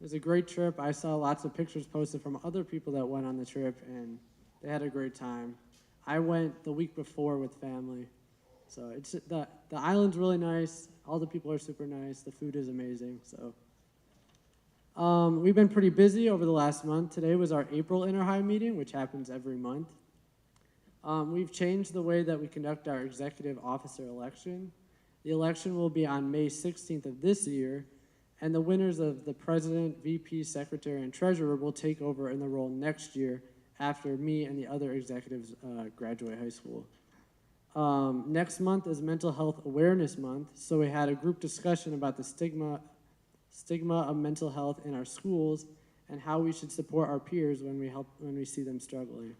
It was a great trip. I saw lots of pictures posted from other people that went on the trip, and they had a great time. I went the week before with family, So it's the island's really nice. All the people are super nice. The food is amazing. So we've been pretty busy over the last month. Today was our April Inter-High meeting, which happens every month. We've changed the way that we conduct our executive officer election. The election will be on May 16th of this year, and the winners of the president, VP, secretary, and treasurer will take over in the role next year after me and the other executives graduate high school. Next month is Mental Health Awareness Month, so we had a group discussion about the stigma of mental health in our schools and how we should support our peers when we see them struggling.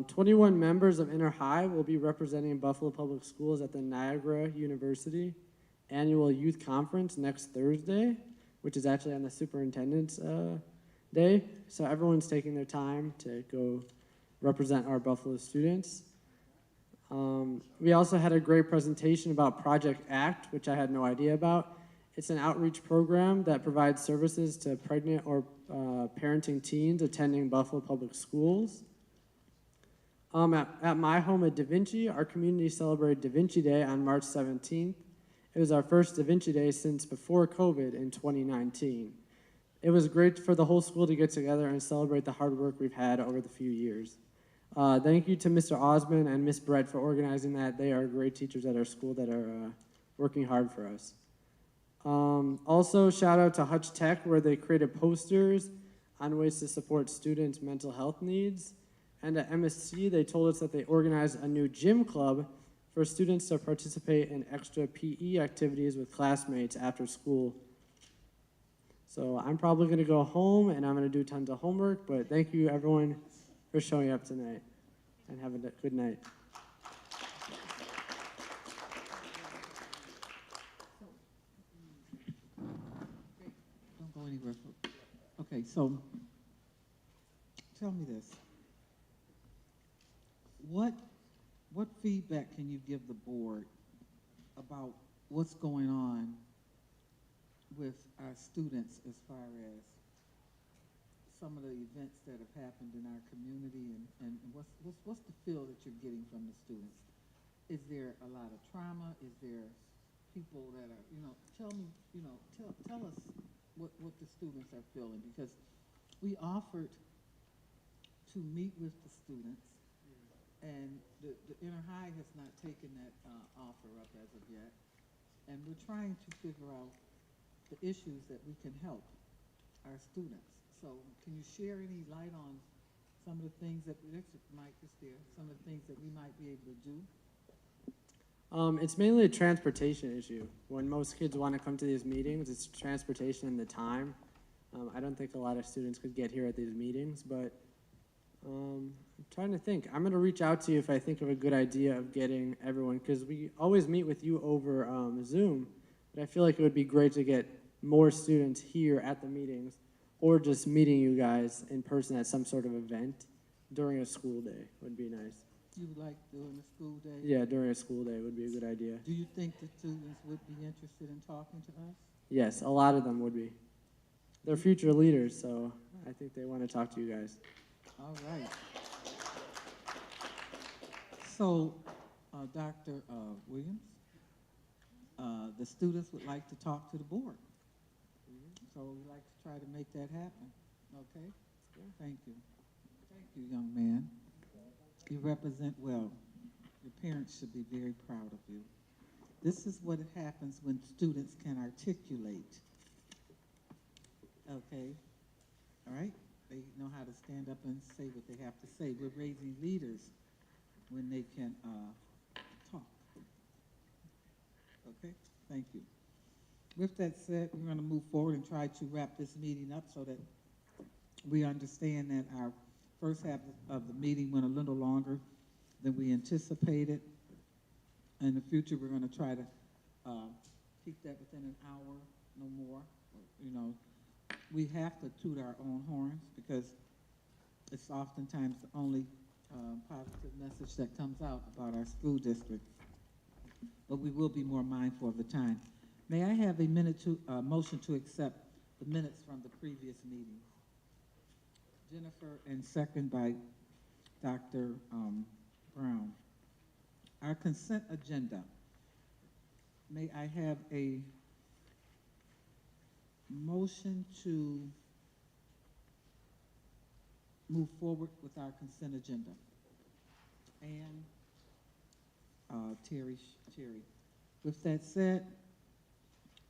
21 members of Inter-High will be representing Buffalo Public Schools at the Niagara University Annual Youth Conference next Thursday, which is actually on the Superintendent's Day. So everyone's taking their time to go represent our Buffalo students. We also had a great presentation about Project ACT, which I had no idea about. It's an outreach program that provides services to pregnant or parenting teens attending Buffalo Public Schools. At my home at Da Vinci, our community celebrated Da Vinci Day on March 17th. It was our first Da Vinci Day since before COVID in 2019. It was great for the whole school to get together and celebrate the hard work we've had over the few years. Thank you to Mr. Osmond and Miss Brett for organizing that. They are great teachers at our school that are working hard for us. Also, shout out to Hutch Tech, where they created posters on ways to support students' mental health needs. And at MSC, they told us that they organized a new gym club for students to participate in extra PE activities with classmates after school. So I'm probably going to go home and I'm going to do tons of homework, but thank you everyone for showing up tonight, and have a good night. Don't go anywhere. Okay, so tell me this. What feedback can you give the board about what's going on with our students as far as some of the events that have happened in our community, and what's the feel that you're getting from the students? Is there a lot of trauma? Is there people that are, tell me, tell us what the students are feeling, because we offered to meet with the students, and the Inter-High has not taken that offer up as of yet, and we're trying to figure out the issues that we can help our students. So can you share any light on some of the things that, Mike is there, some of the things that we might be able to do? It's mainly a transportation issue. When most kids want to come to these meetings, it's transportation and the time. I don't think a lot of students could get here at these meetings, but I'm trying to think. I'm going to reach out to you if I think of a good idea of getting everyone, because we always meet with you over Zoom, but I feel like it would be great to get more students here at the meetings, or just meeting you guys in person at some sort of event during a school day would be nice. You would like during a school day? Yeah, during a school day would be a good idea. Do you think the students would be interested in talking to us? Yes, a lot of them would be. They're future leaders, so I think they want to talk to you guys. All right. So, Dr. Williams, the students would like to talk to the board. So we'd like to try to make that happen. Okay? Thank you. Thank you, young man. You represent well. Your parents should be very proud of you. This is what happens when students can articulate. Okay? All right? They know how to stand up and say what they have to say. We're raising leaders when they can talk. Okay? Thank you. With that said, we're going to move forward and try to wrap this meeting up so that we understand that our first half of the meeting went a little longer than we anticipated. In the future, we're going to try to keep that within an hour, no more. We have to toot our own horns because it's oftentimes the only positive message that comes out about our school district. But we will be more mindful of the time. May I have a motion to accept the minutes from the previous meeting? Jennifer, and second by Dr. Brown. our consent agenda. May I have a motion to move forward with our consent agenda? And Terry. With that said,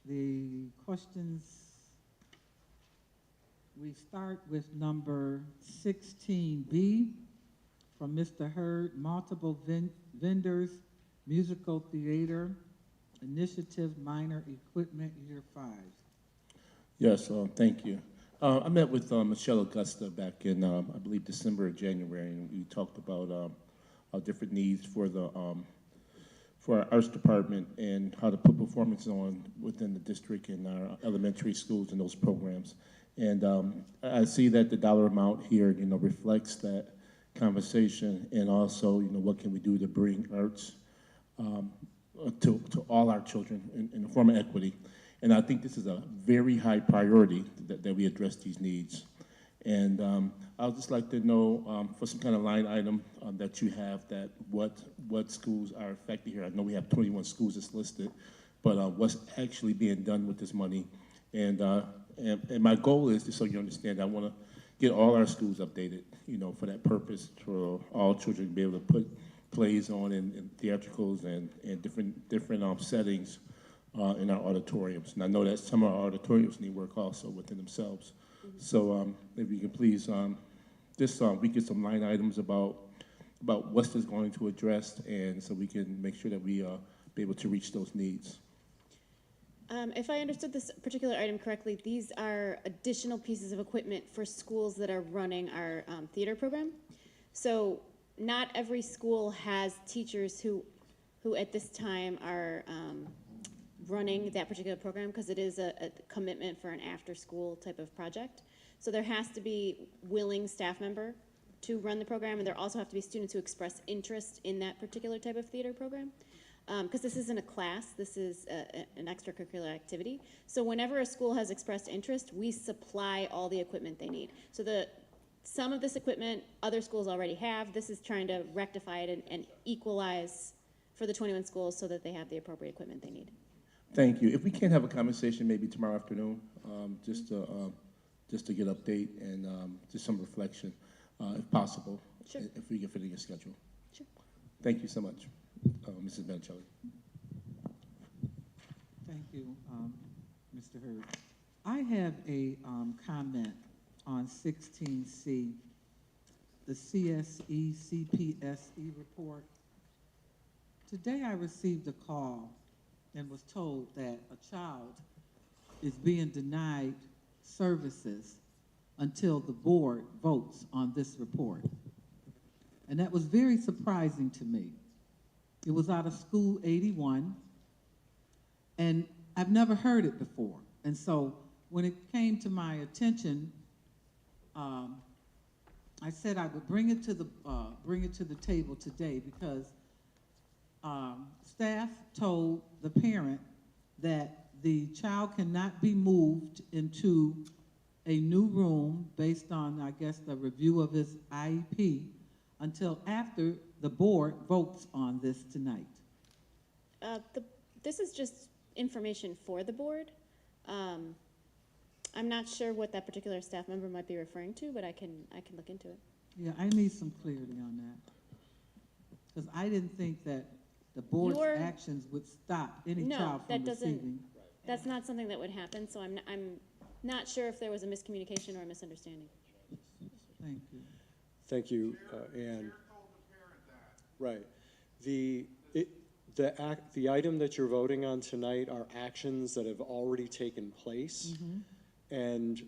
the questions, we start with number 16B from Mr. Hurd, multiple vendors, musical theater, initiative, minor equipment, year 5. Yes, thank you. I met with Michelle Augusta back in, I believe, December or January, and we talked about our different needs for the for our arts department and how to put performance on within the district and our elementary schools and those programs. And I see that the dollar amount here, reflects that conversation, and also, what can we do to bring arts to all our children in the form of equity. And I think this is a very high priority that we address these needs. And I would just like to know for some kind of line item that you have, that what schools are affected here. I know we have 21 schools that's listed, but what's actually being done with this money. And my goal is, just so you understand, I want to get all our schools updated, for that purpose, for all children to be able to put plays on in theatricals and different settings in our auditoriums. And I know that some of our auditoriums need work also within themselves. So if you can please, we get some line items about what's this going to address, and so we can make sure that we be able to reach those needs. If I understood this particular item correctly, these are additional pieces of equipment for schools that are running our theater program. So not every school has teachers who at this time are running that particular program, because it is a commitment for an after-school type of project. So there has to be willing staff member to run the program, and there also have to be students who express interest in that particular type of theater program. Because this isn't a class, this is an extracurricular activity. So whenever a school has expressed interest, we supply all the equipment they need. So some of this equipment other schools already have. This is trying to rectify it and equalize for the 21 schools so that they have the appropriate equipment they need. Thank you. If we can have a conversation maybe tomorrow afternoon, just to get update and just some reflection, if possible, Sure. If we can fit in your schedule. Sure. Thank you so much, Mrs. Benicelli. Thank you, Mr. Hurd. I have a comment on 16C, the CSE CPSE report. Today I received a call and was told that a child is being denied services until the board votes on this report. And that was very surprising to me. It was out of School 81, and I've never heard it before. And so when it came to my attention, I said I would bring it to the table today, because staff told the parent that the child cannot be moved into a new room based on, I guess, the review of his IEP until after the board votes on this tonight. This is just information for the board. I'm not sure what that particular staff member might be referring to, but I can look into it. Yeah, I need some clarity on that, because I didn't think that the board's actions would stop any child from receiving. That's not something that would happen, so I'm not sure if there was a miscommunication or a misunderstanding. Thank you. Thank you, Ann. Right. The item that you're voting on tonight are actions that have already taken place, and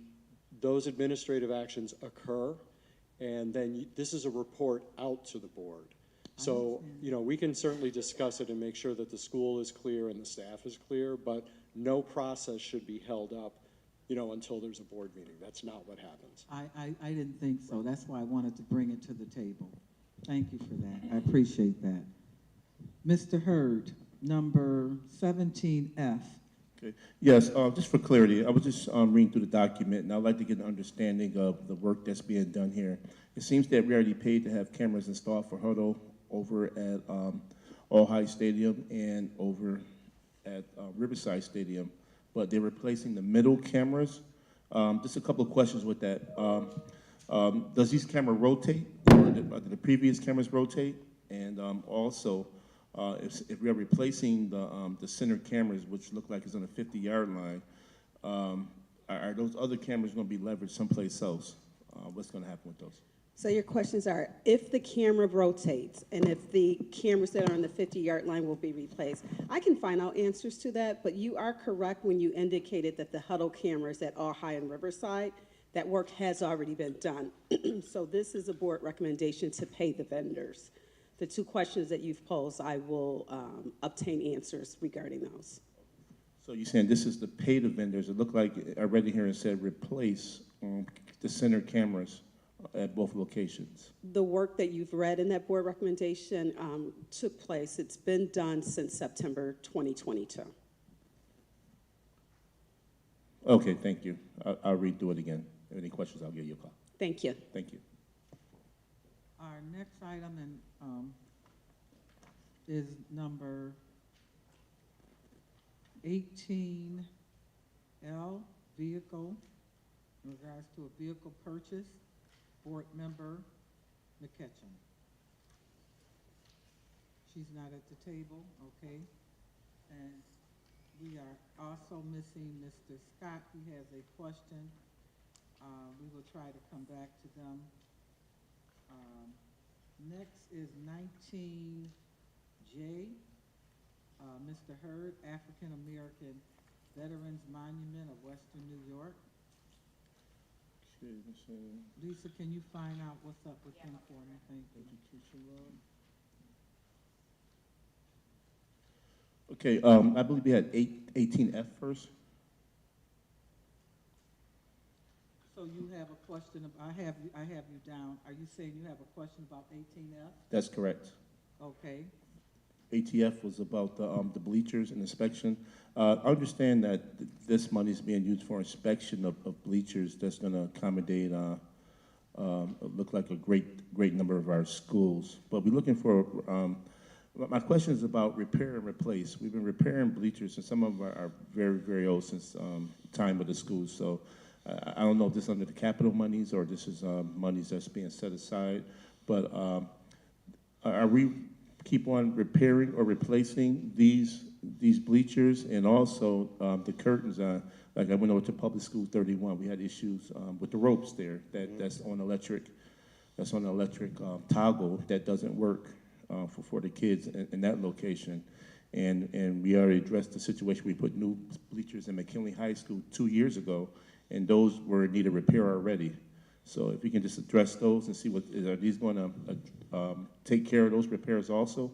those administrative actions occur, and then this is a report out to the board. So, we can certainly discuss it and make sure that the school is clear and the staff is clear, but no process should be held up, until there's a board meeting. That's not what happens. I didn't think so. That's why I wanted to bring it to the table. Thank you for that. I appreciate that. Mr. Hurd, number 17F. Okay. Yes, just for clarity, I was just reading through the document, and I'd like to get an understanding of the work that's being done here. It seems that we already paid to have cameras installed for Huddle over at All High Stadium and over at Riverside Stadium, but they're replacing the middle cameras. Just a couple of questions with that. Does these cameras rotate, or do the previous cameras rotate? And also, if we are replacing the center cameras, which look like it's on the 50-yard line, are those other cameras going to be leveraged someplace else? What's going to happen with those? So your questions are, if the camera rotates and if the cameras that are on the 50-yard line will be replaced. I can find out answers to that, but you are correct when you indicated that the huddle cameras at All High and Riverside, that work has already been done. So this is a board recommendation to pay the vendors. The two questions that you've posed, I will obtain answers regarding those. So you're saying this is to pay the vendors. It looked like I read it here and said replace the center cameras at both locations. The work that you've read in that board recommendation took place. It's been done since September 2022. Okay, thank you. I'll redo it again. If any questions, I'll give you a call. Thank you. Thank you. Our next item is number 18L, vehicle, in regards to a vehicle purchase. Board member McKetchum. She's not at the table, okay. And we are also missing Mr. Scott. He has a question. We will try to come back to them. Next is 19J, Mr. Hurd, African American Veterans Monument of Western New York. Lisa, can you find out what's up with him for me? Thank you. Okay, I believe we had 18F first. So you have a question, I have you down. Are you saying you have a question about 18F? That's correct. Okay. ATF was about the bleachers and inspection. I understand that this money is being used for inspection of bleachers. That's going to accommodate, look like a great number of our schools. But we're looking for, my question is about repair and replace. We've been repairing bleachers, and some of them are very, very old since time of the schools. So I don't know if this is under the capital monies or this is monies that's being set aside. But are we keep on repairing or replacing these bleachers, and also the curtains? Like I went over to Public School 31, we had issues with the ropes there that's on electric toggle that doesn't work for the kids in that location. And we already addressed the situation. We put new bleachers in McKinley High School 2 years ago, and those were in need of repair already. So if we can just address those and see are these going to take care of those repairs also?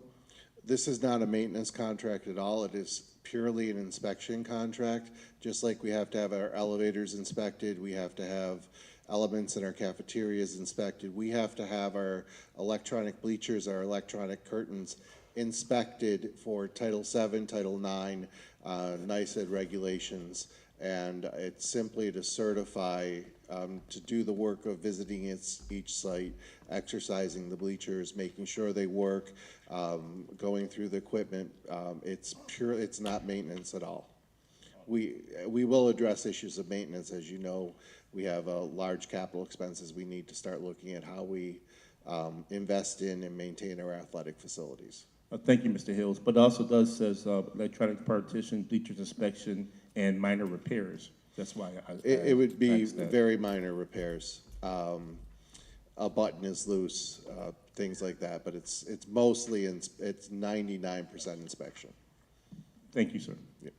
This is not a maintenance contract at all. It is purely an inspection contract. Just like we have to have our elevators inspected, we have to have elements in our cafeterias inspected, we have to have our electronic bleachers, our electronic curtains inspected for Title VII, Title IX, NICEAD regulations. And it's simply to certify, to do the work of visiting each site, exercising the bleachers, making sure they work, going through the equipment. It's not maintenance at all. We will address issues of maintenance. As you know, we have large capital expenses. We need to start looking at how we invest in and maintain our athletic facilities. Thank you, Mr. Hills. But it also says electronic partition, bleachers inspection, and minor repairs. That's why it would be very minor repairs. A button is loose, things like that. But it's mostly it's 99% inspection. Thank you, sir. Yeah.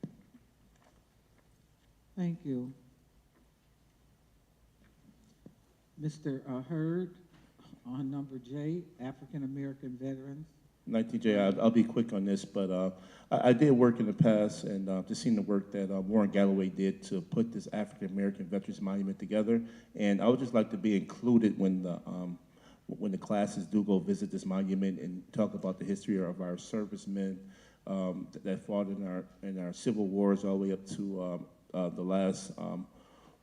Thank you. Mr. Hurd, on number J, African American Veterans. 19J, I'll be quick on this, but I did work in the past, and just seen the work that Warren Galloway did to put this African American Veterans Monument together, and I would just like to be included when the classes do go visit this monument and talk about the history of our servicemen that fought in our civil wars all the way up to the last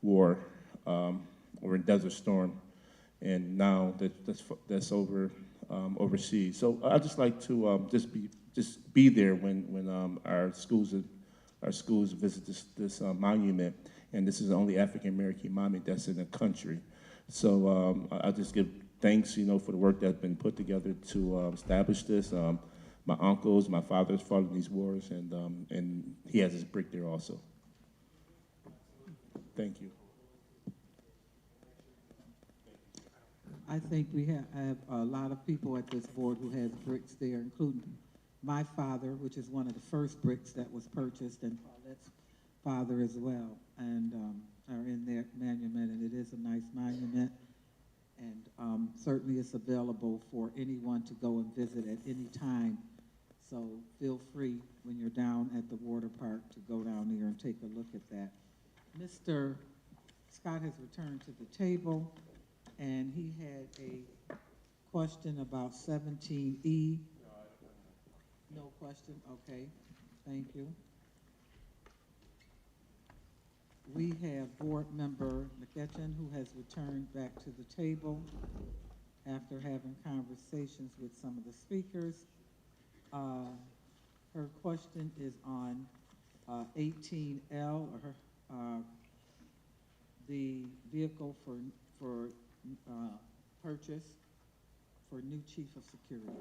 war over in Desert Storm, and now that's over. Overseas. So I'd just like to just just be there when our schools visit this monument, and this is the only African American monument that's in the country. So I just give thanks, for the work that's been put together to establish this. My uncles, my father's fought in these wars, and he has his brick there also. Thank you. I think we have a lot of people at this board who has bricks there, including my father, which is one of the first bricks that was purchased, and Paulette's father as well, and are in their monument, and it is a nice monument. And certainly it's available for anyone to go and visit at any time. So feel free when you're down at the water park to go down there and take a look at that. Mr. Scott has returned to the table, and he had a question about 17E. No question? Okay, thank you. We have Board Member McEachin, who has returned back to the table after having conversations with some of the speakers. Her question is on 18L, the vehicle for purchase for new chief of security.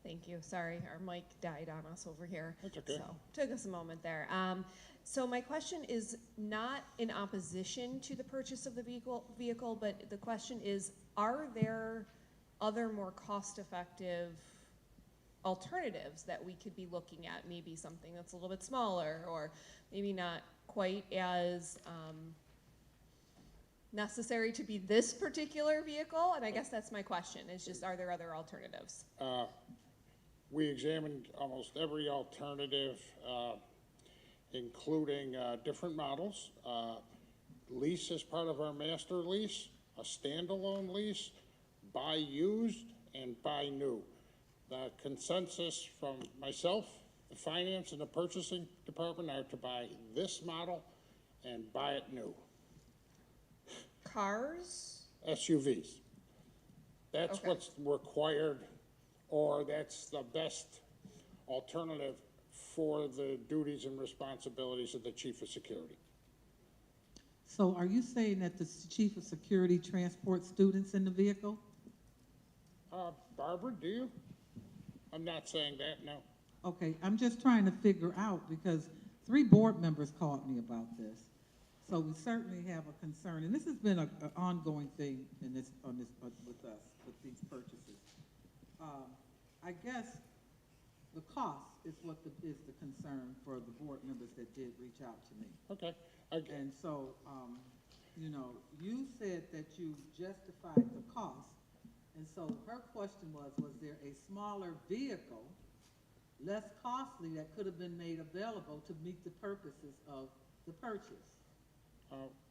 Thank you. Sorry, our mic died on us over here. That's okay. So took us a moment there. So my question is not in opposition to the purchase of the vehicle, but the question is, are there other more cost-effective alternatives that we could be looking at? Maybe something that's a little bit smaller, or maybe not quite as necessary to be this particular vehicle? And I guess that's my question, is just, are there other alternatives? We examined almost every alternative, including different models. Lease as part of our master lease, a standalone lease, buy used, and buy new. The consensus from myself, the finance and the purchasing department are to buy this model and buy it new. Cars? SUVs. That's Okay. what's required, or that's the best alternative for the duties and responsibilities of the chief of security. So are you saying that the chief of security transports students in the vehicle? Barbara, do you? I'm not saying that, no. Okay, I'm just trying to figure out, because 3 board members called me about this. So we certainly have a concern, and this has been an ongoing thing with us, with these purchases. I guess the cost is what is the concern for the board members that did reach out to me. Okay. And so, you said that you justified the cost, and so her question was there a smaller vehicle, less costly, that could have been made available to meet the purposes of the purchase?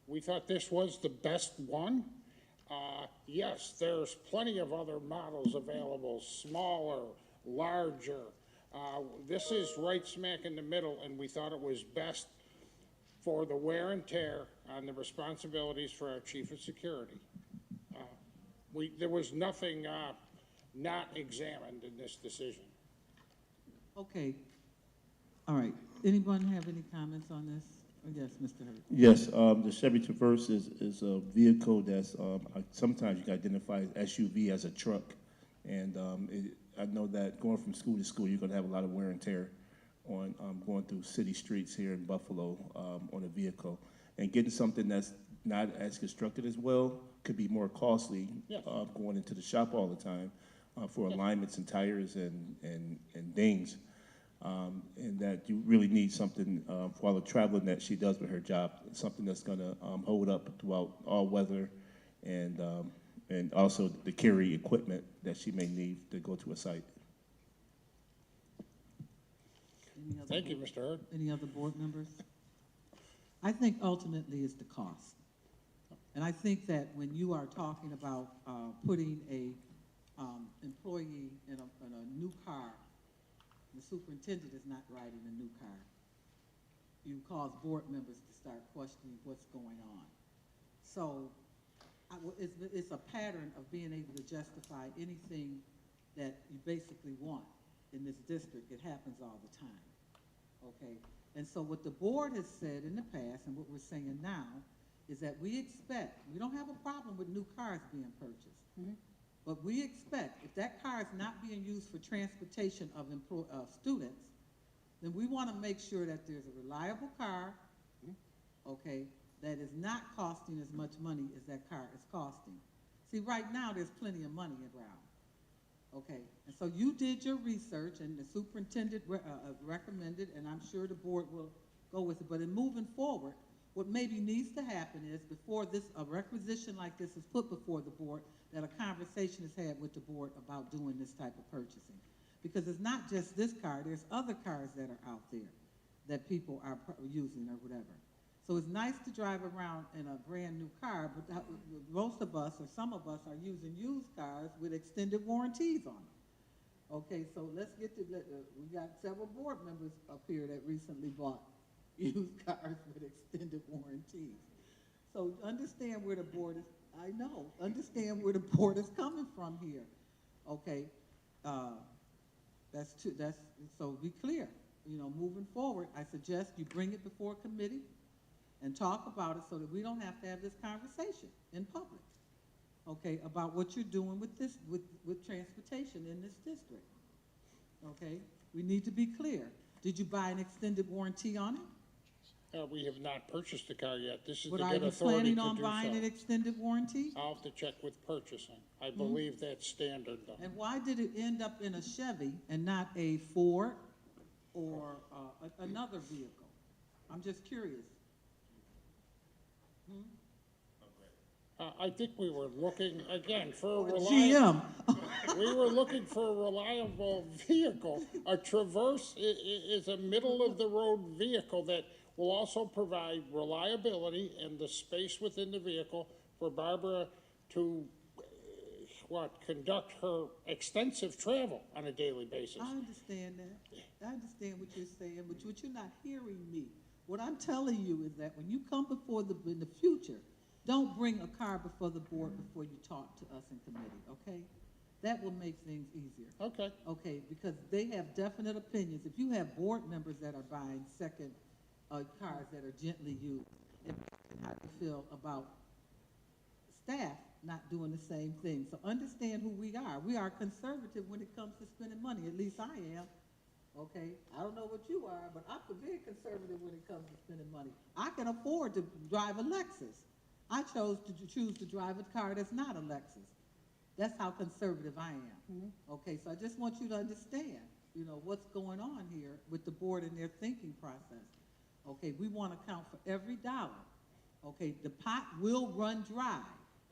We thought this was the best one. Yes, there's plenty of other models available, smaller, larger. This is right smack in the middle, and we thought it was best for the wear and tear on the responsibilities for our chief of security. There was nothing not examined in this decision. Okay. All right. Anyone have any comments on this? Oh, yes, Mr. Hurd. Yes, the Chevy Traverse is a vehicle that's sometimes you can identify as SUV as a truck, and I know that going from school to school, you're going to have a lot of wear and tear on going through city streets here in Buffalo on a vehicle, and getting something that's not as constructed as well could be more costly. Yes. Going into the shop all the time for alignments and tires and things. And that you really need something for all the traveling that she does with her job, something that's going to hold up throughout all weather, and also the carry equipment that she may need to go to a site. Thank you, Mr. Hurd. Any other board members? I think ultimately it's the cost. And I think that when you are talking about putting a employee in a new car, the superintendent is not riding a new car. you cause board members to start questioning what's going on. So it's a pattern of being able to justify anything that you basically want in this district. It happens all the time, okay? And so what the board has said in the past and what we're saying now is that we don't have a problem with new cars being purchased, but we expect if that car is not being used for transportation of students, then we want to make sure that there's a reliable car, okay, that is not costing as much money as that car is costing. See, right now there's plenty of money around, okay? And so you did your research and the superintendent recommended, and I'm sure the board will go with it, but in moving forward, what maybe needs to happen is before a requisition like this is put before the board, that a conversation is had with the board about doing this type of purchasing. Because it's not just this car, there's other cars that are out there that people are using or whatever. So it's nice to drive around in a brand new car, but most of us or some of us are using used cars with extended warranties on them. Okay, so let's get to, we got several board members up here that recently bought used cars with extended warranties. So understand where the board is, understand where the board is coming from here, okay? So be clear, moving forward, I suggest you bring it before a committee and talk about it so that we don't have to have this conversation in public, okay, about what you're doing with this, with transportation in this district, okay? We need to be clear. Did you buy an extended warranty on it? We have not purchased the car yet. This is But the are good you authority planning to on do buying so. an extended warranty? I'll have to check with purchasing. I believe that's standard though. And why did it end up in a Chevy and not a Ford or another vehicle? I'm just curious. I think we were looking, again, for a Or reliable... GM. We were looking for a reliable vehicle. A Traverse is a middle-of-the-road vehicle that will also provide reliability and the space within the vehicle for Barbara to, conduct her extensive travel on a daily basis. I understand that. I understand what you're saying, but what you're not hearing me. What I'm telling you is that when you come before in the future, don't bring a car before the board before you talk to us in committee, okay? That will make things easier. Okay. Okay, because they have definite opinions. If you have board members that are buying second cars that are gently used, and how you feel about staff not doing the same thing. So understand who we are. We are conservative when it comes to spending money. At least I am. Okay, I don't know what you are, but I'm very conservative when it comes to spending money. I can afford to drive a Lexus. I chose to choose to drive a car that's not a Lexus. That's how conservative I am. Okay, so I just want you to understand, what's going on here with the board and their thinking process. Okay, we want to count for every dollar. Okay, the pot will run dry,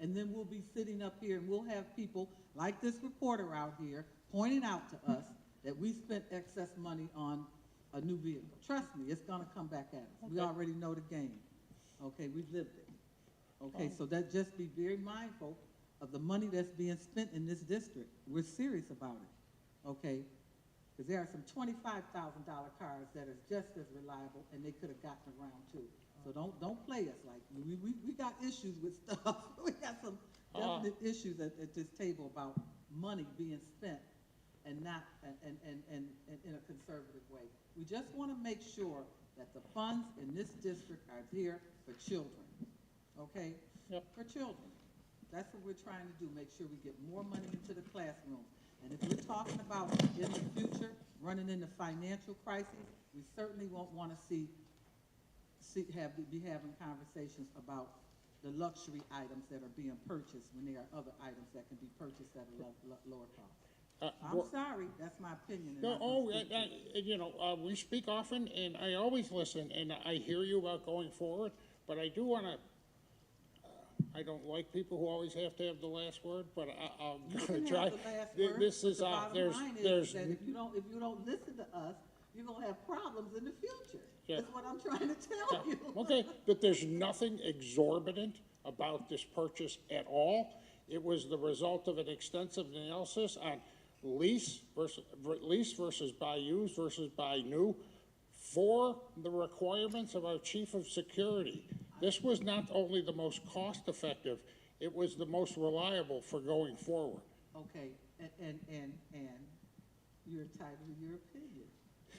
and then we'll be sitting up here and we'll have people like this reporter out here pointing out to us that we spent excess money on a new vehicle. Trust me, it's gonna come back at us. We already know the game. Okay, we've lived it. Okay, so that just be very mindful of the money that's being spent in this district. We're serious about it, okay? Because there are some $25,000 cars that are just as reliable and they could have gotten around too. So don't play us like, we got issues with stuff. We got some definite issues at this table about money being spent and not, and in a conservative way. We just want to make sure that the funds in this district are here for children, okay? Yep. For children. That's what we're trying to do, make sure we get more money into the classroom. And if we're talking about in the future, running into financial crises, we certainly won't want to be having conversations about the luxury items that are being purchased when there are other items that can be purchased at a lower cost. I'm sorry, that's my opinion. And we speak often, and I always listen, and I hear you about going forward, but I do want to, I don't like people who always have to have the last word, but I'm going to try. This is, there's, that if you don't listen to us, you're going to have problems in the future. Yeah. That's what I'm trying to tell you. Okay, but there's nothing exorbitant about this purchase at all. It was the result of an extensive analysis on lease versus buy used versus buy new, for the requirements of our chief of security. This was not only the most cost-effective, it was the most reliable for going forward. Okay, and you're entitled to your opinion,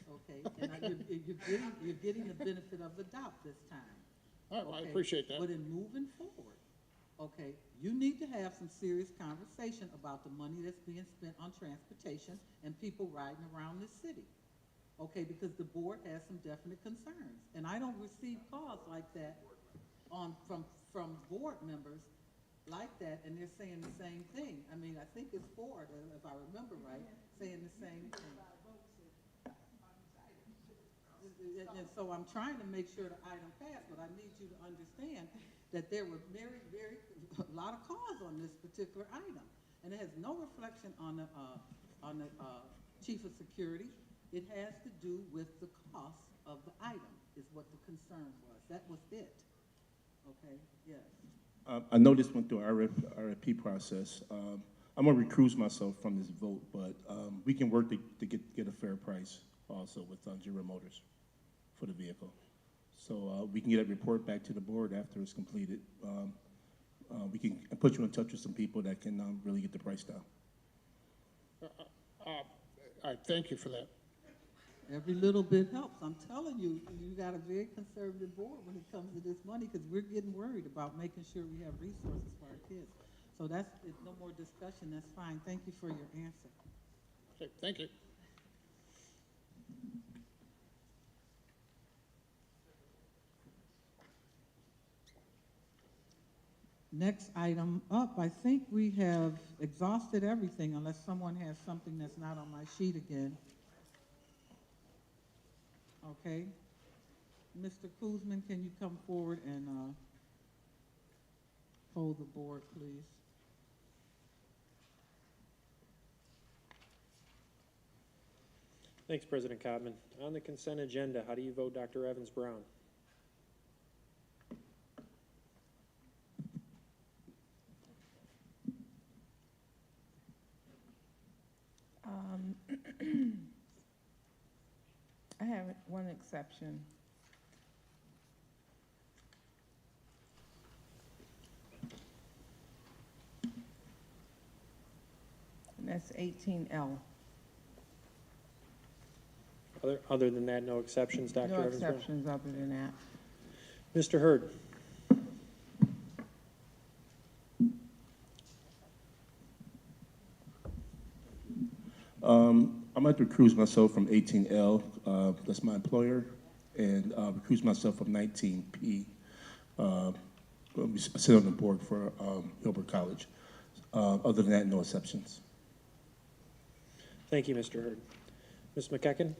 okay? And you're getting the benefit of the doubt this time. All right, well, I Okay? appreciate that. But in moving forward, okay, you need to have some serious conversation about the money that's being spent on transportation and people riding around this city. Okay, because the board has some definite concerns. And I don't receive calls like that from board members like that, and they're saying the same thing. I mean, I think it's Ford, if I remember right, saying the same thing. And so I'm trying to make sure the item passed, but I need you to understand that there were a lot of calls on this particular item. And it has no reflection on the chief of security. It has to do with the cost of the item, is what the concern was. That was it. Okay, yes. I know this went through our RFP process. I'm gonna recuse myself from this vote, but we can work to get a fair price also with General Motors for the vehicle. So we can get a report back to the board after it's completed. We can put you in touch with some people that can really get the price down. I thank you for that. Every little bit helps. I'm telling you, you got a very conservative board when it comes to this money, because we're getting worried about making sure we have resources for our kids. So that's, if no more discussion, that's fine. Thank you for your answer. Okay, thank you. Next item up, I think we have exhausted everything unless someone has something that's not on my sheet again. Okay. Mr. Kuzman, can you come forward and hold the board, please? Thanks, President Codman. On the consent agenda, how do you vote, Dr. Evans-Brown? I have one exception. And that's 18L. Other than that, no exceptions, Dr. No Evans-Brown? exceptions other than that. Mr. Hurd. I'm going to recuse myself from 18L, that's my employer, and recuse myself from 19P. I sit on the board for Hilbert College. Other than that, no exceptions. Thank you, Mr. Hurd. Ms. McEachen?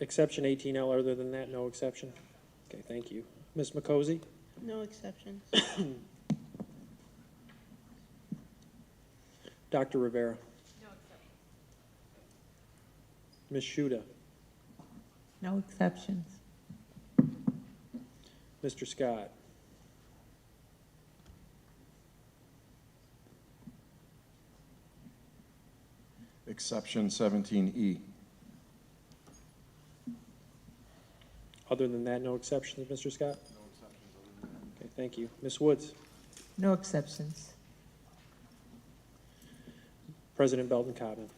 Exception 18L, other than that, no exception? Okay, thank you. Ms. McCosey? No exceptions. Dr. Rivera? No exceptions. Ms. Shuda? No exceptions. Mr. Scott? Exception 17E. Other than that, no exceptions, Mr. Scott? No exceptions other than that. Okay, thank you. Ms. Woods? No exceptions. President Belton Codman?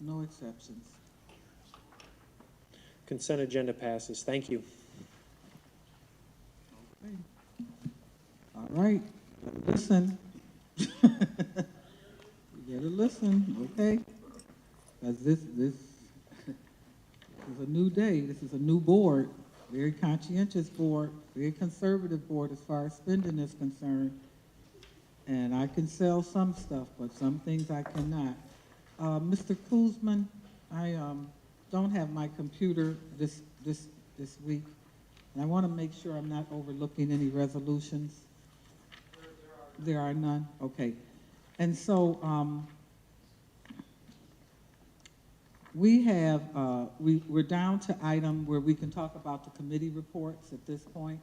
No exceptions. Consent agenda passes. Thank you. Okay. All right, listen. You better listen, okay? Because this is a new day. This is a new board, very conscientious board, very conservative board as far as spending is concerned. And I can sell some stuff, but some things I cannot. Mr. Kuzman, I don't have my computer this week, and I want to make sure I'm not overlooking any resolutions. There are none? Okay. And so We have, we're down to item where we can talk about the committee reports at this point.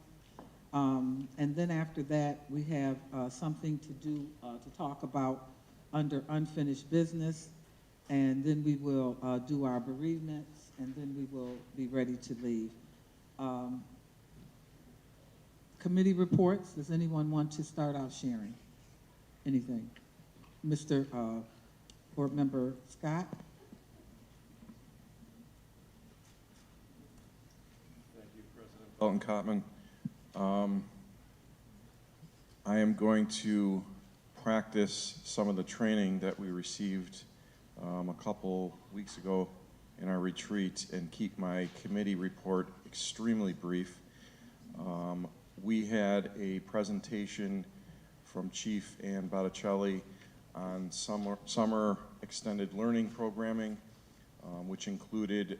And then after that, we have something to do, to talk about under unfinished business. And then we will do our bereavements, and then we will be ready to leave. Committee reports, does anyone want to start out sharing anything? Mr. Board Member Scott? Thank you, President Belton Cotman. I am going to practice some of the training that we received a couple weeks ago in our retreat and keep my committee report extremely brief. We had a presentation from Chief Ann Botticelli on summer extended learning programming, which included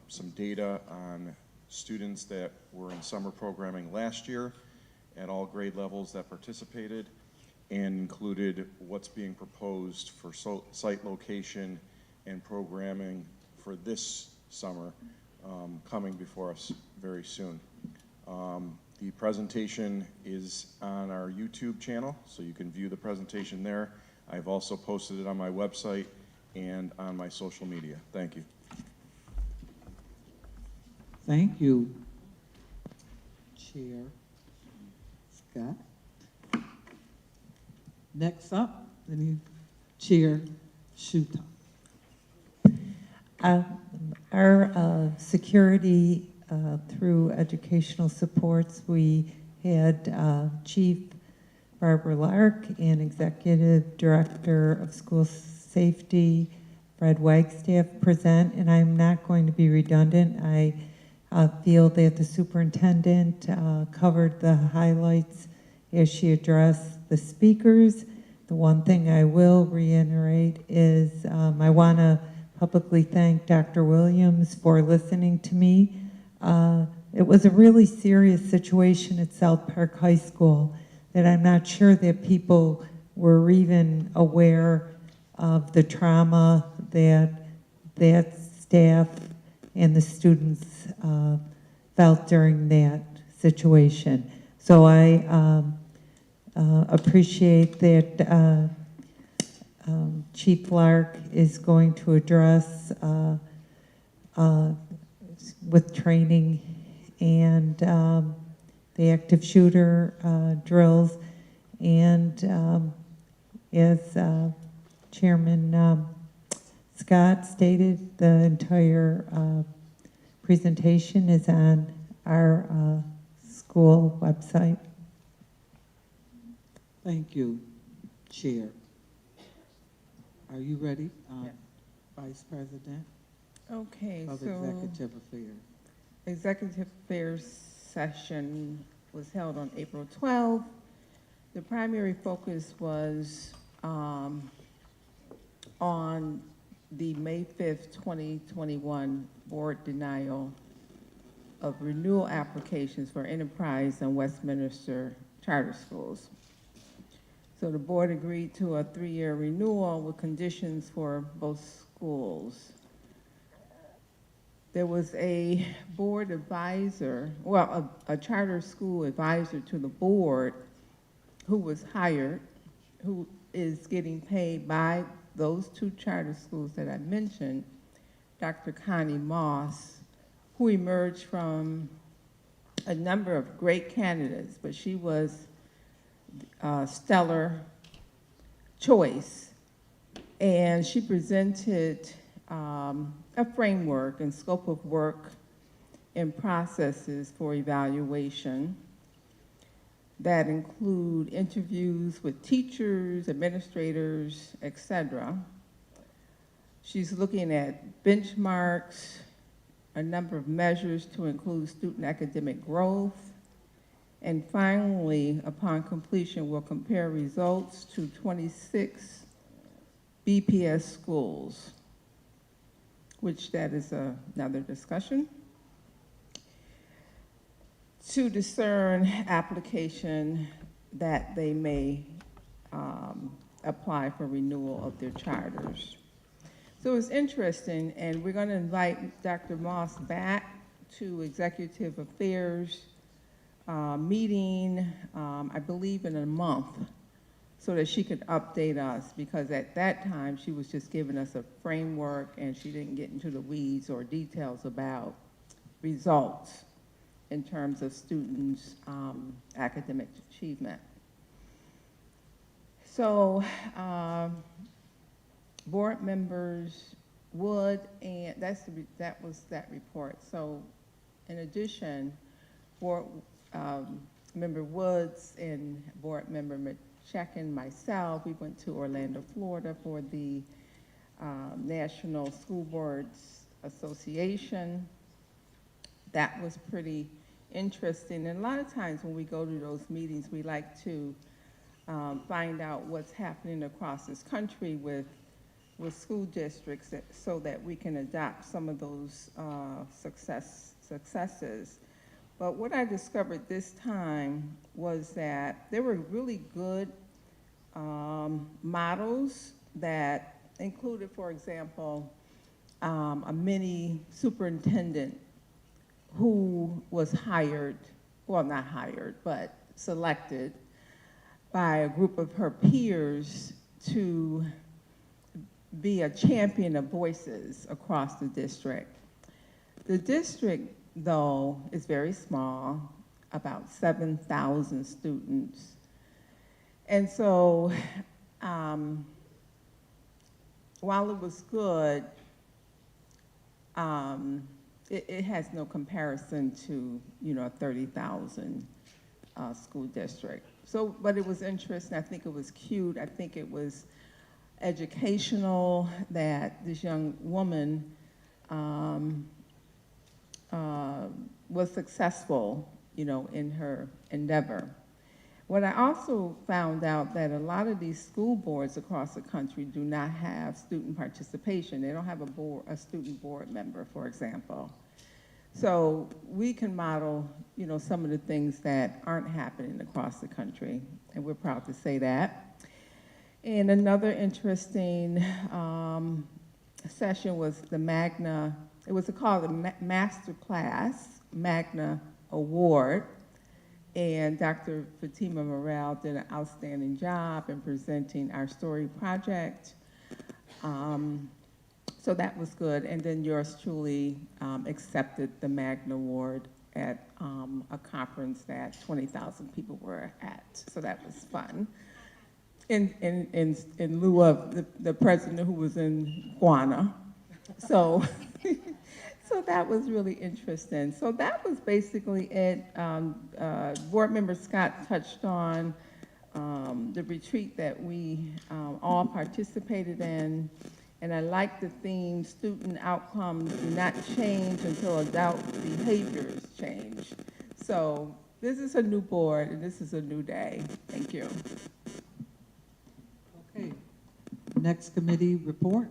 some data on students that were in summer programming last year at all grade levels that participated, and included what's being proposed for site location and programming for this summer coming before us very soon. The presentation is on our YouTube channel, so you can view the presentation there. I've also posted it on my website and on my social media. Thank you. Thank you, Chair Scott. Next up, Chair Shuta. Our security through educational supports, we had Chief Barbara Lark and Executive Director of School Safety, Fred Wagstaff, present, and I'm not going to be redundant. I feel that the superintendent covered the highlights as she addressed the speakers. The one thing I will reiterate is I want to publicly thank Dr. Williams for listening to me. It was a really serious situation at South Park High School that I'm not sure that people were even aware of the trauma that staff and the students felt during that situation. So I appreciate that Chief Lark is going to address with training and the active shooter drills, and as Chairman Scott stated, the entire presentation is on our school website. Thank you, Chair. Are you ready, Vice President? Okay, Of so Executive Affairs. Executive Affairs session was held on April 12th. The primary focus was on the May 5th, 2021 board denial of renewal applications for Enterprise and Westminster charter schools. So the board agreed to a 3-year renewal with conditions for both schools. There was a board advisor, well, a charter school advisor to the board who was hired, who is getting paid by those 2 charter schools that I mentioned, Dr. Connie Moss, who emerged from a number of great candidates, but she was a stellar choice. And she presented a framework and scope of work and processes for evaluation that include interviews with teachers, administrators, etc. She's looking at benchmarks, a number of measures to include student academic growth, and finally, upon completion, we'll compare results to 26 BPS schools, which that is another discussion, to discern application that they may apply for renewal of their charters. So it's interesting, and we're going to invite Dr. Moss back to Executive Affairs meeting, I believe in a month, so that she could update us, because at that time, she was just giving us a framework and she didn't get into the weeds or details about results in terms of students' academic achievement. So, board members Wood, and that was that report. So, in addition, board member Woods and board member McCheck and myself, we went to Orlando, Florida for the National School Boards Association. That was pretty interesting. And a lot of times when we go to those meetings, we like to find out what's happening across this country with school districts so that we can adopt some of those successes. But what I discovered this time was that there were really good models that included, for example, a mini superintendent who was hired, well, not hired, but selected by a group of her peers to be a champion of voices across the district. The district, though, is very small, about 7,000 students. And so, while it was good, it has no comparison to, a 30,000 school district. So, but it was interesting. I think it was cute. I think it was educational that this young woman was successful, in her endeavor. What I also found out that a lot of these school boards across the country do not have student participation. They don't have a student board member, for example. So we can model, some of the things that aren't happening across the country, and we're proud to say that. And another interesting session was the Magna, it was called the Master Class Magna Award. And Dr. Fatima Morel did an outstanding job in presenting our story project. So that was good. And then yours truly accepted the Magna Award at a conference that 20,000 people were at. So that was fun. In lieu of the president who was in Guana. So, so that was really interesting. So that was basically it. Board member Scott touched on the retreat that we all participated in. And I like the theme, student outcomes do not change until adult behaviors change. So this is a new board and this is a new day. Thank you. Okay. Next committee report,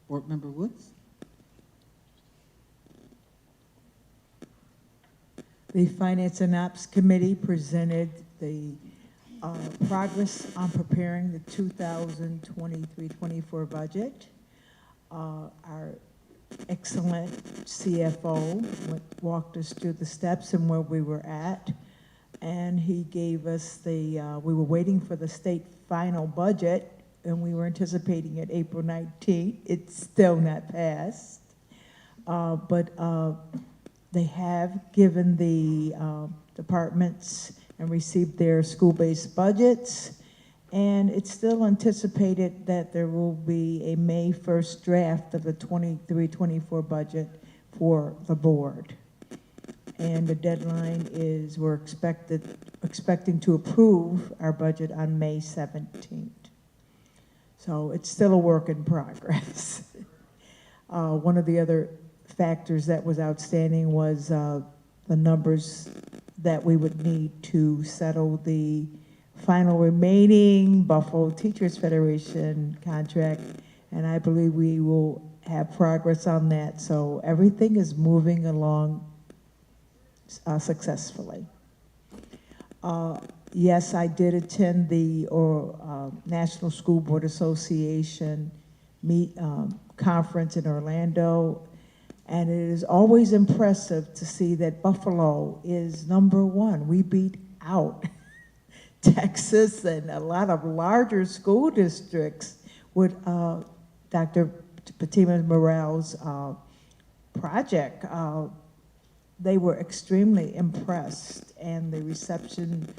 Board Member Woods. The Finance and Ops Committee presented the progress on preparing the 2023-24 budget. Our excellent CFO walked us through the steps and where we were at, and he gave us we were waiting for the state final budget, and we were anticipating it April 19th. It's still not passed, but they have given the departments and received their school-based budgets, and it's still anticipated that there will be a May 1st draft of the 23-24 budget for the board. And the deadline is we're expecting to approve our budget on May 17th. So it's still a work in progress. One of the other factors that was outstanding was the numbers that we would need to settle the final remaining Buffalo Teachers Federation contract, and I believe we will have progress on that. So everything is moving along successfully. Yes, I did attend the National School Board Association conference in Orlando. And it is always impressive to see that Buffalo is #1. We beat out Texas and a lot of larger school districts with Dr. Fatima Morel's project. They were extremely impressed, and the reception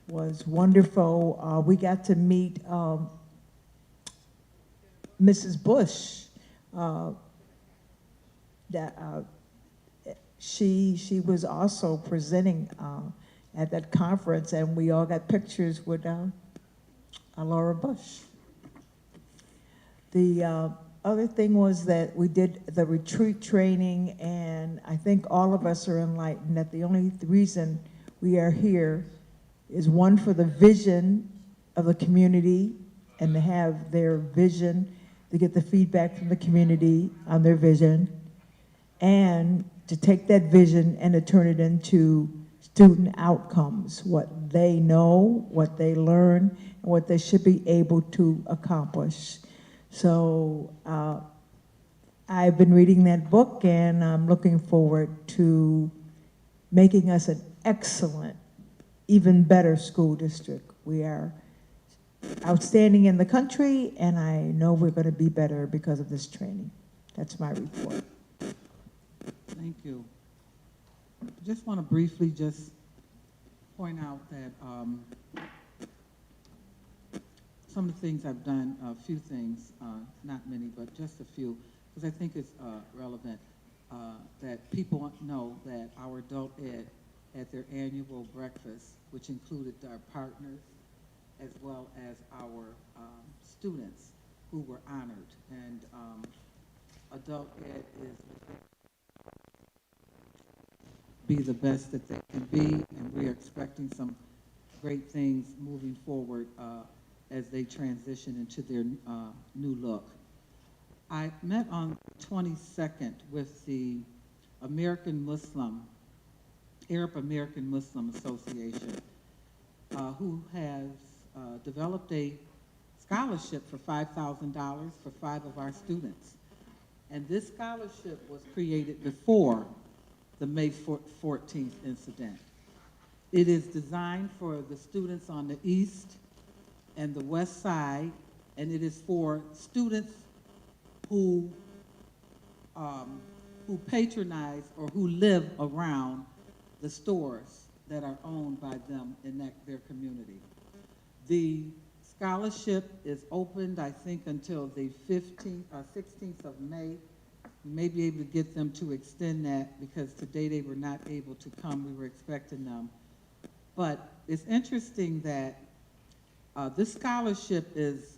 was wonderful. We got to meet Mrs. Bush. She was also presenting at that conference, and we all got pictures with Laura Bush. The other thing was that we did the retreat training, and I think all of us are enlightened that the only reason we are here is one, for the vision of the community and to have their vision, to get the feedback from the community on their vision, and to take that vision and to turn it into student outcomes, what they know, what they learn, and what they should be able to accomplish. So I've been reading that book, and I'm looking forward to making us an excellent, even better school district. We are outstanding in the country, and I know we're going to be better because of this training. That's my report. Thank you. I just want to briefly just point out that some of the things I've done, a few things, not many, but just a few, because I think it's relevant that people know that our adult ed at their annual breakfast, which included our partners as well as our students who were honored. And adult ed is be the best that they can be, and we are expecting some great things moving forward as they transition into their new look. I met on the 22nd with the Arab American Muslim Association, who has developed a scholarship for $5,000 for 5 of our students. And this scholarship was created before the May 14th incident. It is designed for the students on the east and the west side, and it is for students who patronize or who live around the stores that are owned by them in their community. The scholarship is opened, I think, until the 16th of May. We may be able to get them to extend that because today they were not able to come. We were expecting them. But it's interesting that this scholarship is,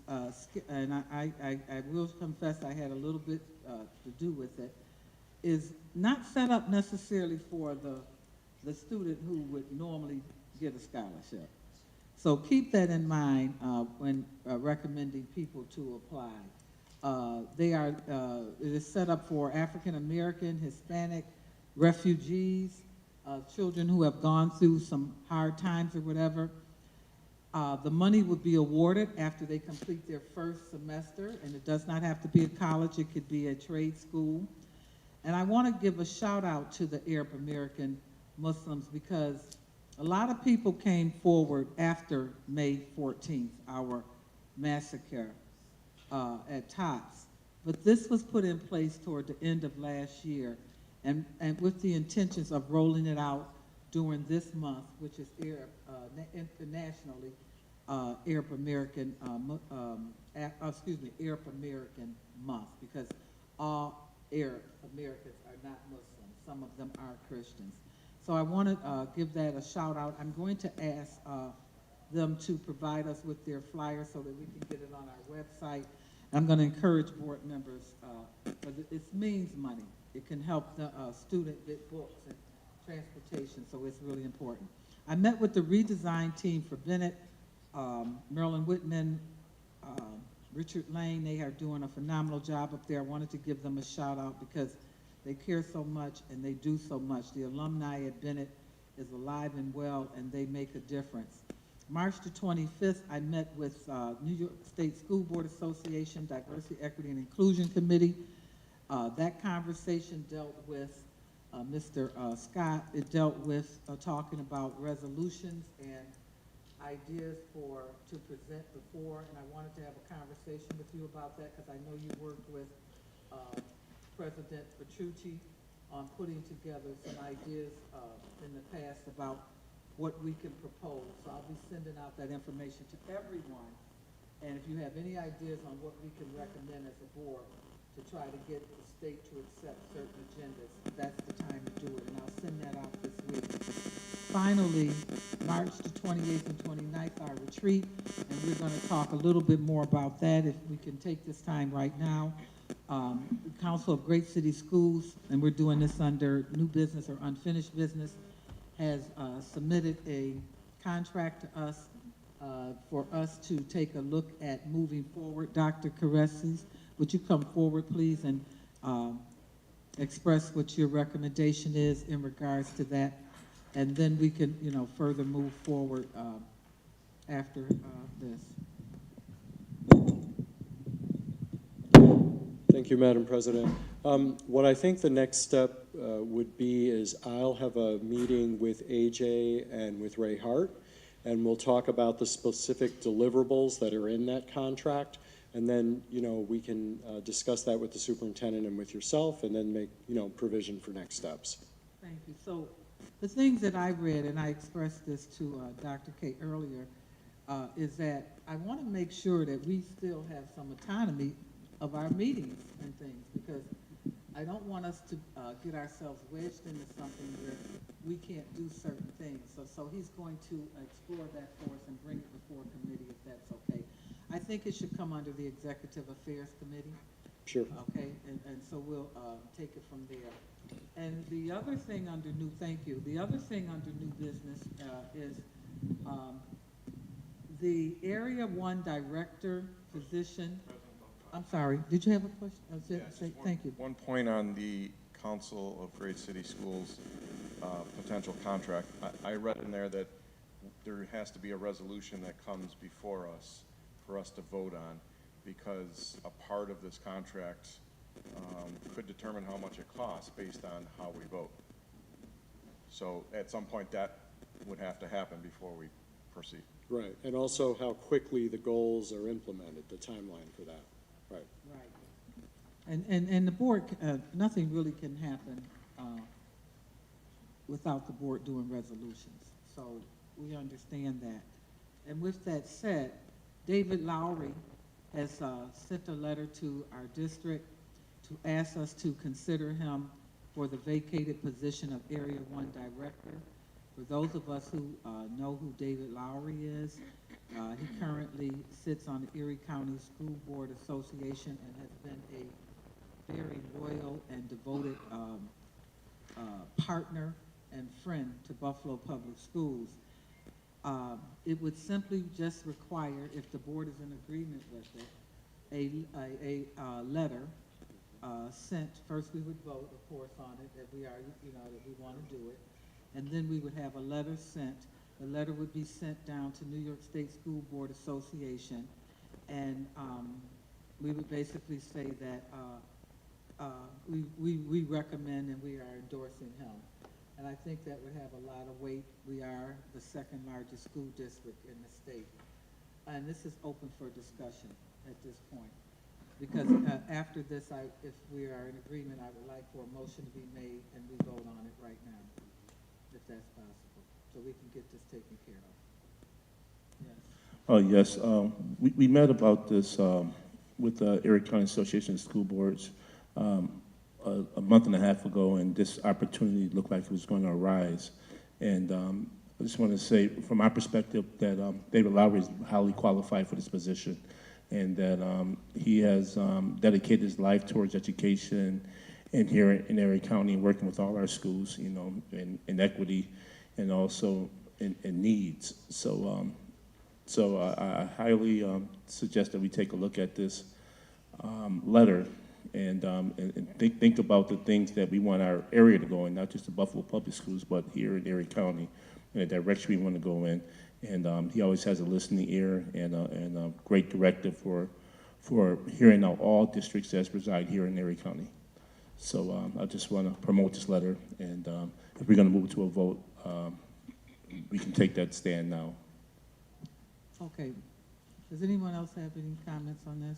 and I will confess I had a little bit to do with it, is not set up necessarily for the student who would normally get a scholarship. So keep that in mind when recommending people to apply. It is set up for African American, Hispanic, refugees, children who have gone through some hard times or whatever. The money would be awarded after they complete their first semester, and it does not have to be a college, it could be a trade school. And I want to give a shout out to the Arab American Muslims because a lot of people came forward after May 14th, our massacre at Tops. But this was put in place toward the end of last year, and with the intentions of rolling it out during this month, which is internationally Arab American Month, because all Arab Americans are not Muslims. Some of them are Christians. So I want to give that a shout out. I'm going to ask them to provide us with their flyer so that we can get it on our website. I'm going to encourage board members, because it means money. It can help the student get books and transportation, so it's really important. I met with the redesign team for Bennett, Marilyn Whitman, Richard Lane. They are doing a phenomenal job up there. I wanted to give them a shout out because they care so much and they do so much. The alumni at Bennett is alive and well, and they make a difference. March the 25th, I met with New York State School Board Association Diversity, Equity, and Inclusion Committee. That conversation dealt with Mr. Scott. It dealt with talking about resolutions and ideas to present before, and I wanted to have a conversation with you about that because I know you worked with President Petrucci on putting together some ideas in the past about what we can propose. So I'll be sending out that information to everyone. And if you have any ideas on what we can recommend as a board to try to get the state to accept certain agendas, that's the time to do it. And I'll send that out this week. Finally, March the 28th and 29th, our retreat, and we're going to talk a little bit more about that if we can take this time right now. The Council of Great City Schools, and we're doing this under new business or unfinished business, has submitted a contract to us for us to take a look at moving forward. Dr. Caresses, would you come forward, please, and express what your recommendation is in regards to that? And then we can, further move forward after this. Thank you, Madam President. What I think the next step would be is I'll have a meeting with AJ and with Ray Hart, and we'll talk about the specific deliverables that are in that contract, and then, we can discuss that with the superintendent and with yourself, and then make, provision for next steps. Thank you. So the things that I read, and I expressed this to Dr. K earlier, is that I want to make sure that we still have some autonomy of our meetings and things, because I don't want us to get ourselves wedged into something where we can't do certain things. So he's going to explore that for us and bring it before committee, if that's okay. I think it should come under the Executive Affairs Committee. Sure. Okay, and so we'll take it from there. And the other thing under the other thing under new business is the Area 1 Director position. I'm sorry, did you have a question? Thank you. One point on the Council of Great City Schools potential contract. I read in there that there has to be a resolution that comes before us for us to vote on, because a part of this contract could determine how much it costs based on how we vote. So at some point that would have to happen before we proceed. Right, and also how quickly the goals are implemented, the timeline for that. Right. Right. And the board, nothing really can happen without the board doing resolutions. So we understand that. And with that said, David Lowry has sent a letter to our district to ask us to consider him for the vacated position of Area 1 Director. For those of us who know who David Lowry is, he currently sits on the Erie County School Board Association and has been a very loyal and devoted partner and friend to Buffalo Public Schools. It would simply just require, if the board is in agreement with it, a letter sent. First, we would vote, of course, on it, that we are, that we want to do it. And then we would have a letter sent. The letter would be sent down to New York State School Board Association, and we would basically say that we recommend and we are endorsing him. And I think that would have a lot of weight. We are the second largest school district in the state. And this is open for discussion at this point. Because after this, if we are in agreement, I would like for a motion to be made and we vote on it right now, if that's possible, so we can get this taken care of. Yes. Oh, yes. We met about this with the Erie County Association of School Boards a month and a half ago, and this opportunity looked like it was going to arise. And I just want to say, from my perspective, that David Lowry is highly qualified for this position, and that he has dedicated his life towards education and here in Erie County, working with all our schools, in equity and also in needs. So I highly suggest that we take a look at this letter and think about the things that we want our area to go in, not just the Buffalo Public Schools, but here in Erie County, in the direction we want to go in. And he always has a listening ear and a great directive for hearing out all districts that reside here in Erie County. So I just want to promote this letter, and if we're going to move to a vote, we can take that stand now. Okay. Does anyone else have any comments on this?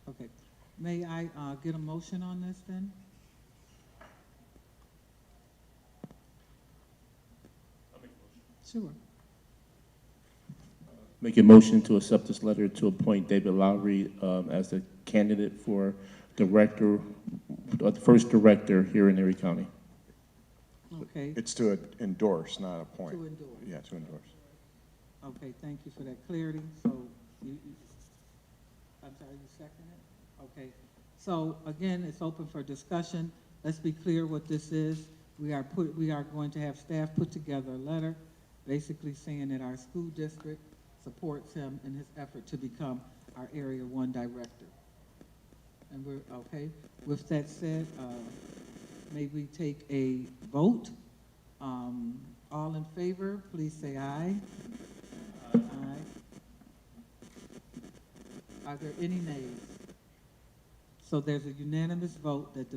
Okay. May I get a motion on this then? Sure. Make a motion to accept this letter to appoint David Lowry as the candidate for director, the first director here in Erie County. Okay. It's to endorse, not appoint. To endorse. Yeah, to endorse. Okay, thank you for that clarity. So, I'm sorry, you second it? Okay. So, again, it's open for discussion. Let's be clear what this is. We are going to have staff put together a letter basically saying that our school district supports him in his effort to become our Area 1 director. And we're, okay, with that said, may we take a vote? All in favor, please say aye. Aye. Are there any nays? So there's a unanimous vote that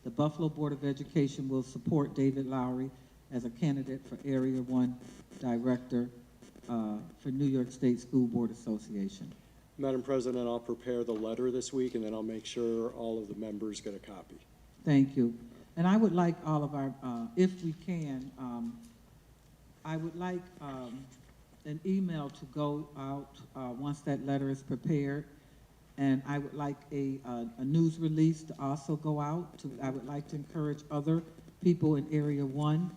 the Buffalo Board of Education will support David Lowry as a candidate for Area 1 Director for New York State School Board Association. Madam President, I'll prepare the letter this week, and then I'll make sure all of the members get a copy. Thank you. And I would like all of our, if we can, I would like an email to go out once that letter is prepared. And I would like a news release to also go out. I would like to encourage other people in Area 1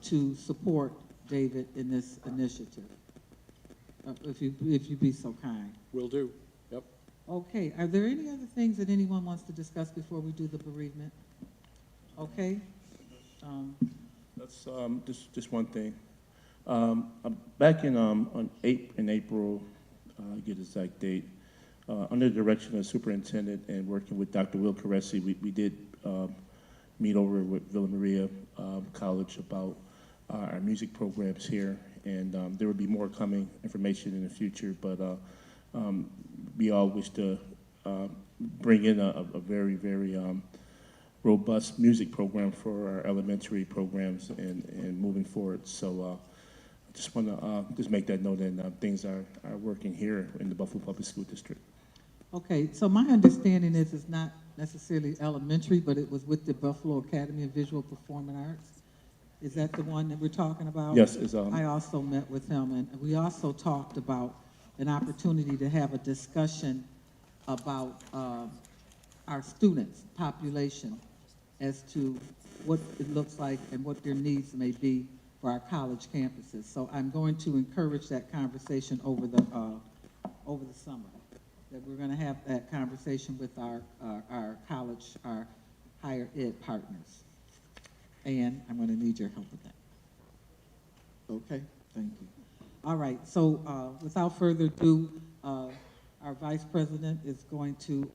to support David in this initiative. If you be so kind. Will do. Yep. Okay. Are there any other things that anyone wants to discuss before we do the bereavement? Okay. That's just one thing. Back in April, I get the exact date. Under the direction of the superintendent and working with Dr. Will Caressi, we did meet over with Villa Maria College about our music programs here, and there will be more coming information in the future, but we all wish to bring in a very, very robust music program for our elementary programs and moving forward. So I just want to just make that note, and things are working here in the Buffalo Public School District. Okay, so my understanding is it's not necessarily elementary, but it was with the Buffalo Academy of Visual Performing Arts. Is that the one that we're talking about? Yes. I also met with him, and we also talked about an opportunity to have a discussion about our students' population as to what it looks like and what their needs may be for our college campuses. So I'm going to encourage that conversation over the summer. That we're going to have that conversation with our college, our higher ed partners. And I'm going to need your help with that. Okay, thank you. All right, so without further ado, our vice president is going to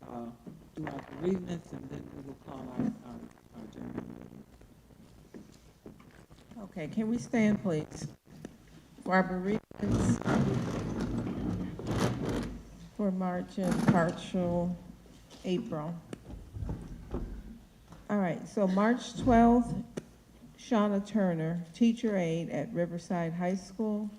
do our bereavements, and then we will call our general. Okay, can we stand, please, for our bereavements for March and partial April. All right, so March 12th, Shauna Turner, teacher aide at Riverside High School.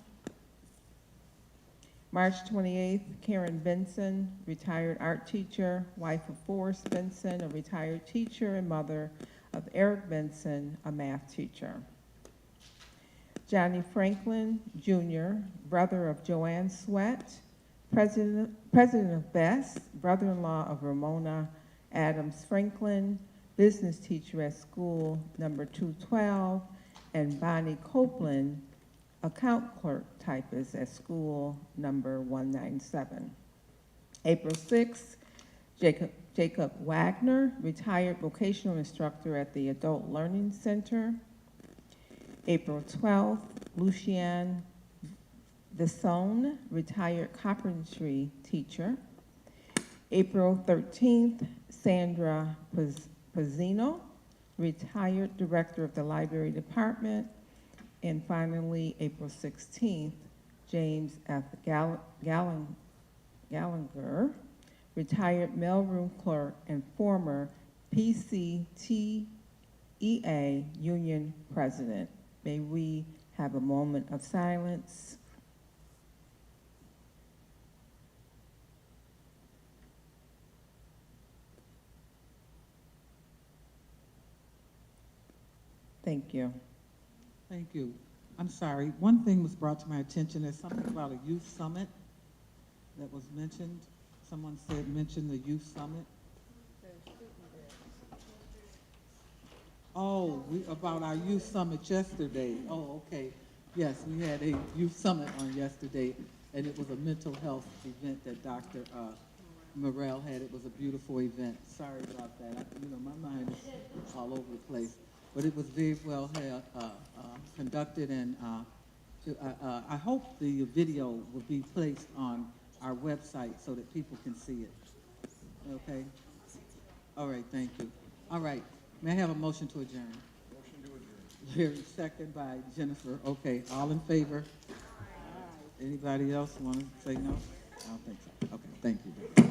March 28th, Karen Benson, retired art teacher, wife of Forrest Benson, a retired teacher and mother of Eric Benson, a math teacher. Johnny Franklin, Jr., brother of Joanne Sweat, president of BEST, brother-in-law of Ramona Adams Franklin, business teacher at school number 212, and Bonnie Copeland, account clerk typist at school number 197. April 6th, Jacob Wagner, retired vocational instructor at the Adult Learning Center. April 12th, Lucienne Visone, retired carpentry teacher. April 13th, Sandra Pizzino, retired director of the library department. And finally, April 16th, James F. Gallagher, retired mailroom clerk and former PCTEA union president. May we have a moment of silence? Thank you. Thank you. I'm sorry, one thing was brought to my attention, there's something about a youth summit that was mentioned. Someone said, mention the youth summit. Oh, about our youth summit yesterday. Oh, okay. Yes, we had a youth summit on yesterday, and it was a mental health event that Dr. Morrell had. It was a beautiful event. Sorry about that. My mind is all over the place. But it was very well conducted, and I hope the video will be placed on our website so that people can see it. Okay? All right, thank you. All right, may I have a motion to adjourn? Motion to adjourn. Larry, second by Jennifer. Okay, all in favor? Anybody else want to say no? I don't think so. Okay, thank you.